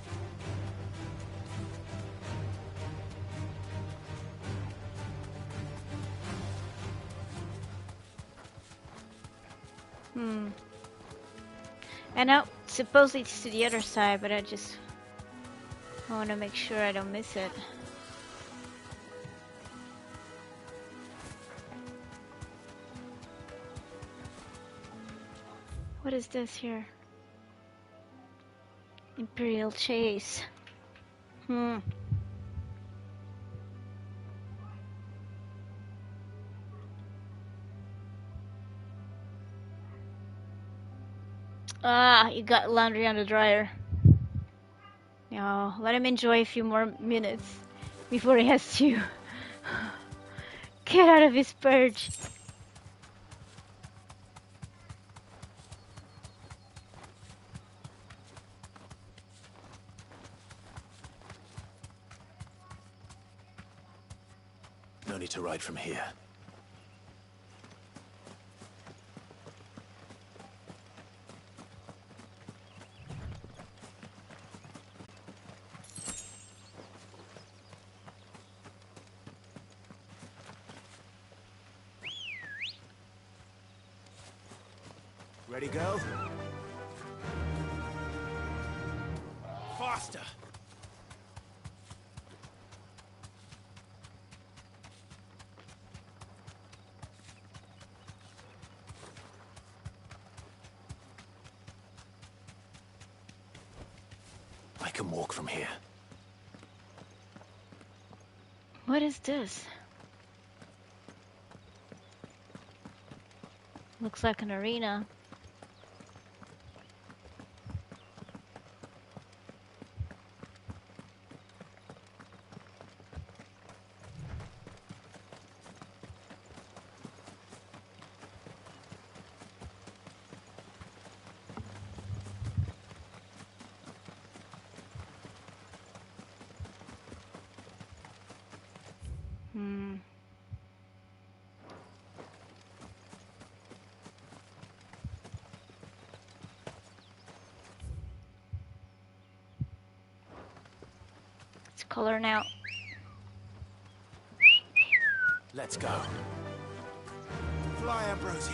And now, supposedly it's to the other side, but I want to make sure I don't miss it. What is this here? Imperial Chase. Ah, you got laundry on the dryer. No, let him enjoy a few more minutes before he has to get out of his purge. No need to ride from here. Ready, go? Faster! I can walk from here. What is this? Looks like an arena. It's color now. Let's go. Fly, Ambrosia.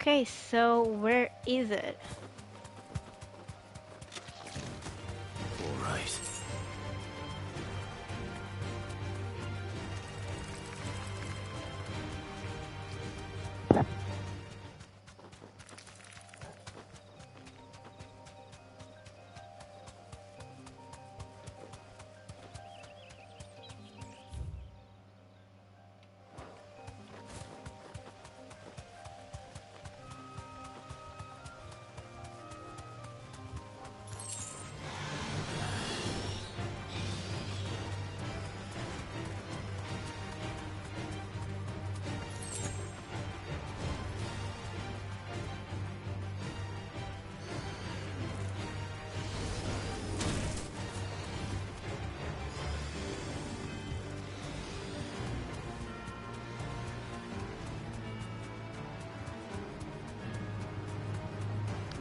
Okay, so where is it? All right.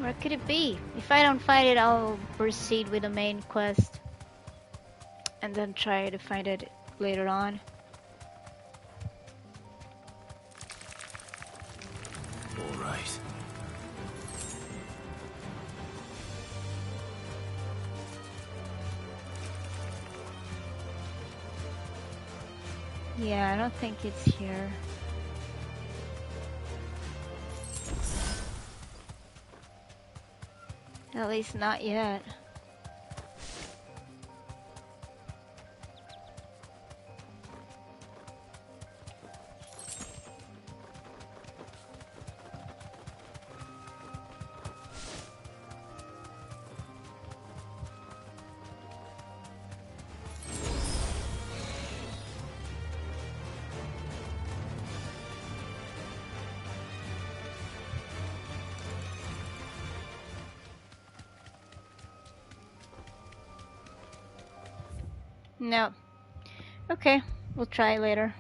Where could it be? If I don't find it, I'll proceed with the main quest and then try to find it later on. All right. Yeah, I don't think it's here. At least not yet. No. Okay, we'll try later.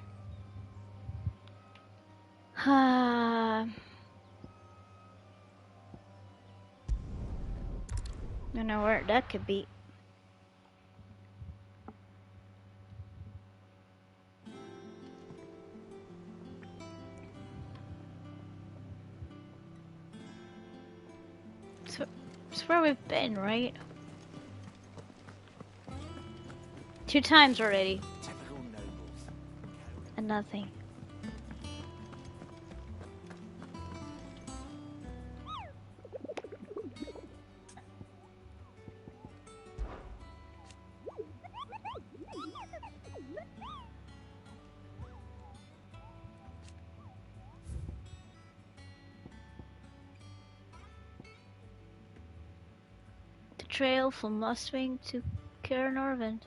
Don't know where that could be. So, it's where we've been, right? 2 times already. Typical nobles. And nothing. The trail from Mustwing to Caernarvon.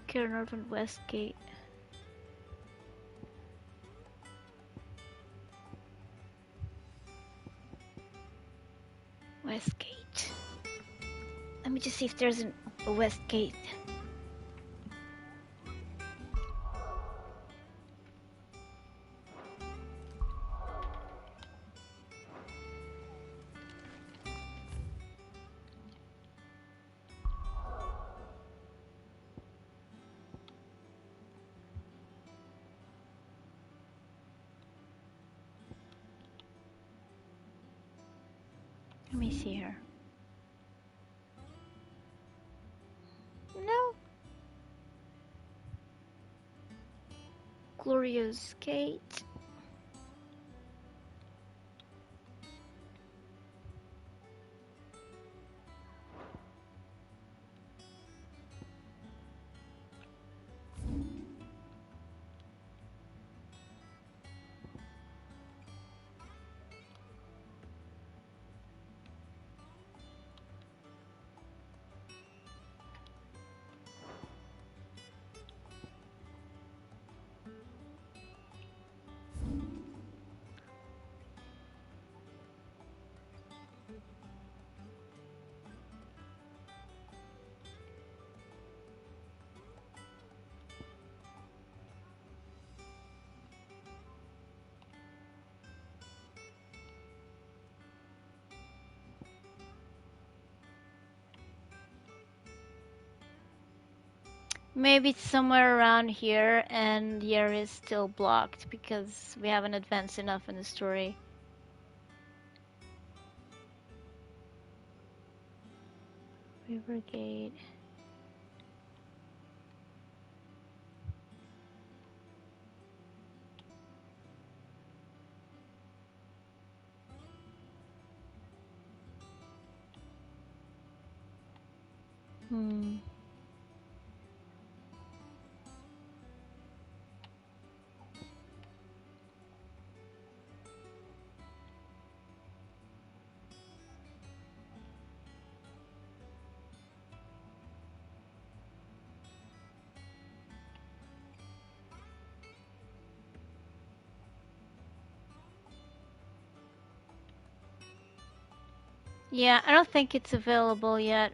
Caernarvon West Gate. West Gate. Let me just see if there's a West Gate. Let me see her. No. Glorious Gate. Maybe it's somewhere around here and the area is still blocked because we haven't advanced enough in the story. River Gate. Yeah, I don't think it's available yet.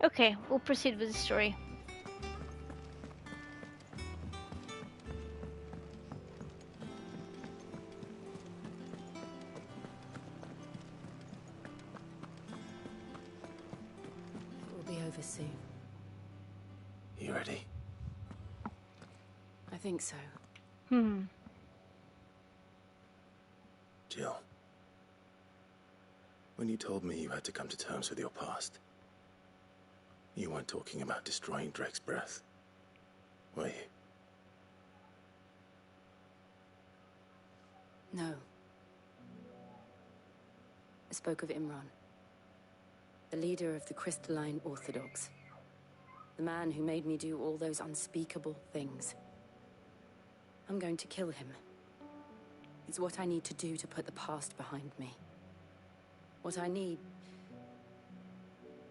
Okay, we'll proceed with the story. We'll be over soon. You ready? I think so. Jill, when you told me you had to come to terms with your past, you weren't talking about destroying Drake's breath, were you? No. I spoke of Imran, the leader of the Crystalline Orthodox. The man who made me do all those unspeakable things. I'm going to kill him. It's what I need to do to put the past behind me. What I need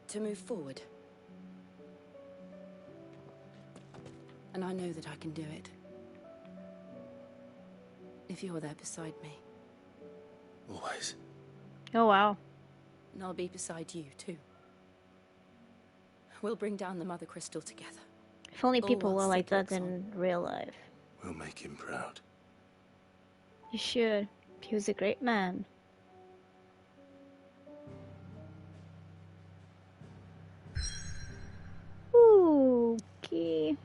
to move forward. And I know that I can do it. If you're there beside me. Always. Oh, wow. And I'll be beside you, too. We'll bring down the Mother Crystal together. If only All people while were like that Sigurd's in real life. We'll make him proud. You should. He was a great man. Ooh, okay.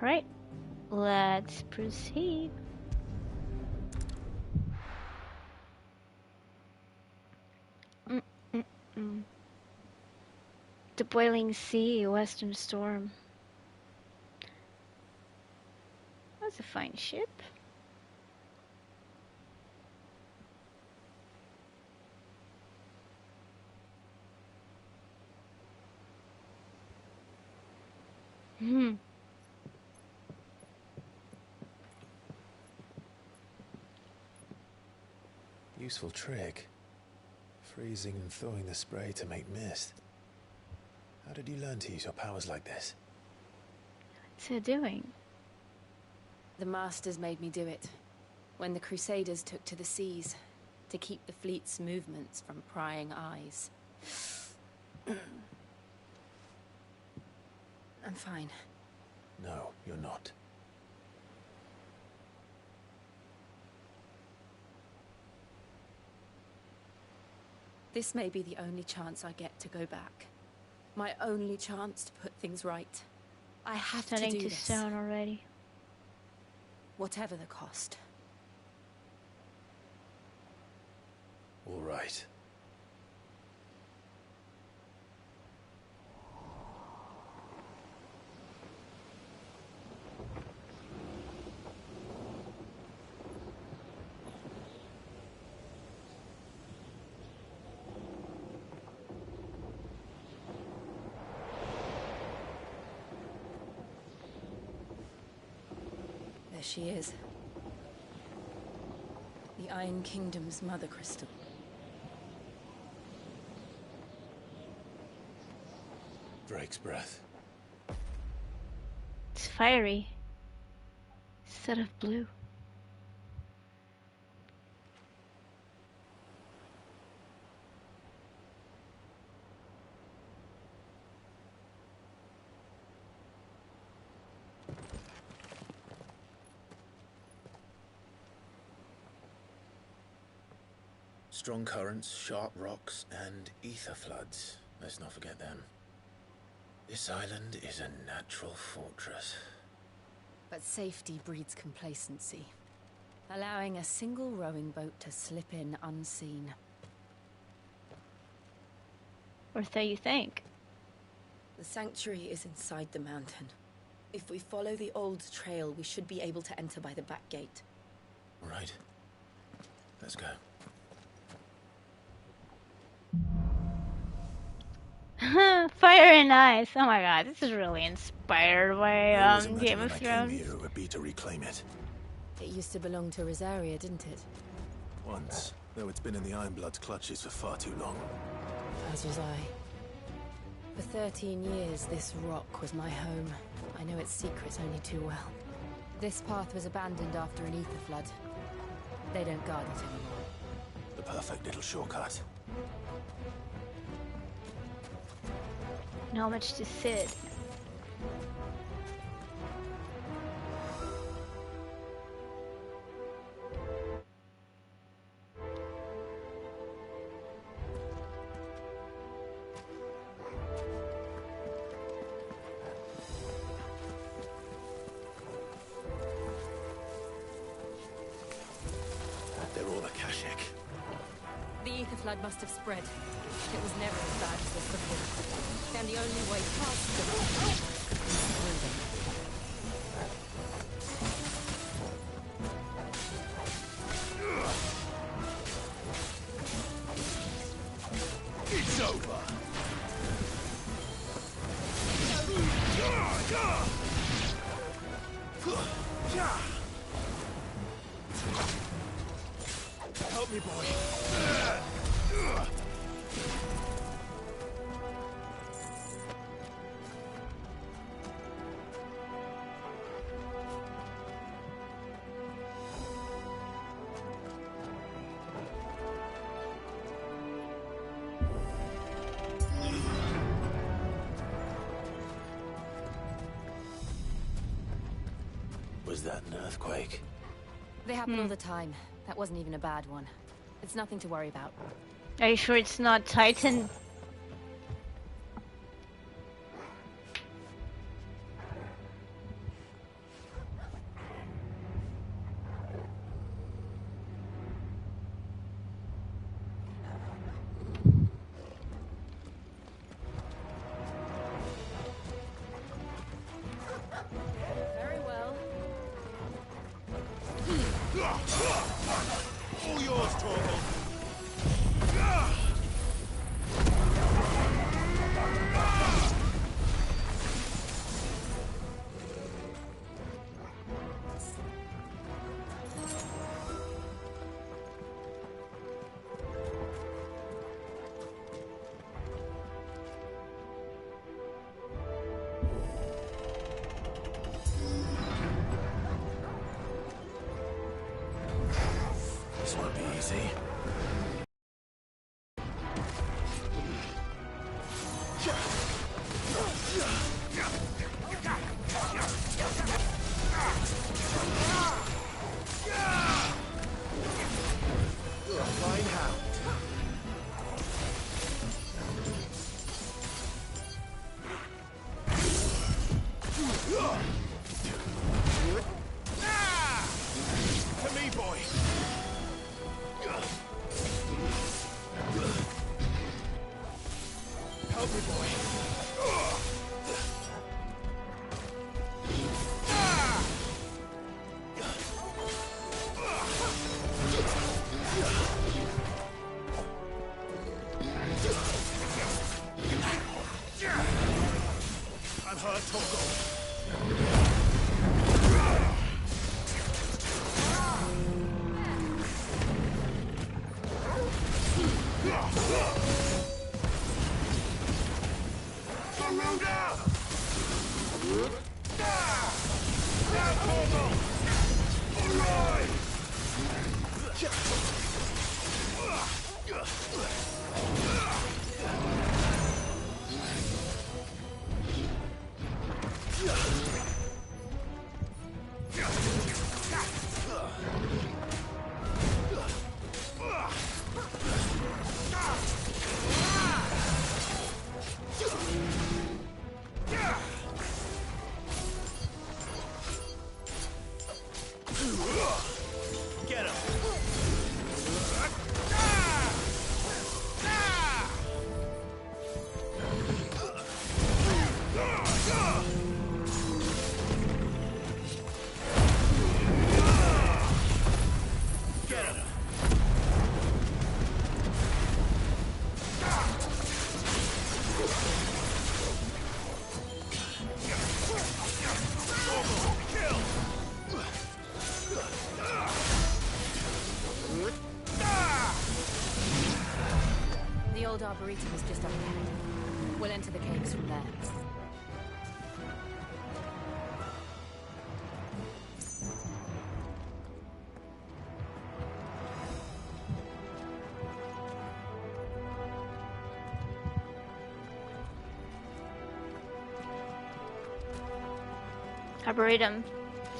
Alright, let's proceed. The Boiling Sea, Western Storm. That's a fine ship. Useful trick. Freezing and thawing the spray to make mist. How did you learn to use your powers like this? What's it doing? The Masters made me do it. When the Crusaders took to the seas, to keep the fleet's movements from prying eyes. I'm fine. No, you're not. This may be the only chance I get to go back. My only chance to put things right. I have to Turning do to this. stone already. Whatever the cost. All right. There she is. The Iron Kingdom's Mother Crystal. Drake's breath. It's fiery. Instead of blue. Strong currents, sharp rocks, and ether floods. Let's not forget them. This island is a natural fortress. But safety breeds complacency, allowing a single rowing boat to slip in unseen. Or so you think. The sanctuary is inside the mountain. If we follow the old trail, we should be able to enter by the back gate. Right. Let's go. Fire and ice. Oh my god, this is really inspired by Game of I Thrones. came here, it would be to reclaim it. It used to belong to Rosaria, didn't it? Once, though it's been in the Ironblood's clutches for far too long. As was I. For 13 years, this rock was my home. I know its secrets only too well. This path was abandoned after an ether flood. They don't guard it anymore. The perfect little shortcut. Not much to Sid. They're all a Kashek. The ether flood must have spread. It was never as bad as this before. And the only way past them is through them. It's over. Help me, boy. Was that an earthquake? They happen all the time. That wasn't even a bad one. It's nothing to worry about. Are you sure it's not Titan? Very well. All yours, Torgal. This won't be easy. Flying hound. To me, boy. Help me, boy. I'm hurt, Torgal. old arboretum is just up ahead. We'll enter the caves from there. Arboretum,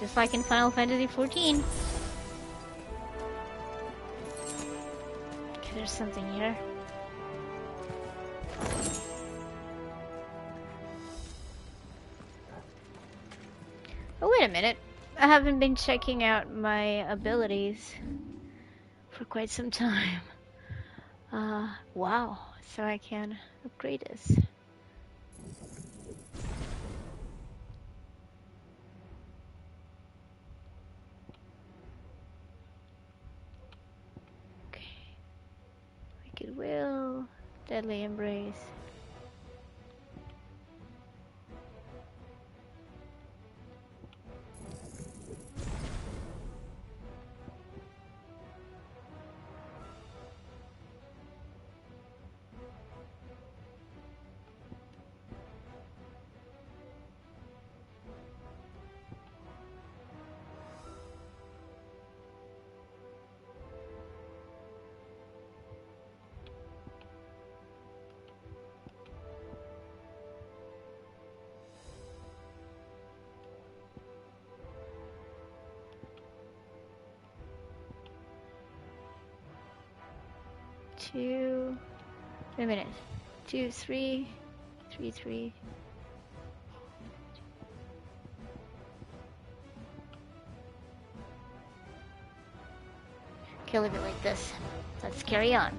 just like in Final Fantasy XIV. Okay, there's something here. Oh, wait a minute. I haven't been checking out my abilities for quite some time. Wow. So I can upgrade this. Wicked Will, Deadly Embrace. Wait a minute. 2, 3, 3, 3. Okay, leave it like this. Let's carry on.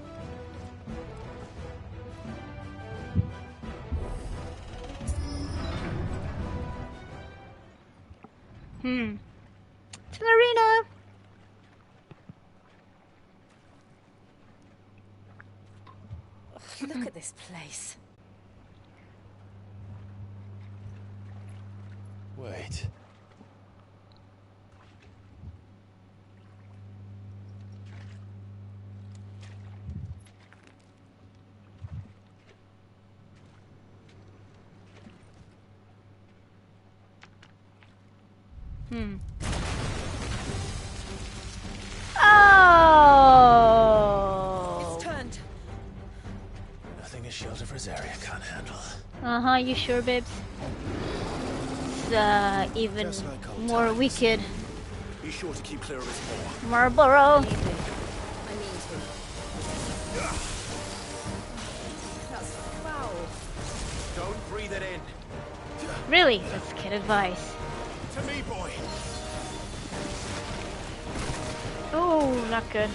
It's an arena. Look at this place. Wait. Oh! It's turned. Nothing a shelter for Zarya can't handle. Uh-huh, you sure, babes? It's, even more wicked. Be sure to keep clear of its paw. Marlboro! I mean to. That's foul. Don't breathe it in. Really? That's kid advice. To me, boy. Oh, not good.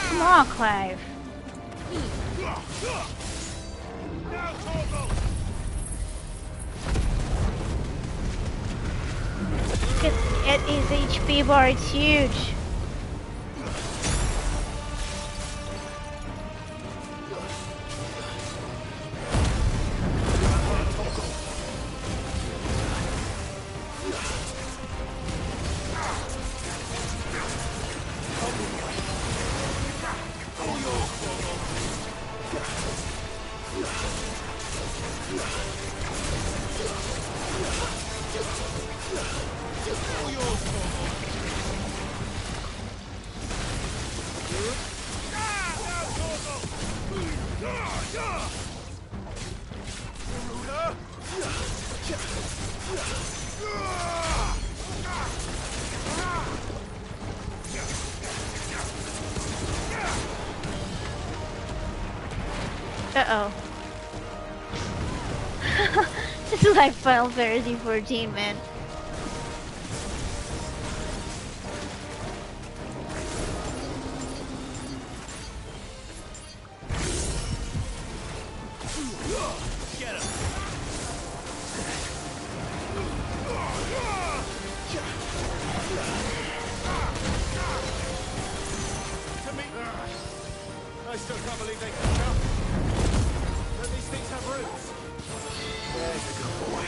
Come on, Clive. Look at his HP bar, it's huge. Uh-oh. This is like Final Fantasy XIV, man. Get him! I still can't believe they can jump. Don't these things have roots? There's a good boy.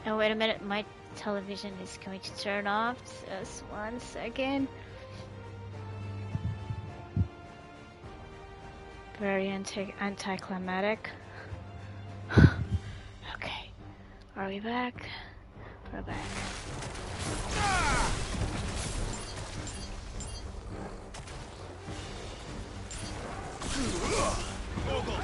Now wait a minute, my television is going to turn off. Just 1 second. Very anticlimactic. Okay. Are we back? We're back. Well done,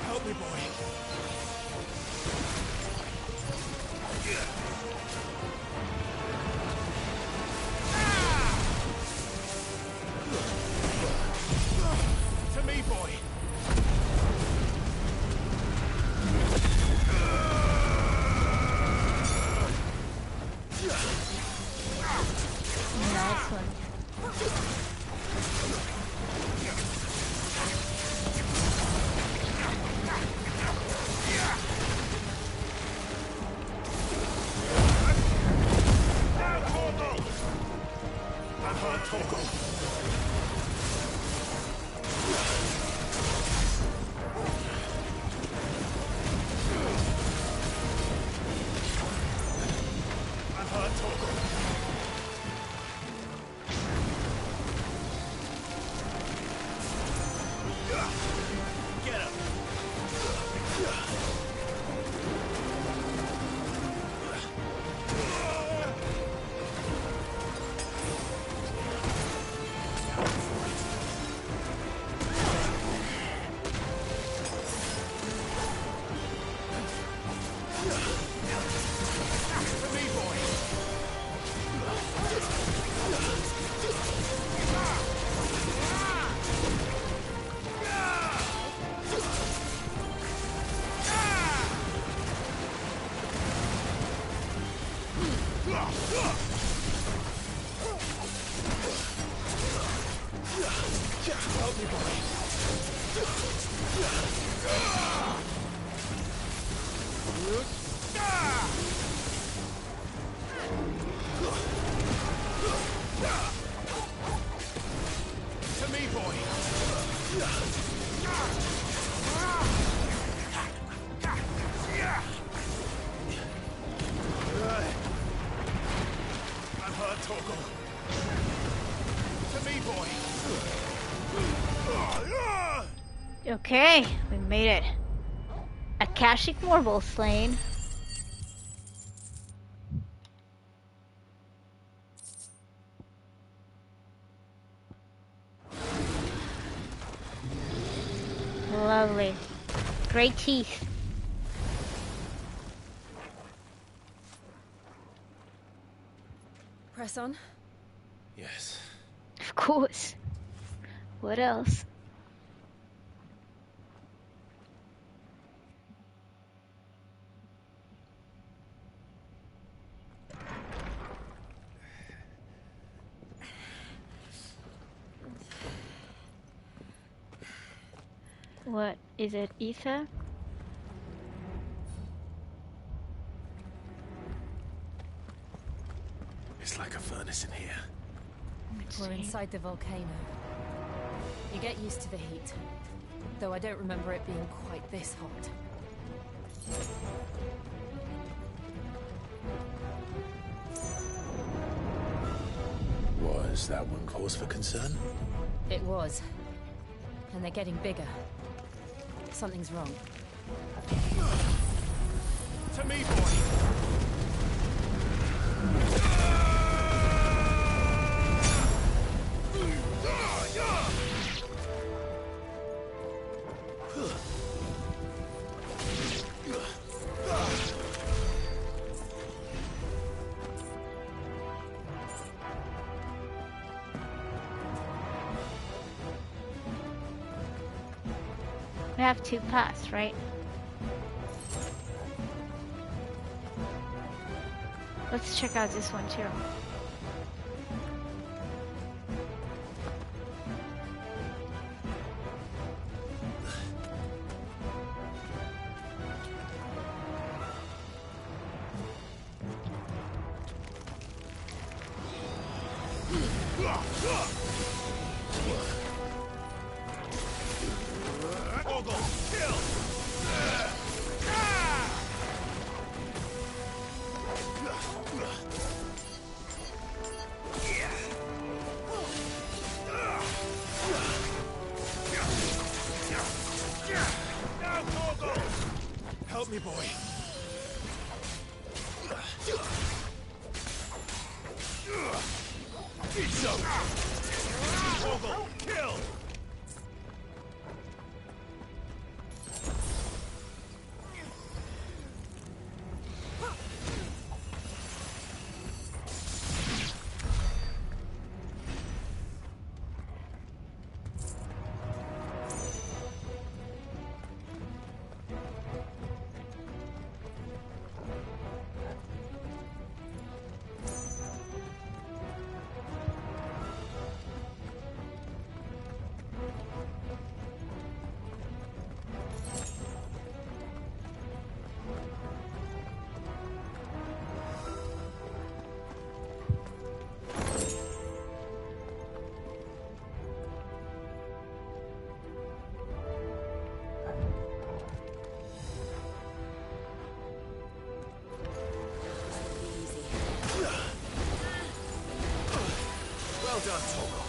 help me, boy. To me, boy. Nice one. Get him. To me, boy. Help me, boy. To me, boy. I'm hurt, Torgal. To me, boy. Okay, we made it. Akashic Marble slain. Lovely. Great teeth. Press on. Yes. Of course. What else? What is it? Ether? It's like a furnace in here. We're inside the volcano. You get used to the heat, though I don't remember it being quite this hot. Was that one cause for concern? It was. And they're getting bigger. Something's wrong. To me, boy! We have 2 paths, right? Let's check out this one too. Help me, boy. Eat some. Ogle, kill. Well done, Togo.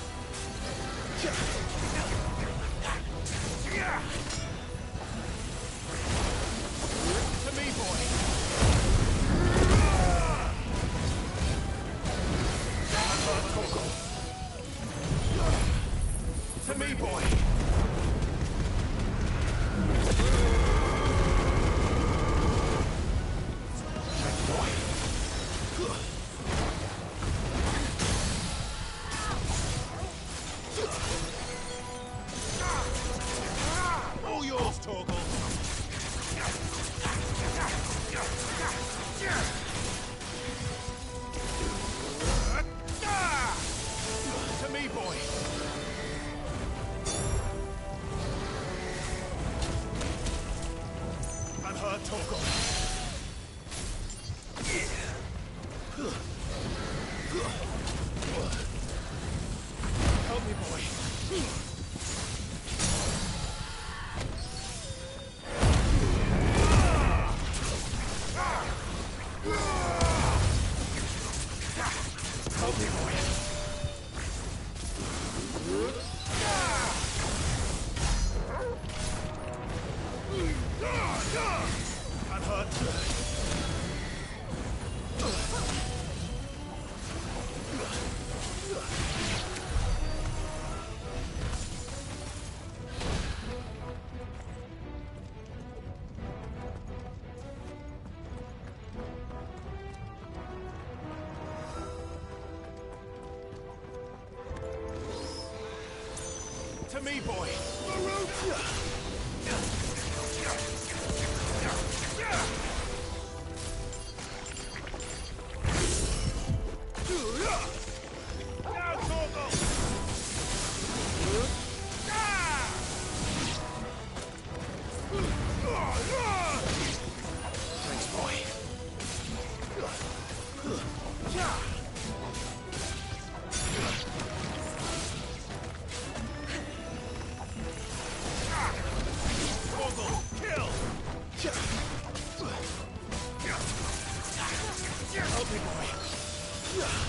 To me, boy. To me, boy. All yours, Torgal. To me, boy. I'm hurt, Torgal. Help me, boy. Help me, boy. I'm hurt. To me, boy. Now, Torgal. Help me, boy. Now,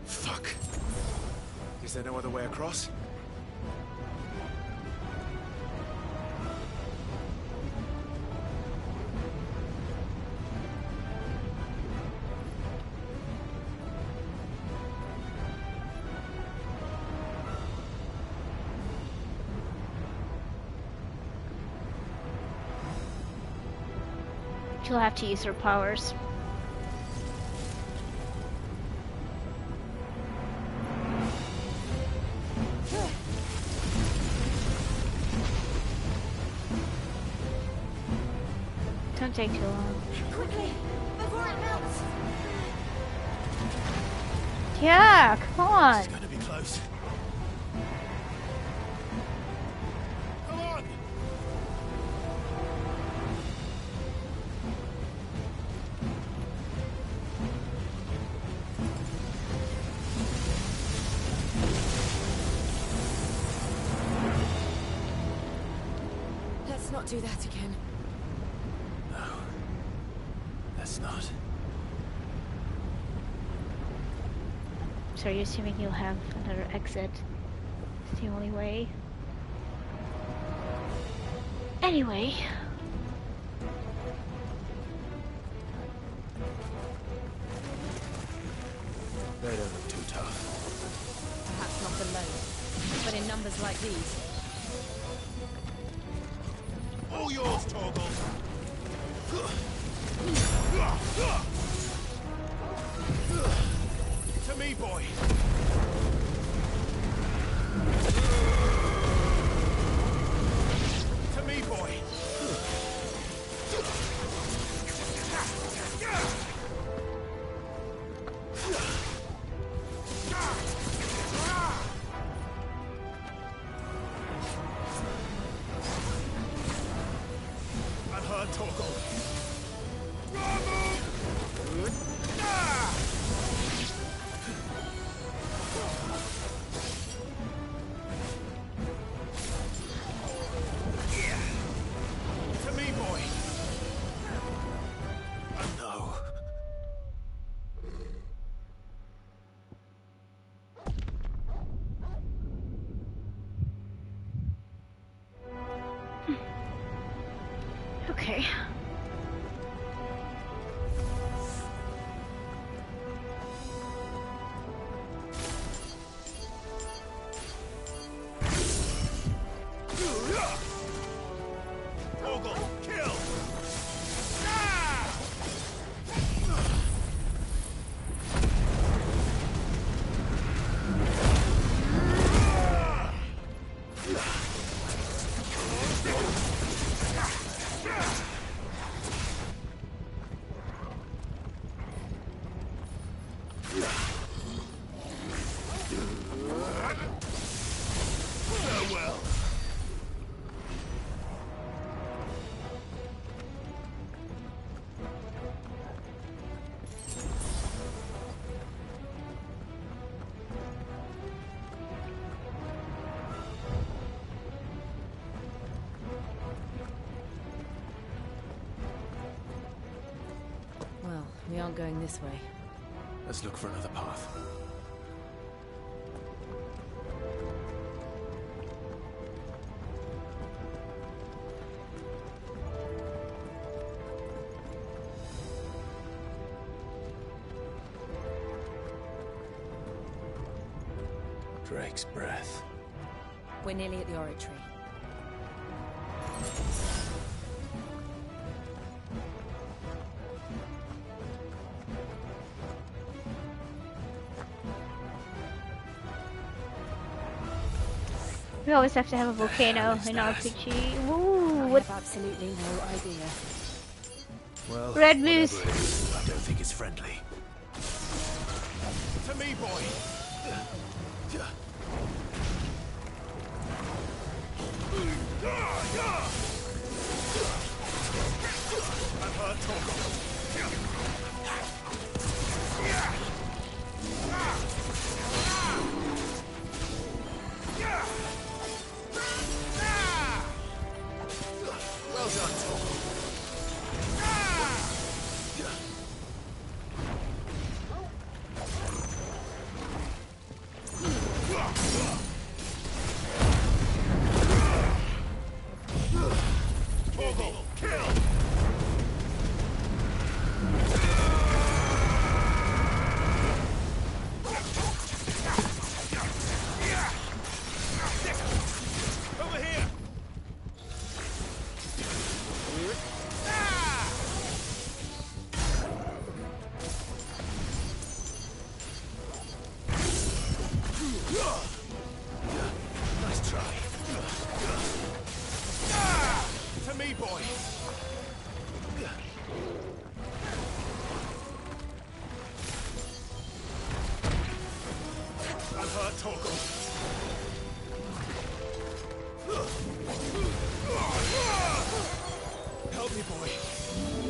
Fuck. Is there no other way across? She'll have to use her powers. Don't take too long. Quickly, before it melts. Yeah, come on. It's gonna be close. Come on! Let's not do that again. No. Let's not. So you're assuming you'll have another exit? It's the only way. Anyway. They don't look too tough. Perhaps not the load, but in numbers like these. All yours, Torgal. To me, boy. To me, boy. I've heard Torgal. To me, boy. No. Okay. Torgal, kill! Farewell. Well, we aren't going this way. Let's look for another path. Drake's breath. We're nearly at the oratory. We always have to have a volcano in RPG. Ooh, what? I have absolutely no idea. Well, Red moose. whatever it is, I don't think it's friendly. To me, boy. I've heard talk. Well done, Torgal. Torgal, kill! Over here! Nice try. To me, boy! I've heard Torgal. Help me, boy.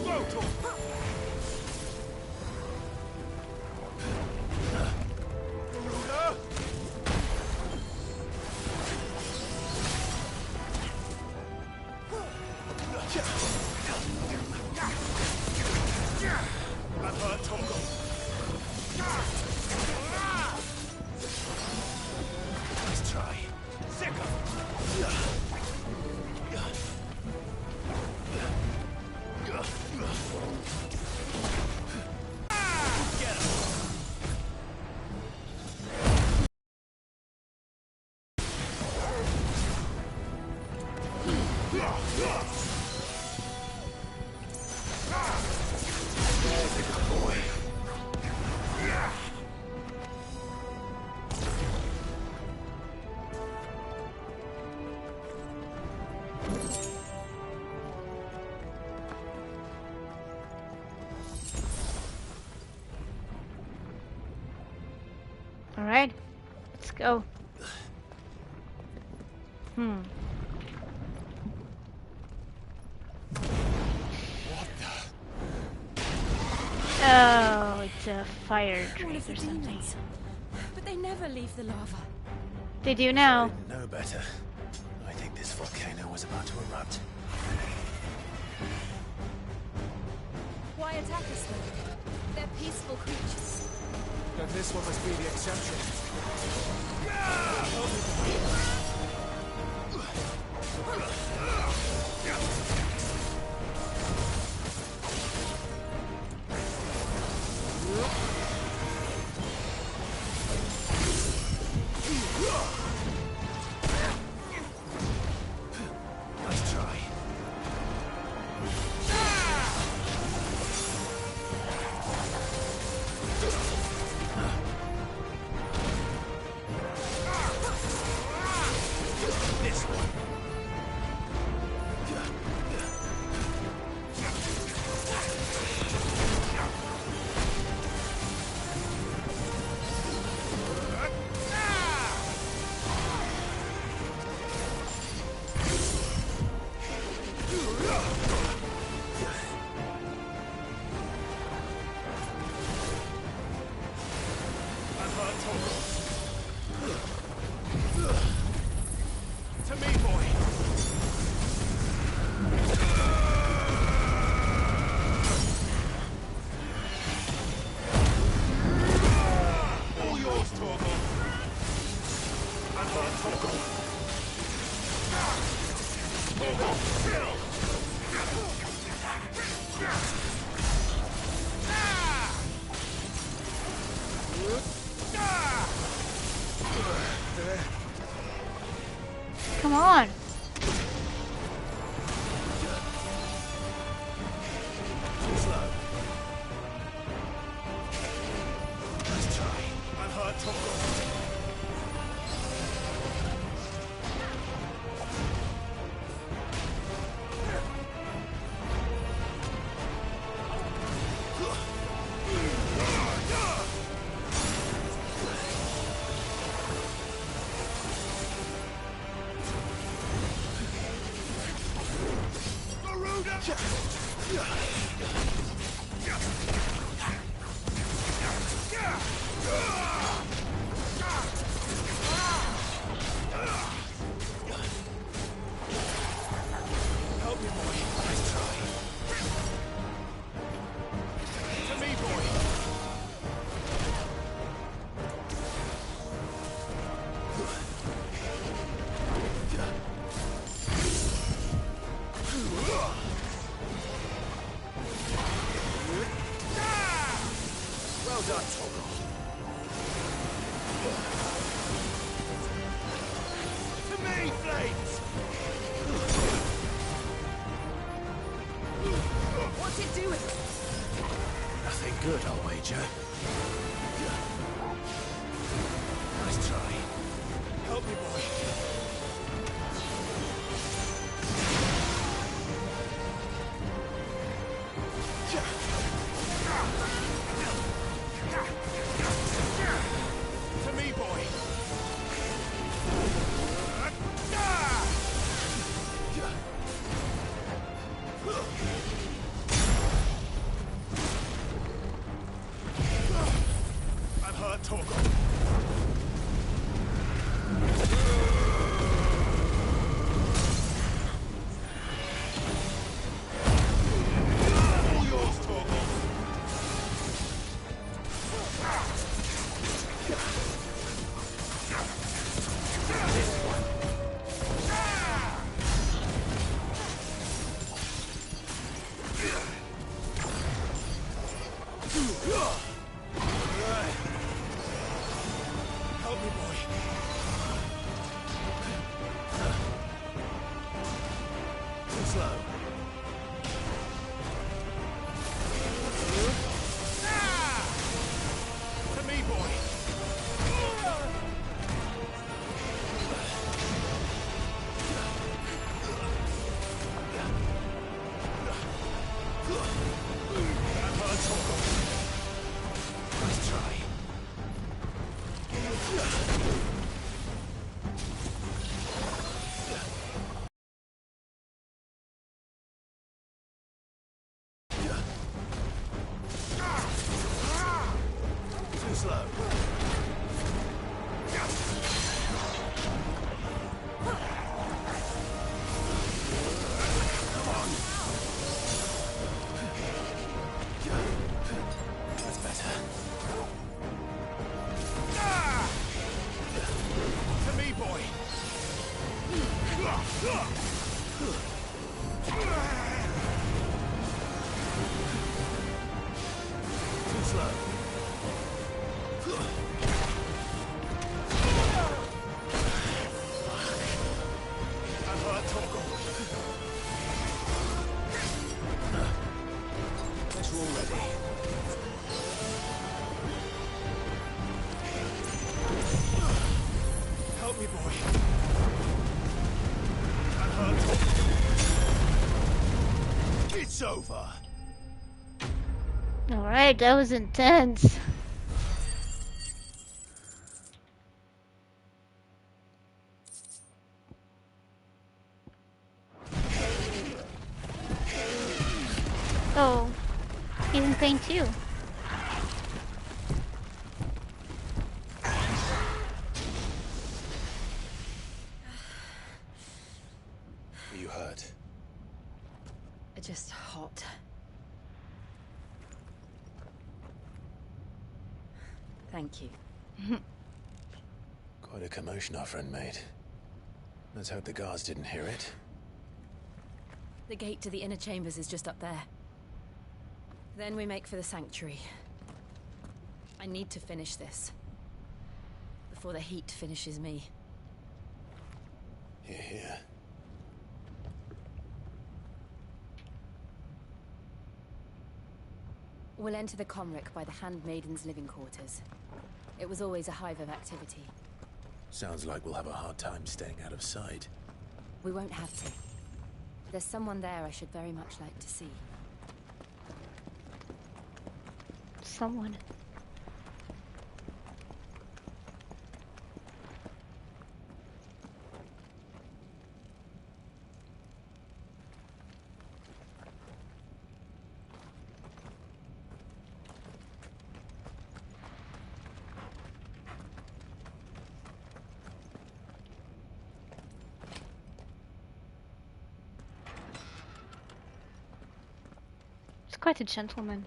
Whoa, Torgal. Garuda? I've heard Torgal. Nice try. All right, let's go. Oh, it's a fire drake or something. But they never leave the lava. They do now. No better. I think this volcano was about to erupt. Why attack us then? They're peaceful creatures. Then this one must be the exception. Nice try. Come on. Let's try. I've heard Toggle. Good, I'll wager. Nice try. Help me, boy. To me, boy. I've heard Torgal. All yours, Torgal. This one. Help me, boy. Too slow. To me, boy. I've heard Torgal. Nice try. Too slow. Come on. That's better. To me, boy. Too slow. I've heard Torgal. Guess we're all ready. Help me, boy. I've heard Torgal. It's over. Alright, that was intense. Oh, healing pain too. Are you hurt? Just hot. Thank you. Quite a commotion our friend made. Let's hope the guards didn't hear it. The gate to the inner chambers is just up there. Then we make for the sanctuary. I need to finish this. Before the heat finishes me. Hear, hear. We'll enter the Comric by the Handmaiden's living quarters. It was always a hive of activity. Sounds like we'll have a hard time staying out of sight. We won't have to. There's someone there I should very much like to see. Someone. He's quite a gentleman.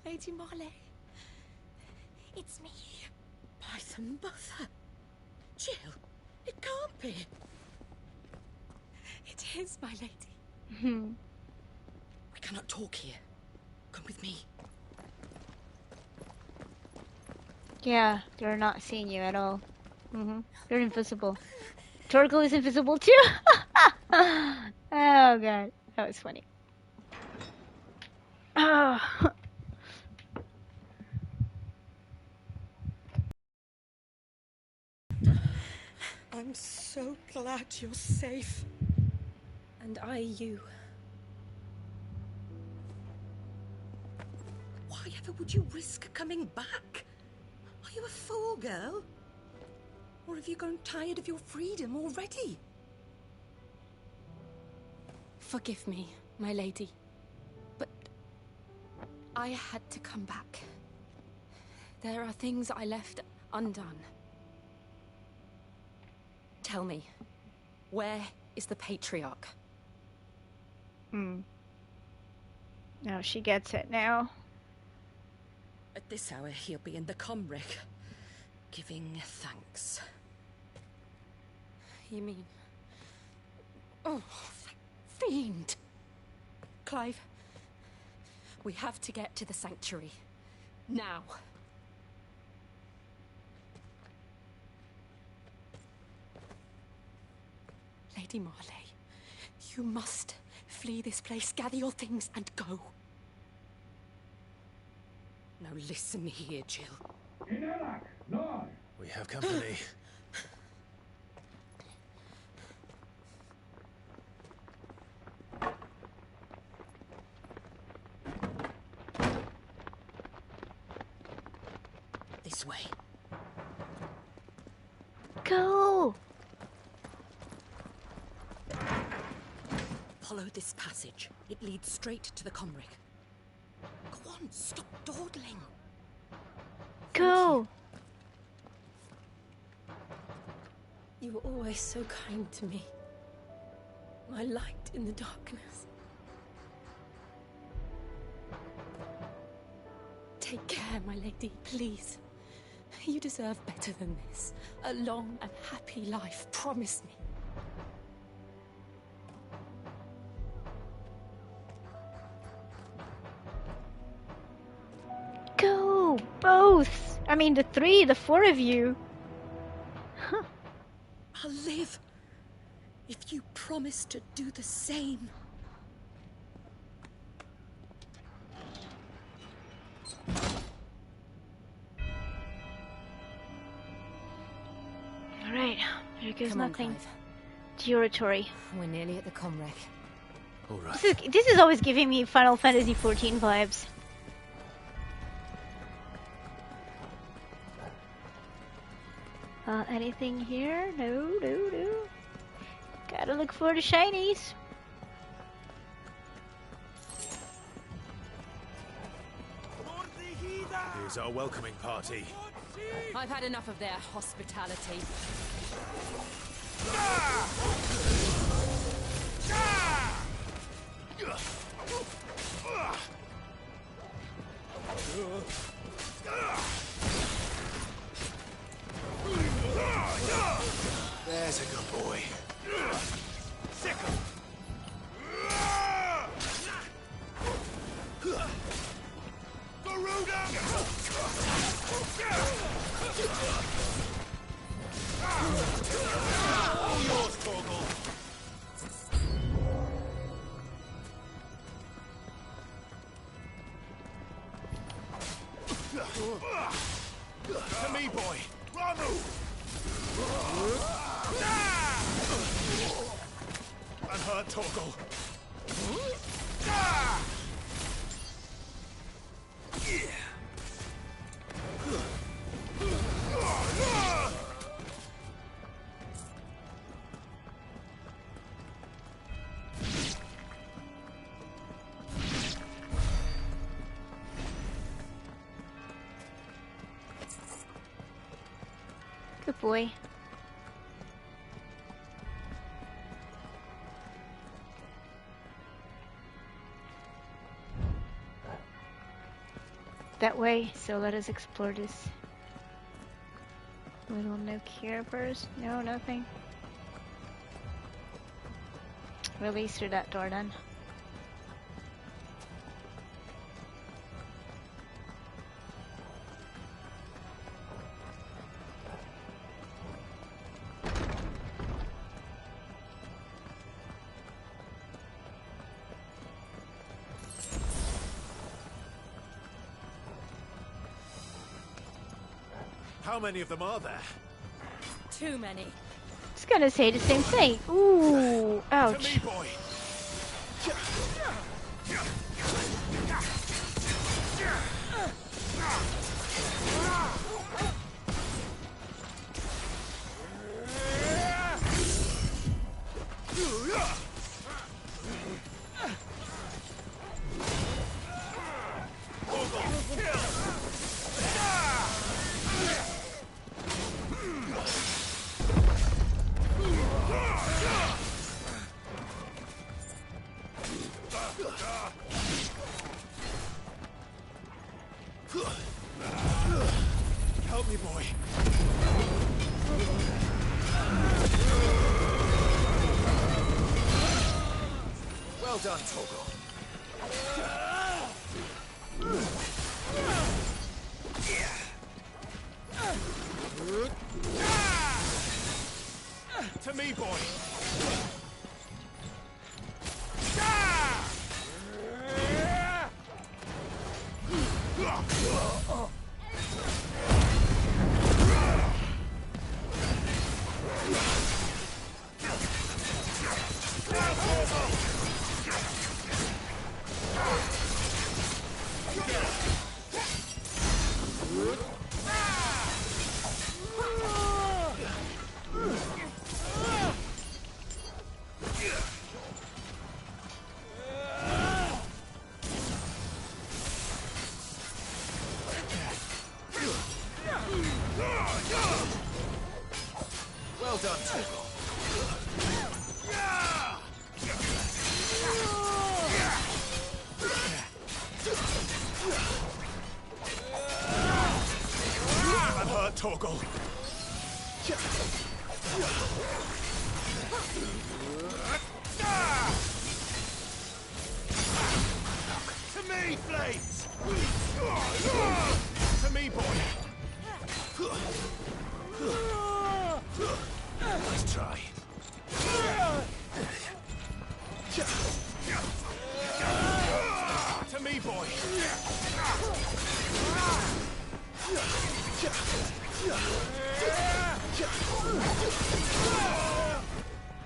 Lady Marley. It's me. By the mother. Jill, it can't be. It is, my lady. We cannot talk here. Come with me. Yeah, they're not seeing you at all. They're invisible. Torgal is invisible too? Oh god, that was funny. Oh. I'm so glad you're safe. And I you. Why ever would you risk coming back? Are you a fool, girl? Or have you grown tired of your freedom already? Forgive me, my lady. But I had to come back. There are things I left undone. Tell me, where is the Patriarch? Now she gets it now. At this hour, he'll be in the Comric, giving thanks. You mean... Oh, fiend! Clive, we have to get to the sanctuary. Now. Lady Marley, you must flee this place, gather your things, and go. Now listen here, Jill. We have company. This way. Go! Follow this passage. It leads straight to the Comric. Go on, stop dawdling. Go! You were always so kind to me. My light in the darkness. Take care, my lady, please. You deserve better than this. A long and happy life, promise me. Go! Both! I mean, the four of you. Huh. I'll live if you promise to do the same. There goes Come on, nothing. Clive. Territory. We're nearly at the comwreck. All right. This is always giving me Final Fantasy XIV vibes. Anything here? No. Gotta look for the shinies. Here's our welcoming party. I've had enough of their hospitality. There's a good boy. Sick him. Garuda! All yours, Torgal. To me, boy. Ramu! And her, Torgal. Good boy. That way, so let us explore this little nook here first. No, nothing. Release through that door then. How many of them are there? Too many. I was gonna say the same thing. Ooh, ouch. To me, boy. Help me, boy. Well done, Torgal. To me, boy. Well done, Torgal. I'm hurt, Torgal. To me, Blades! To me, boy! Nice try. To me, boy!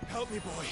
Help me, boy.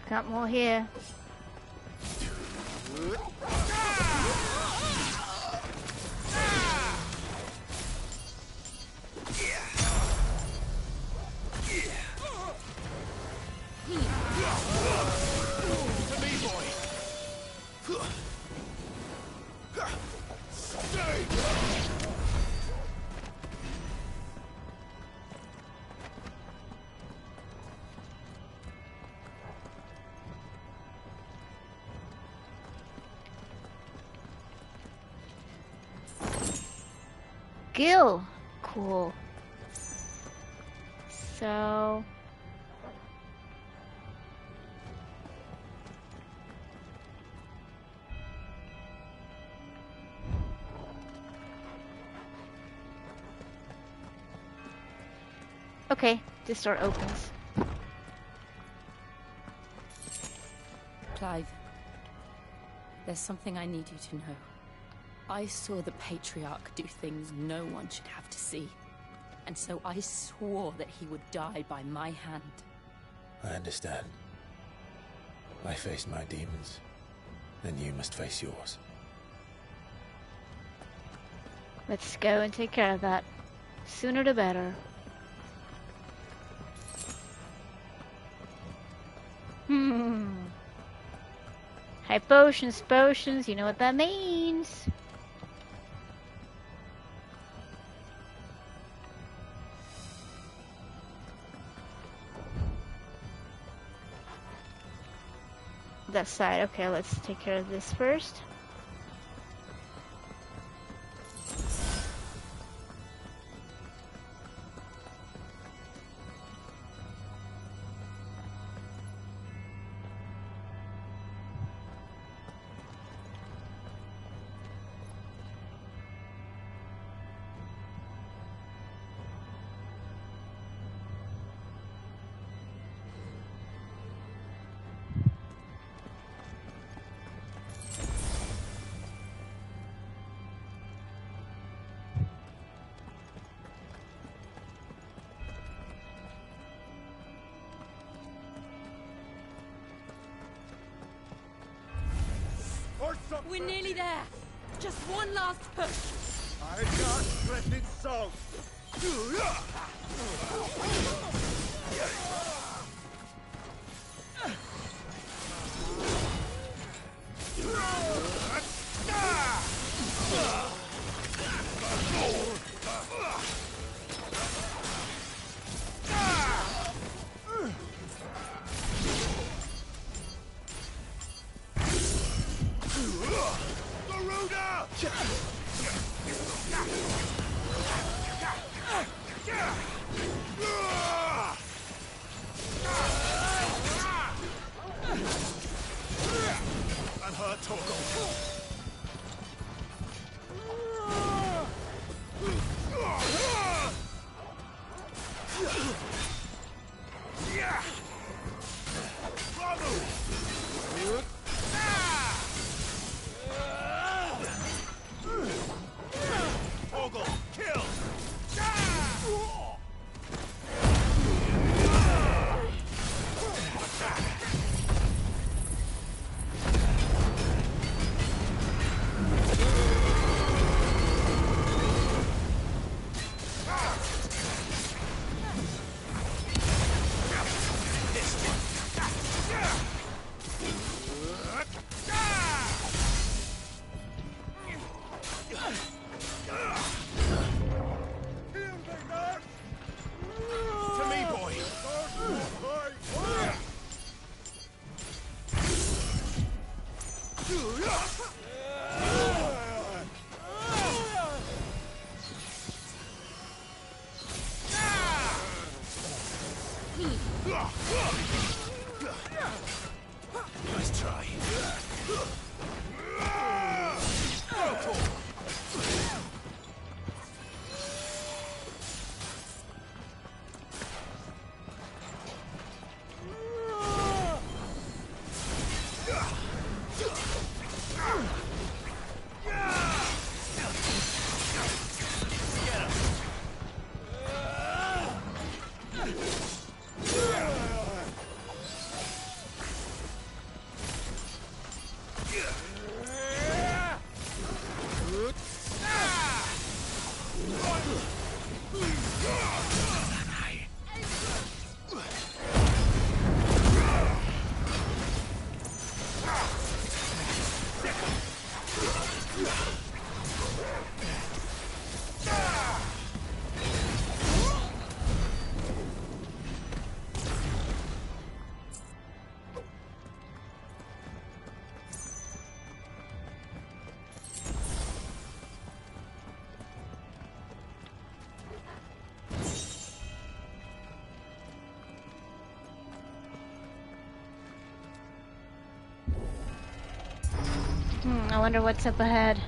Got more here. To me, boy. Stay. Gil. Cool. So... Okay, this door opens. Clive, there's something I need you to know. I saw the Patriarch do things no one should have to see. And so I swore that he would die by my hand. I understand. I faced my demons, and you must face yours. Let's go and take care of that. Sooner the better. High potions, potions, you know what that means. That side, okay, let's take care of this first. We're nearly there. Just one last push. I got threatened salt. I'm her Torgal. I wonder what's up ahead.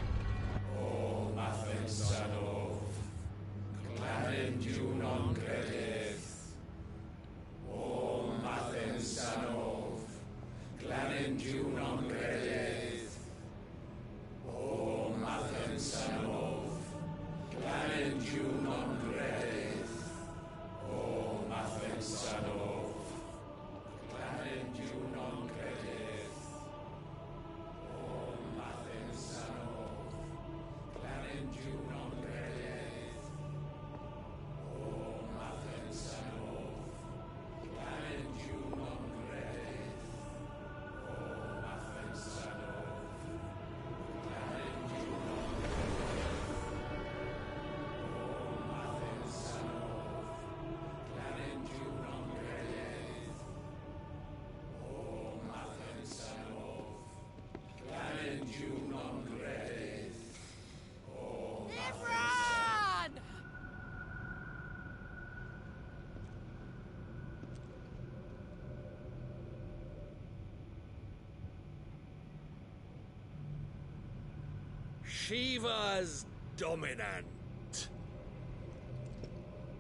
Shiva's dominant.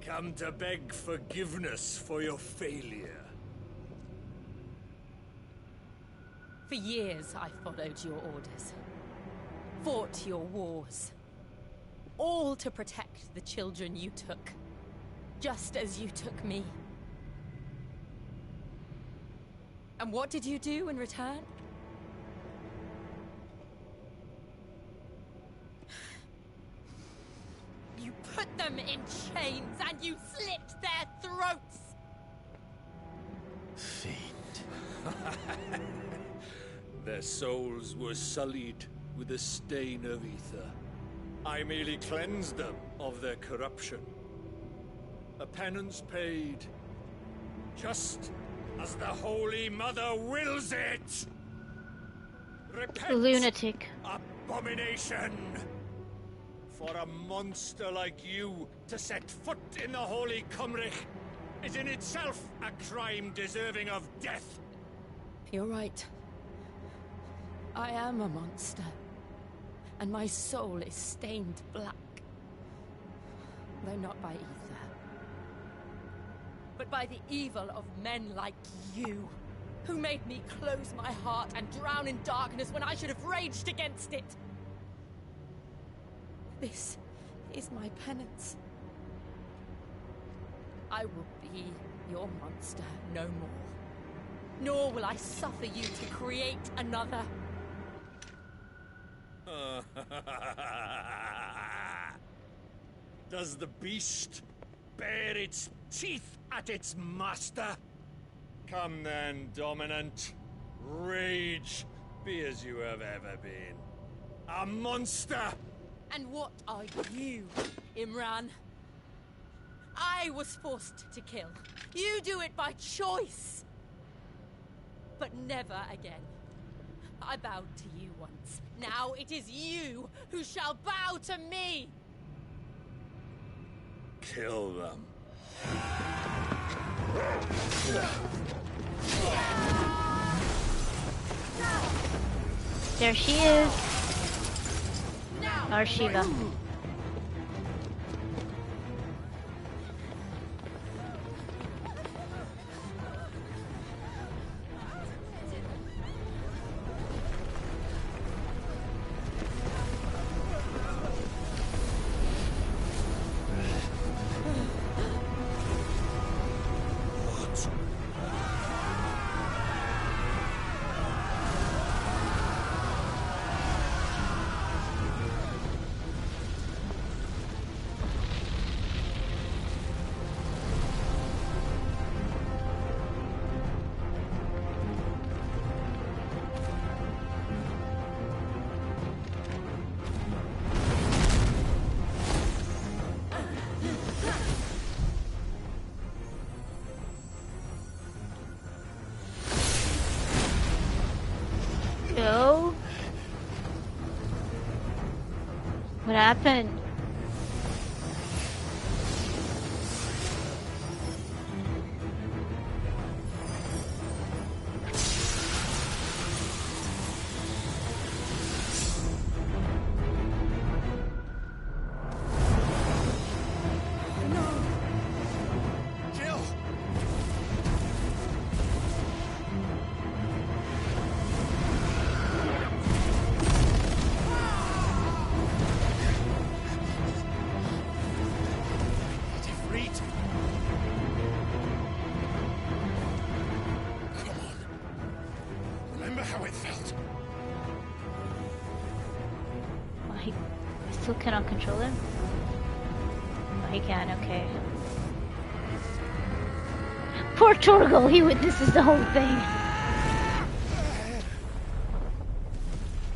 Come to beg forgiveness for your failure. For years I followed your orders. Fought your wars. All to protect the children you took. Just as you took me. And what did you do in return? You put them in chains and you slit their throats! Fiend. Their souls were sullied with the stain of ether. I merely cleansed them of their corruption. A penance paid, just as the Holy Mother wills it! Repent, Lunatic. abomination! For a monster like you to set foot in the Holy Cymric is in itself a crime deserving of death. You're right. I am a monster. And my soul is stained black. Though not by ether. But by the evil of men like you, who made me close my heart and drown in darkness when I should have raged against it. This is my penance. I will be your monster no more. Nor will I suffer you to create another. Does the beast bare its teeth at its master? Come then, dominant. Rage, be as you have ever been. A monster! And what are you, Imran? I was forced to kill. You do it by choice. But never again. I bowed to you once. Now it is you who shall bow to me! Kill them. There she is. Our Shiva. Go. What happened? how it felt. Oh, he still cannot control him? Oh, he can, okay. Poor Torgal, he witnesses the whole thing.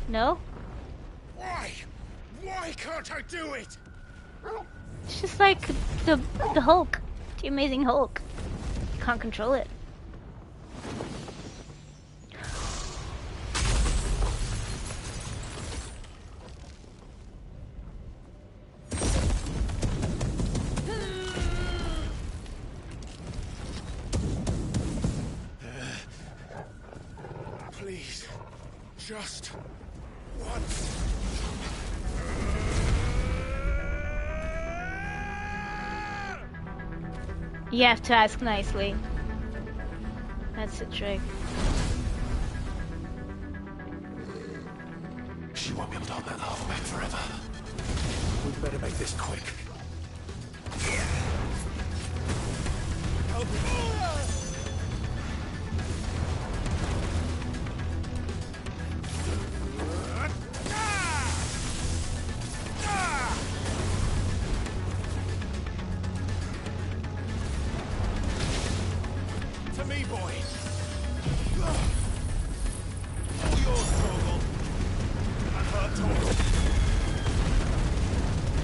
No? Why? Why can't I do it? It's just like the Hulk. The Amazing Hulk. You can't control it. Please, just once. You have to ask nicely. That's the trick. She won't be able to hold that lava back forever. We'd better make this quick. To me, boy. All yours, Torgal. And her, Torgal.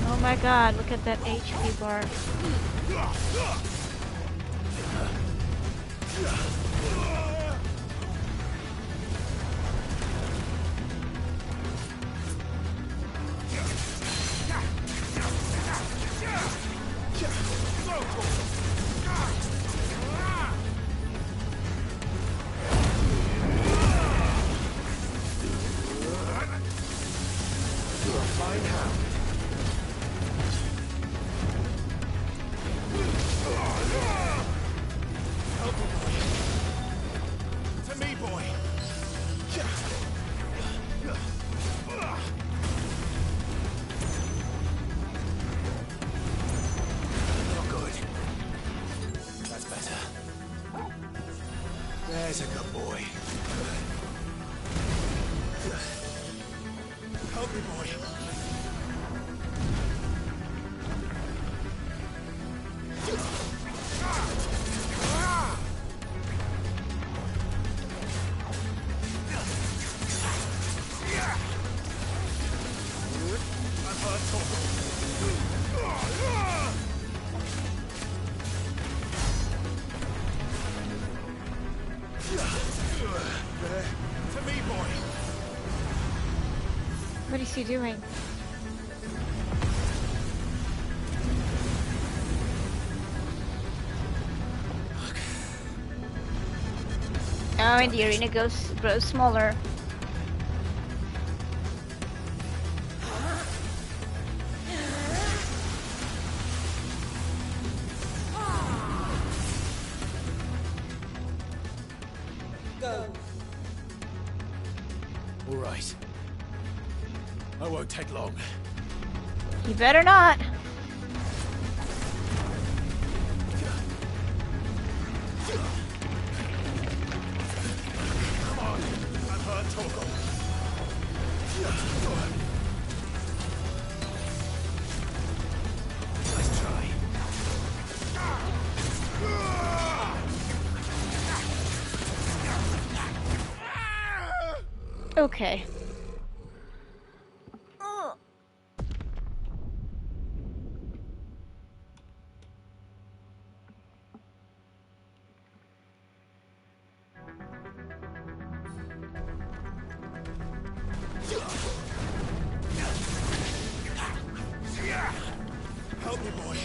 Oh my god, look at that HP bar. To me, boy. Not good. That's better. There's a good boy. Help me, boy. I've heard to me, boy. What is he doing? Oh, and the arena grows smaller. Go. All right. I won't take long. You better not. Come on. I've heard Torgal. Nice try. Okay. Help me, boy.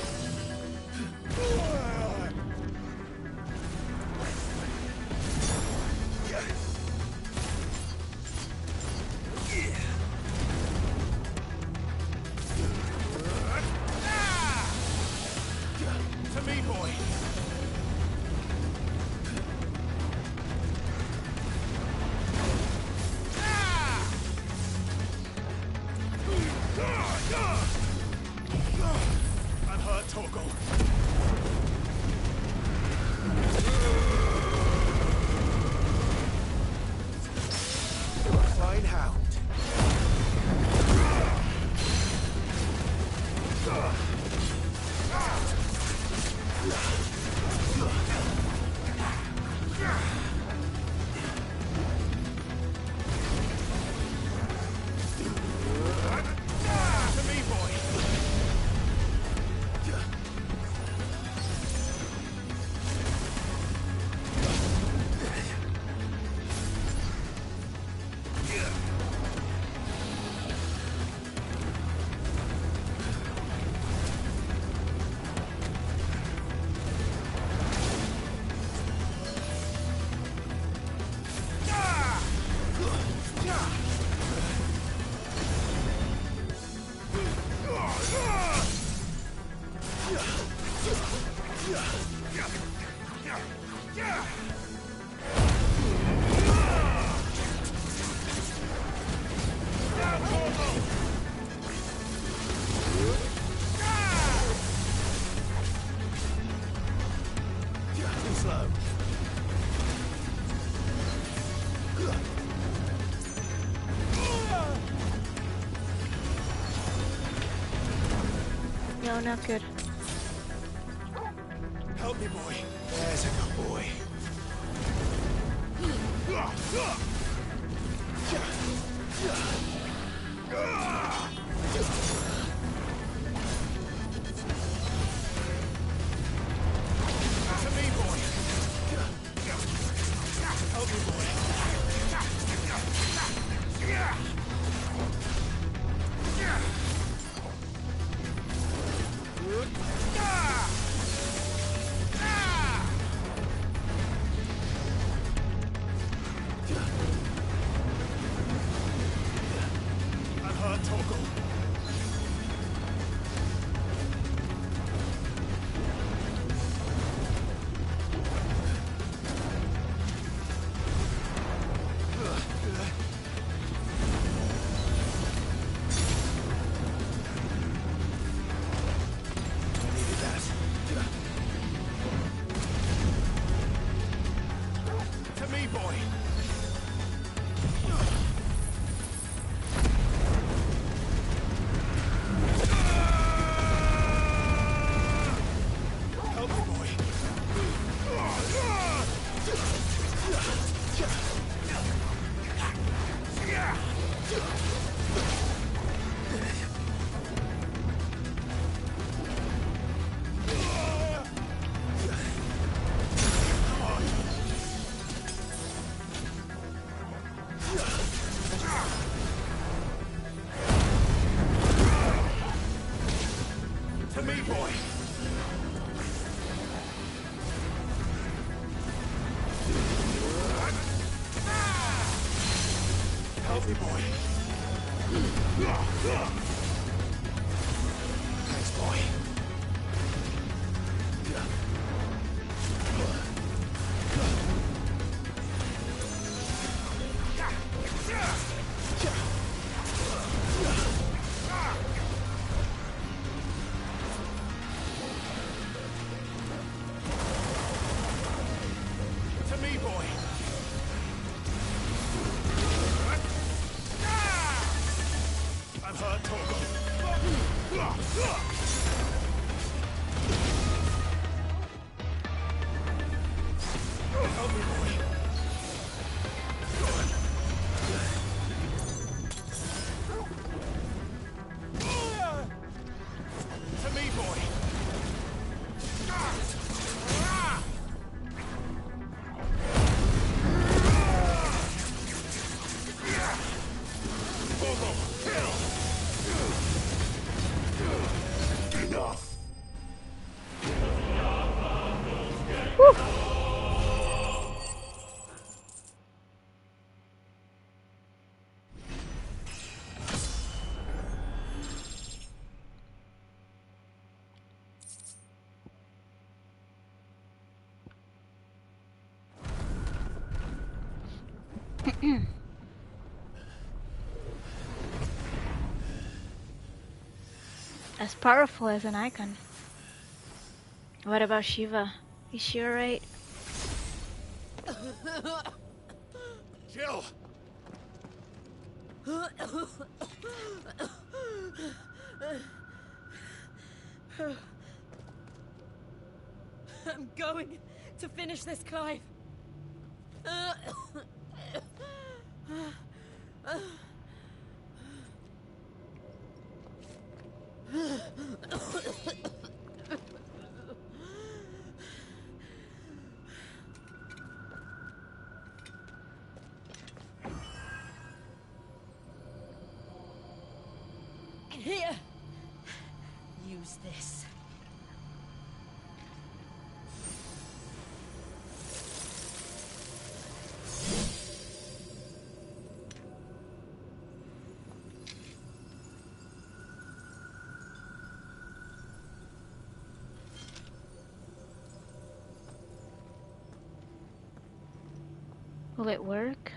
No, not good. Help me, boy. There's a good boy. To me, boy. Help me, boy. I'm hurt, Torgal. Healthy boy. Thanks, boy. To me, boy. I'm hurt, Torgal. Help me, boy. To me, boy. Enough. As powerful as an icon. What about Shiva? Is she alright? Jill! I'm going to finish this, Clive. Here. Use this. Will it work?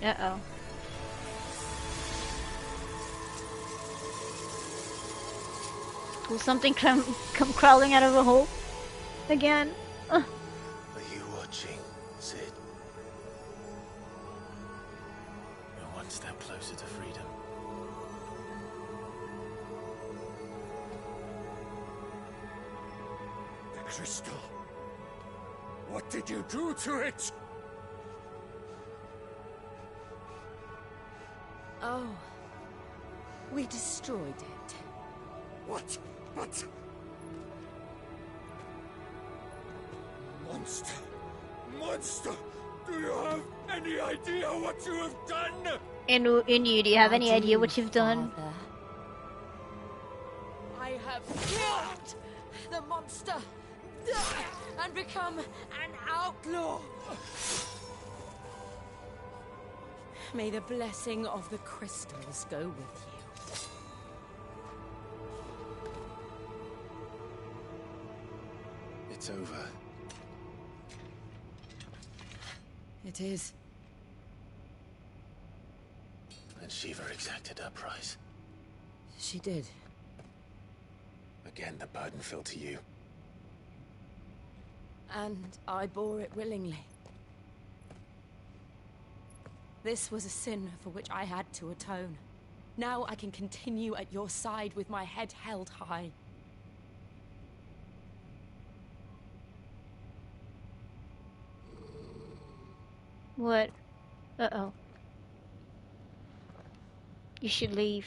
Uh-oh. Will something come crawling out of a hole? Again? Are you watching, Sid? We're one step closer to freedom. The crystal. What did you do to it? Oh. We destroyed it. What? But... Monster! Monster! Do you have any idea what you have done? Inu, do you have any idea what you've done? I have killed the monster and become an outlaw. May the blessing of the crystals go with you. It's over. It is. And Shiva exacted her price. She did. Again, the burden fell to you. And I bore it willingly. This was a sin for which I had to atone. Now I can continue at your side with my head held high. What? Uh-oh. You should leave.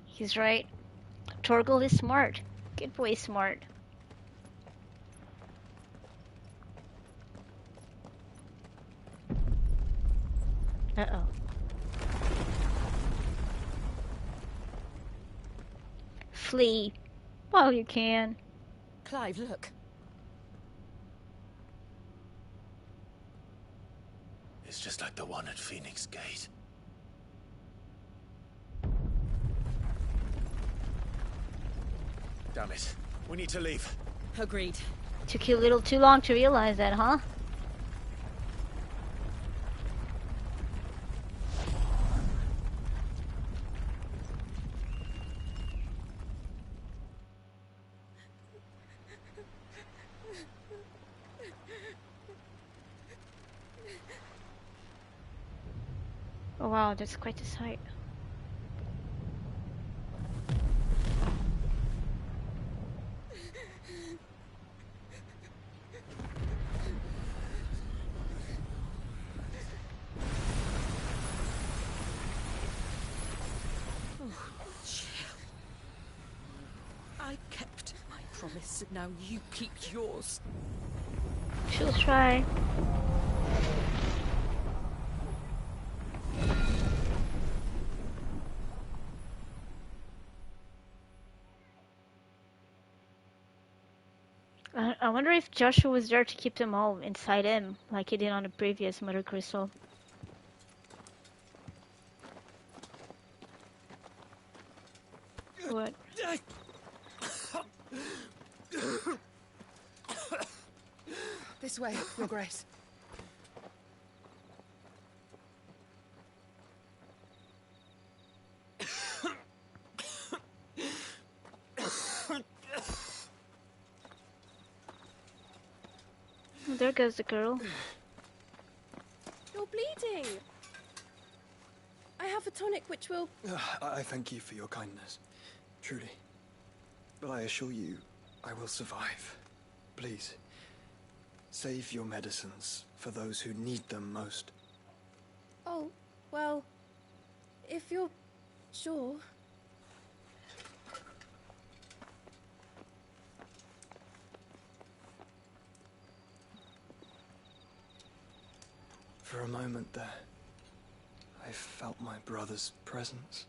He's right. Torgal is smart. Good boy, smart. Uh-oh. Flee while you can. Clive, look. It's just like the one at Phoenix Gate. Damn it. We need to leave. Agreed. Took you a little too long to realize that, huh? Oh wow, that's quite a sight. I kept my promise, now you keep yours. She'll try. I wonder if Joshua was there to keep them all inside him, like he did on the previous mothercrystal. What? This way, Your Grace. Oh, there goes the girl. You're bleeding. I have a tonic which will... I thank you for your kindness, truly. But I assure you, I will survive. Please, save your medicines for those who need them most. Oh, well, if you're sure... For a moment there, I felt my brother's presence.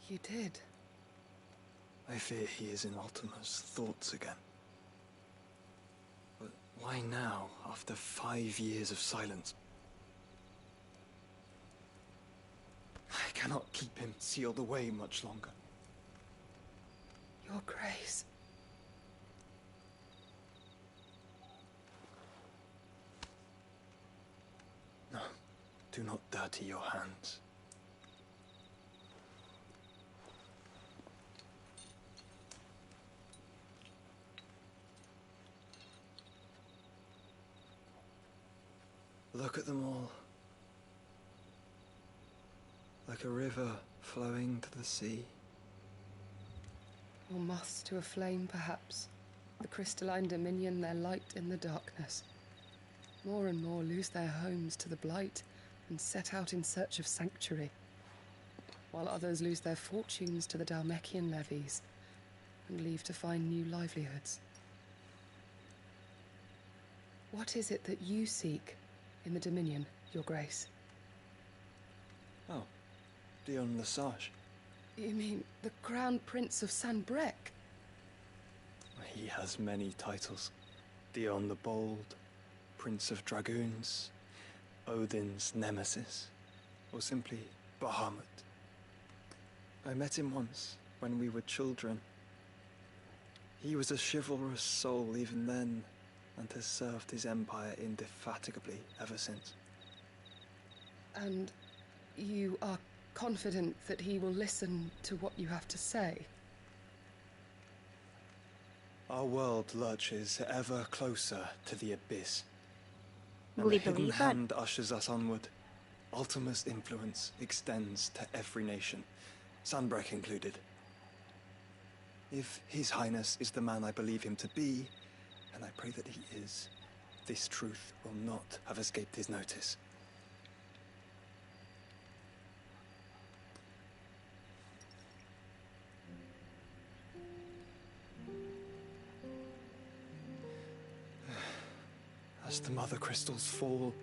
You did? I fear he is in Ultima's thoughts again. But why now, after 5 years of silence? I cannot keep him sealed away much longer. Your Grace. Do not dirty your hands. Look at them all. Like a river flowing to the sea. Or moths to a flame, perhaps. The crystalline dominion their light in the darkness. More and more lose their homes to the blight and set out in search of sanctuary, while others lose their fortunes to the Dhalmekian levies and leave to find new livelihoods. What is it that you seek in the Dominion, Your Grace? Oh, Dion Lesage. You mean the Crown Prince of Sanbreque? He has many titles. Dion the Bold, Prince of Dragoons, Odin's Nemesis, or simply Bahamut. I met him once, when we were children. He was a chivalrous soul even then, and has served his empire indefatigably ever since. And you are confident that he will listen to what you have to say? Our world lurches ever closer to the abyss. Will And he the hidden believe that? hand ushers us onward. Ultima's influence extends to every nation, Sanbreque included. If His Highness is the man I believe him to be, and I pray that he is, this truth will not have escaped his notice. As the mother crystals fall,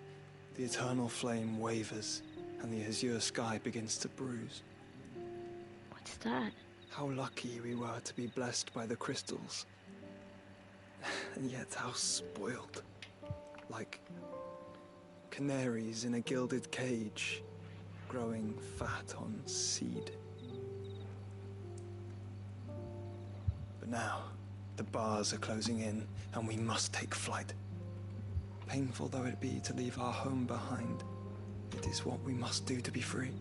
the eternal flame wavers, and the azure sky begins to bruise. What's that? How lucky we were to be blessed by the crystals. And yet how spoiled. Like canaries in a gilded cage, growing fat on seed. But now, the bars are closing in, and we must take flight. Painful though it be to leave our home behind, it is what we must do to be free.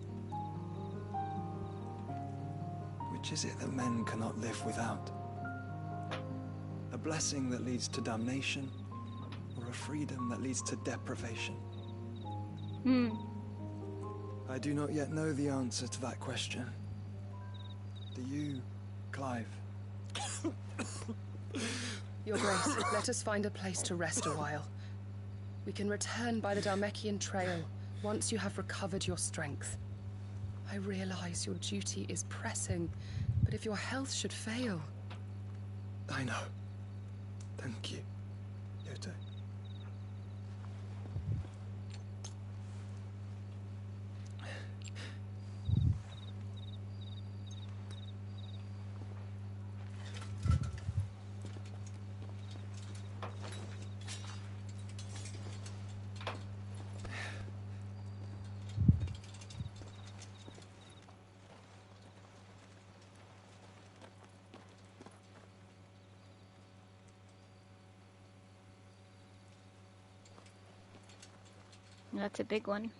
Which is it that men cannot live without? A blessing that leads to damnation, or a freedom that leads to deprivation? I do not yet know the answer to that question. Do you, Clive? Your Grace, let us find a place to rest a while. We can return by the Dhalmekian trail once you have recovered your strength. I realize your duty is pressing, but if your health should fail... I know. Thank you, Yoto. That's a big one.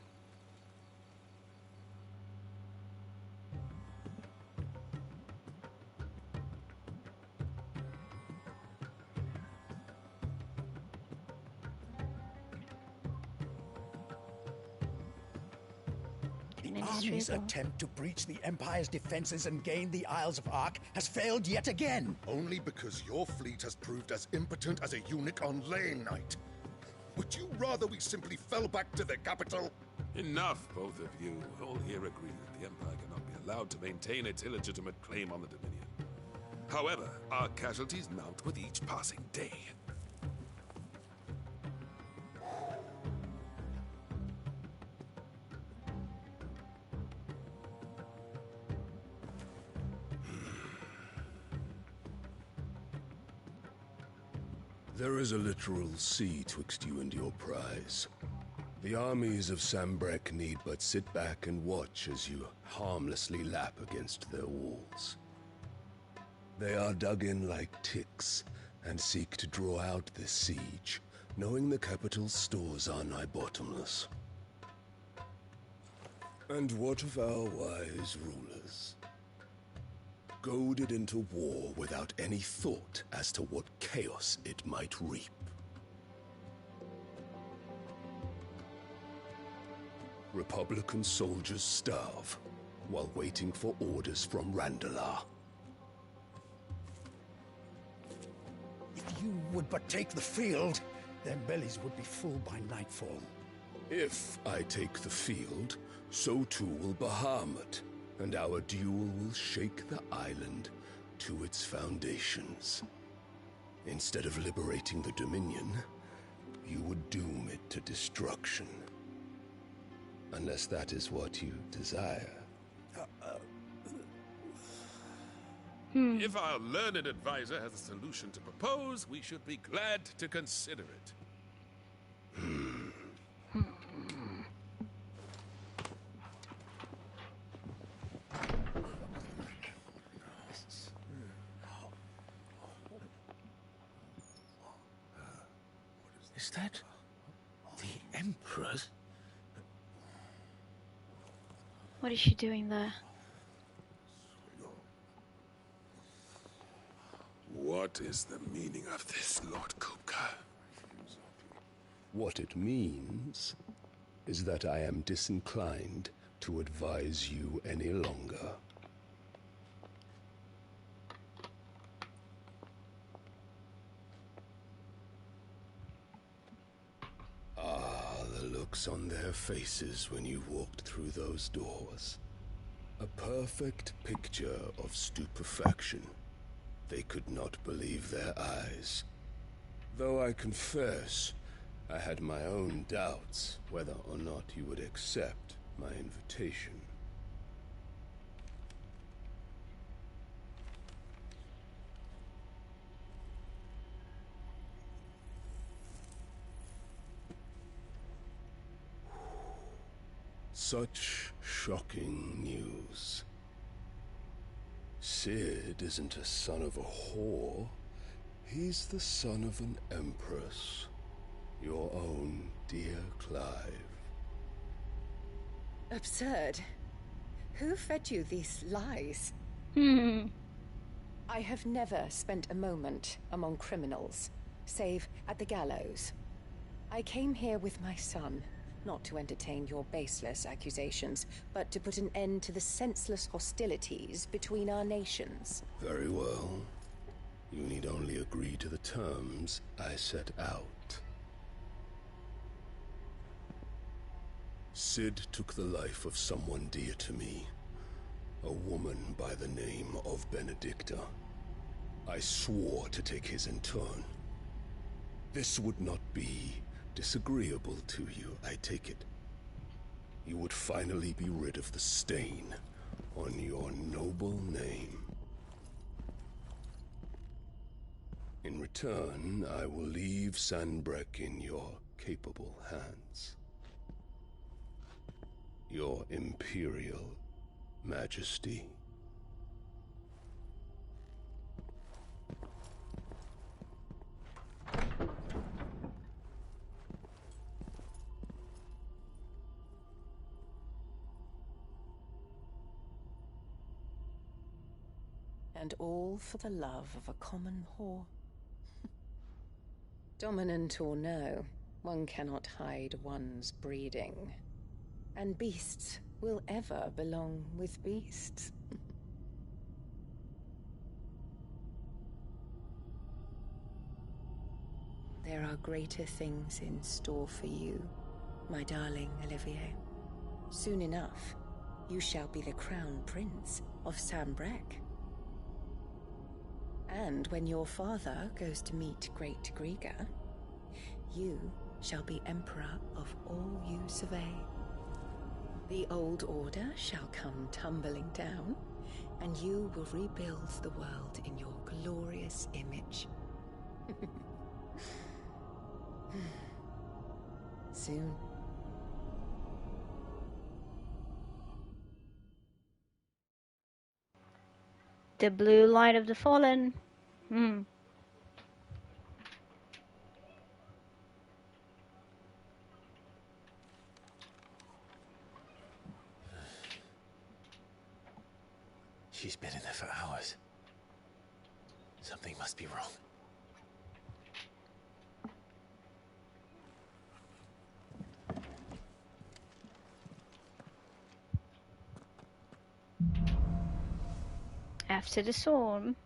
The army's attempt to breach the Empire's defenses and gain the Isles of Ark has failed yet again. Only because your fleet has proved as impotent as a eunuch on laying night. Would you rather we simply fell back to the capital? Enough, both of you. All here agree that the Empire cannot be allowed to maintain its illegitimate claim on the Dominion. However, our casualties mount with each passing day. There is a literal sea twixt you and your prize. The armies of Sanbreque need but sit back and watch as you harmlessly lap against their walls. They are dug in like ticks and seek to draw out this siege, knowing the capital's stores are nigh bottomless. And what of our wise rulers? Goaded into war without any thought as to what chaos it might reap. Republican soldiers starve while waiting for orders from Randalar. If you would but take the field, their bellies would be full by nightfall. If I take the field, so too will Bahamut, and our duel will shake the island to its foundations. Instead of liberating the Dominion, you would doom it to destruction. Unless that is what you desire. If our learned advisor has a solution to propose, we should be glad to consider it. Is that the Emperor's? What is she doing there? What is the meaning of this, Lord Kupka? What it means is that I am disinclined to advise you any longer. Ah, the looks on their faces when you walked through those doors. A perfect picture of stupefaction. They could not believe their eyes. Though I confess, I had my own doubts whether or not you would accept my invitation. Such shocking news. Sid isn't a son of a whore. He's the son of an empress. Your own dear Clive. Absurd. Who fed you these lies? I have never spent a moment among criminals, save at the gallows. I came here with my son, not to entertain your baseless accusations, but to put an end to the senseless hostilities between our nations. Very well. You need only agree to the terms I set out. Sid took the life of someone dear to me, a woman by the name of Benedicta. I swore to take his in turn. This would not be disagreeable to you, I take it. You would finally be rid of the stain on your noble name. In return, I will leave Sanbreque in your capable hands. Your Imperial Majesty. And all for the love of a common whore. Dominant or no, one cannot hide one's breeding. And beasts will ever belong with beasts. There are greater things in store for you, my darling Olivier. Soon enough, you shall be the crown prince of Sanbreque. And when your father goes to meet Great Griga, you shall be emperor of all you survey. The old order shall come tumbling down, and you will rebuild the world in your glorious image. Soon. The blue light of the fallen. She's been in there for hours. Something must be wrong. After the storm.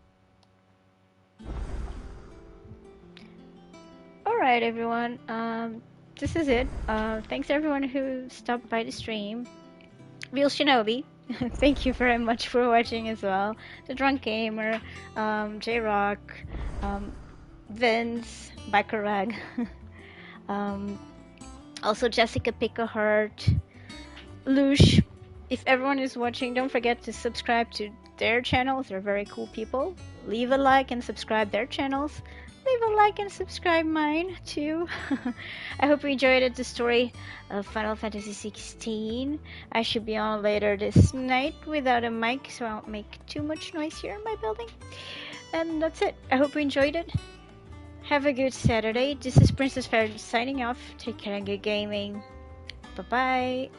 Alright everyone, this is it. Thanks everyone who stopped by the stream. Real Shinobi, thank you very much for watching as well. The Drunk Gamer, J-Rock, Vince, Bakarag, also Jessica Pickahart, Lush. If everyone is watching, don't forget to subscribe to their channels. They're very cool people. Leave a like and subscribe their channels. Leave a like and subscribe mine too. I hope you enjoyed the story of Final Fantasy XVI. I should be on later this night without a mic, so I won't make too much noise here in my building. And that's it. I hope you enjoyed it. Have a good Saturday. This is Princess Farron signing off. Take care and good gaming. Bye bye.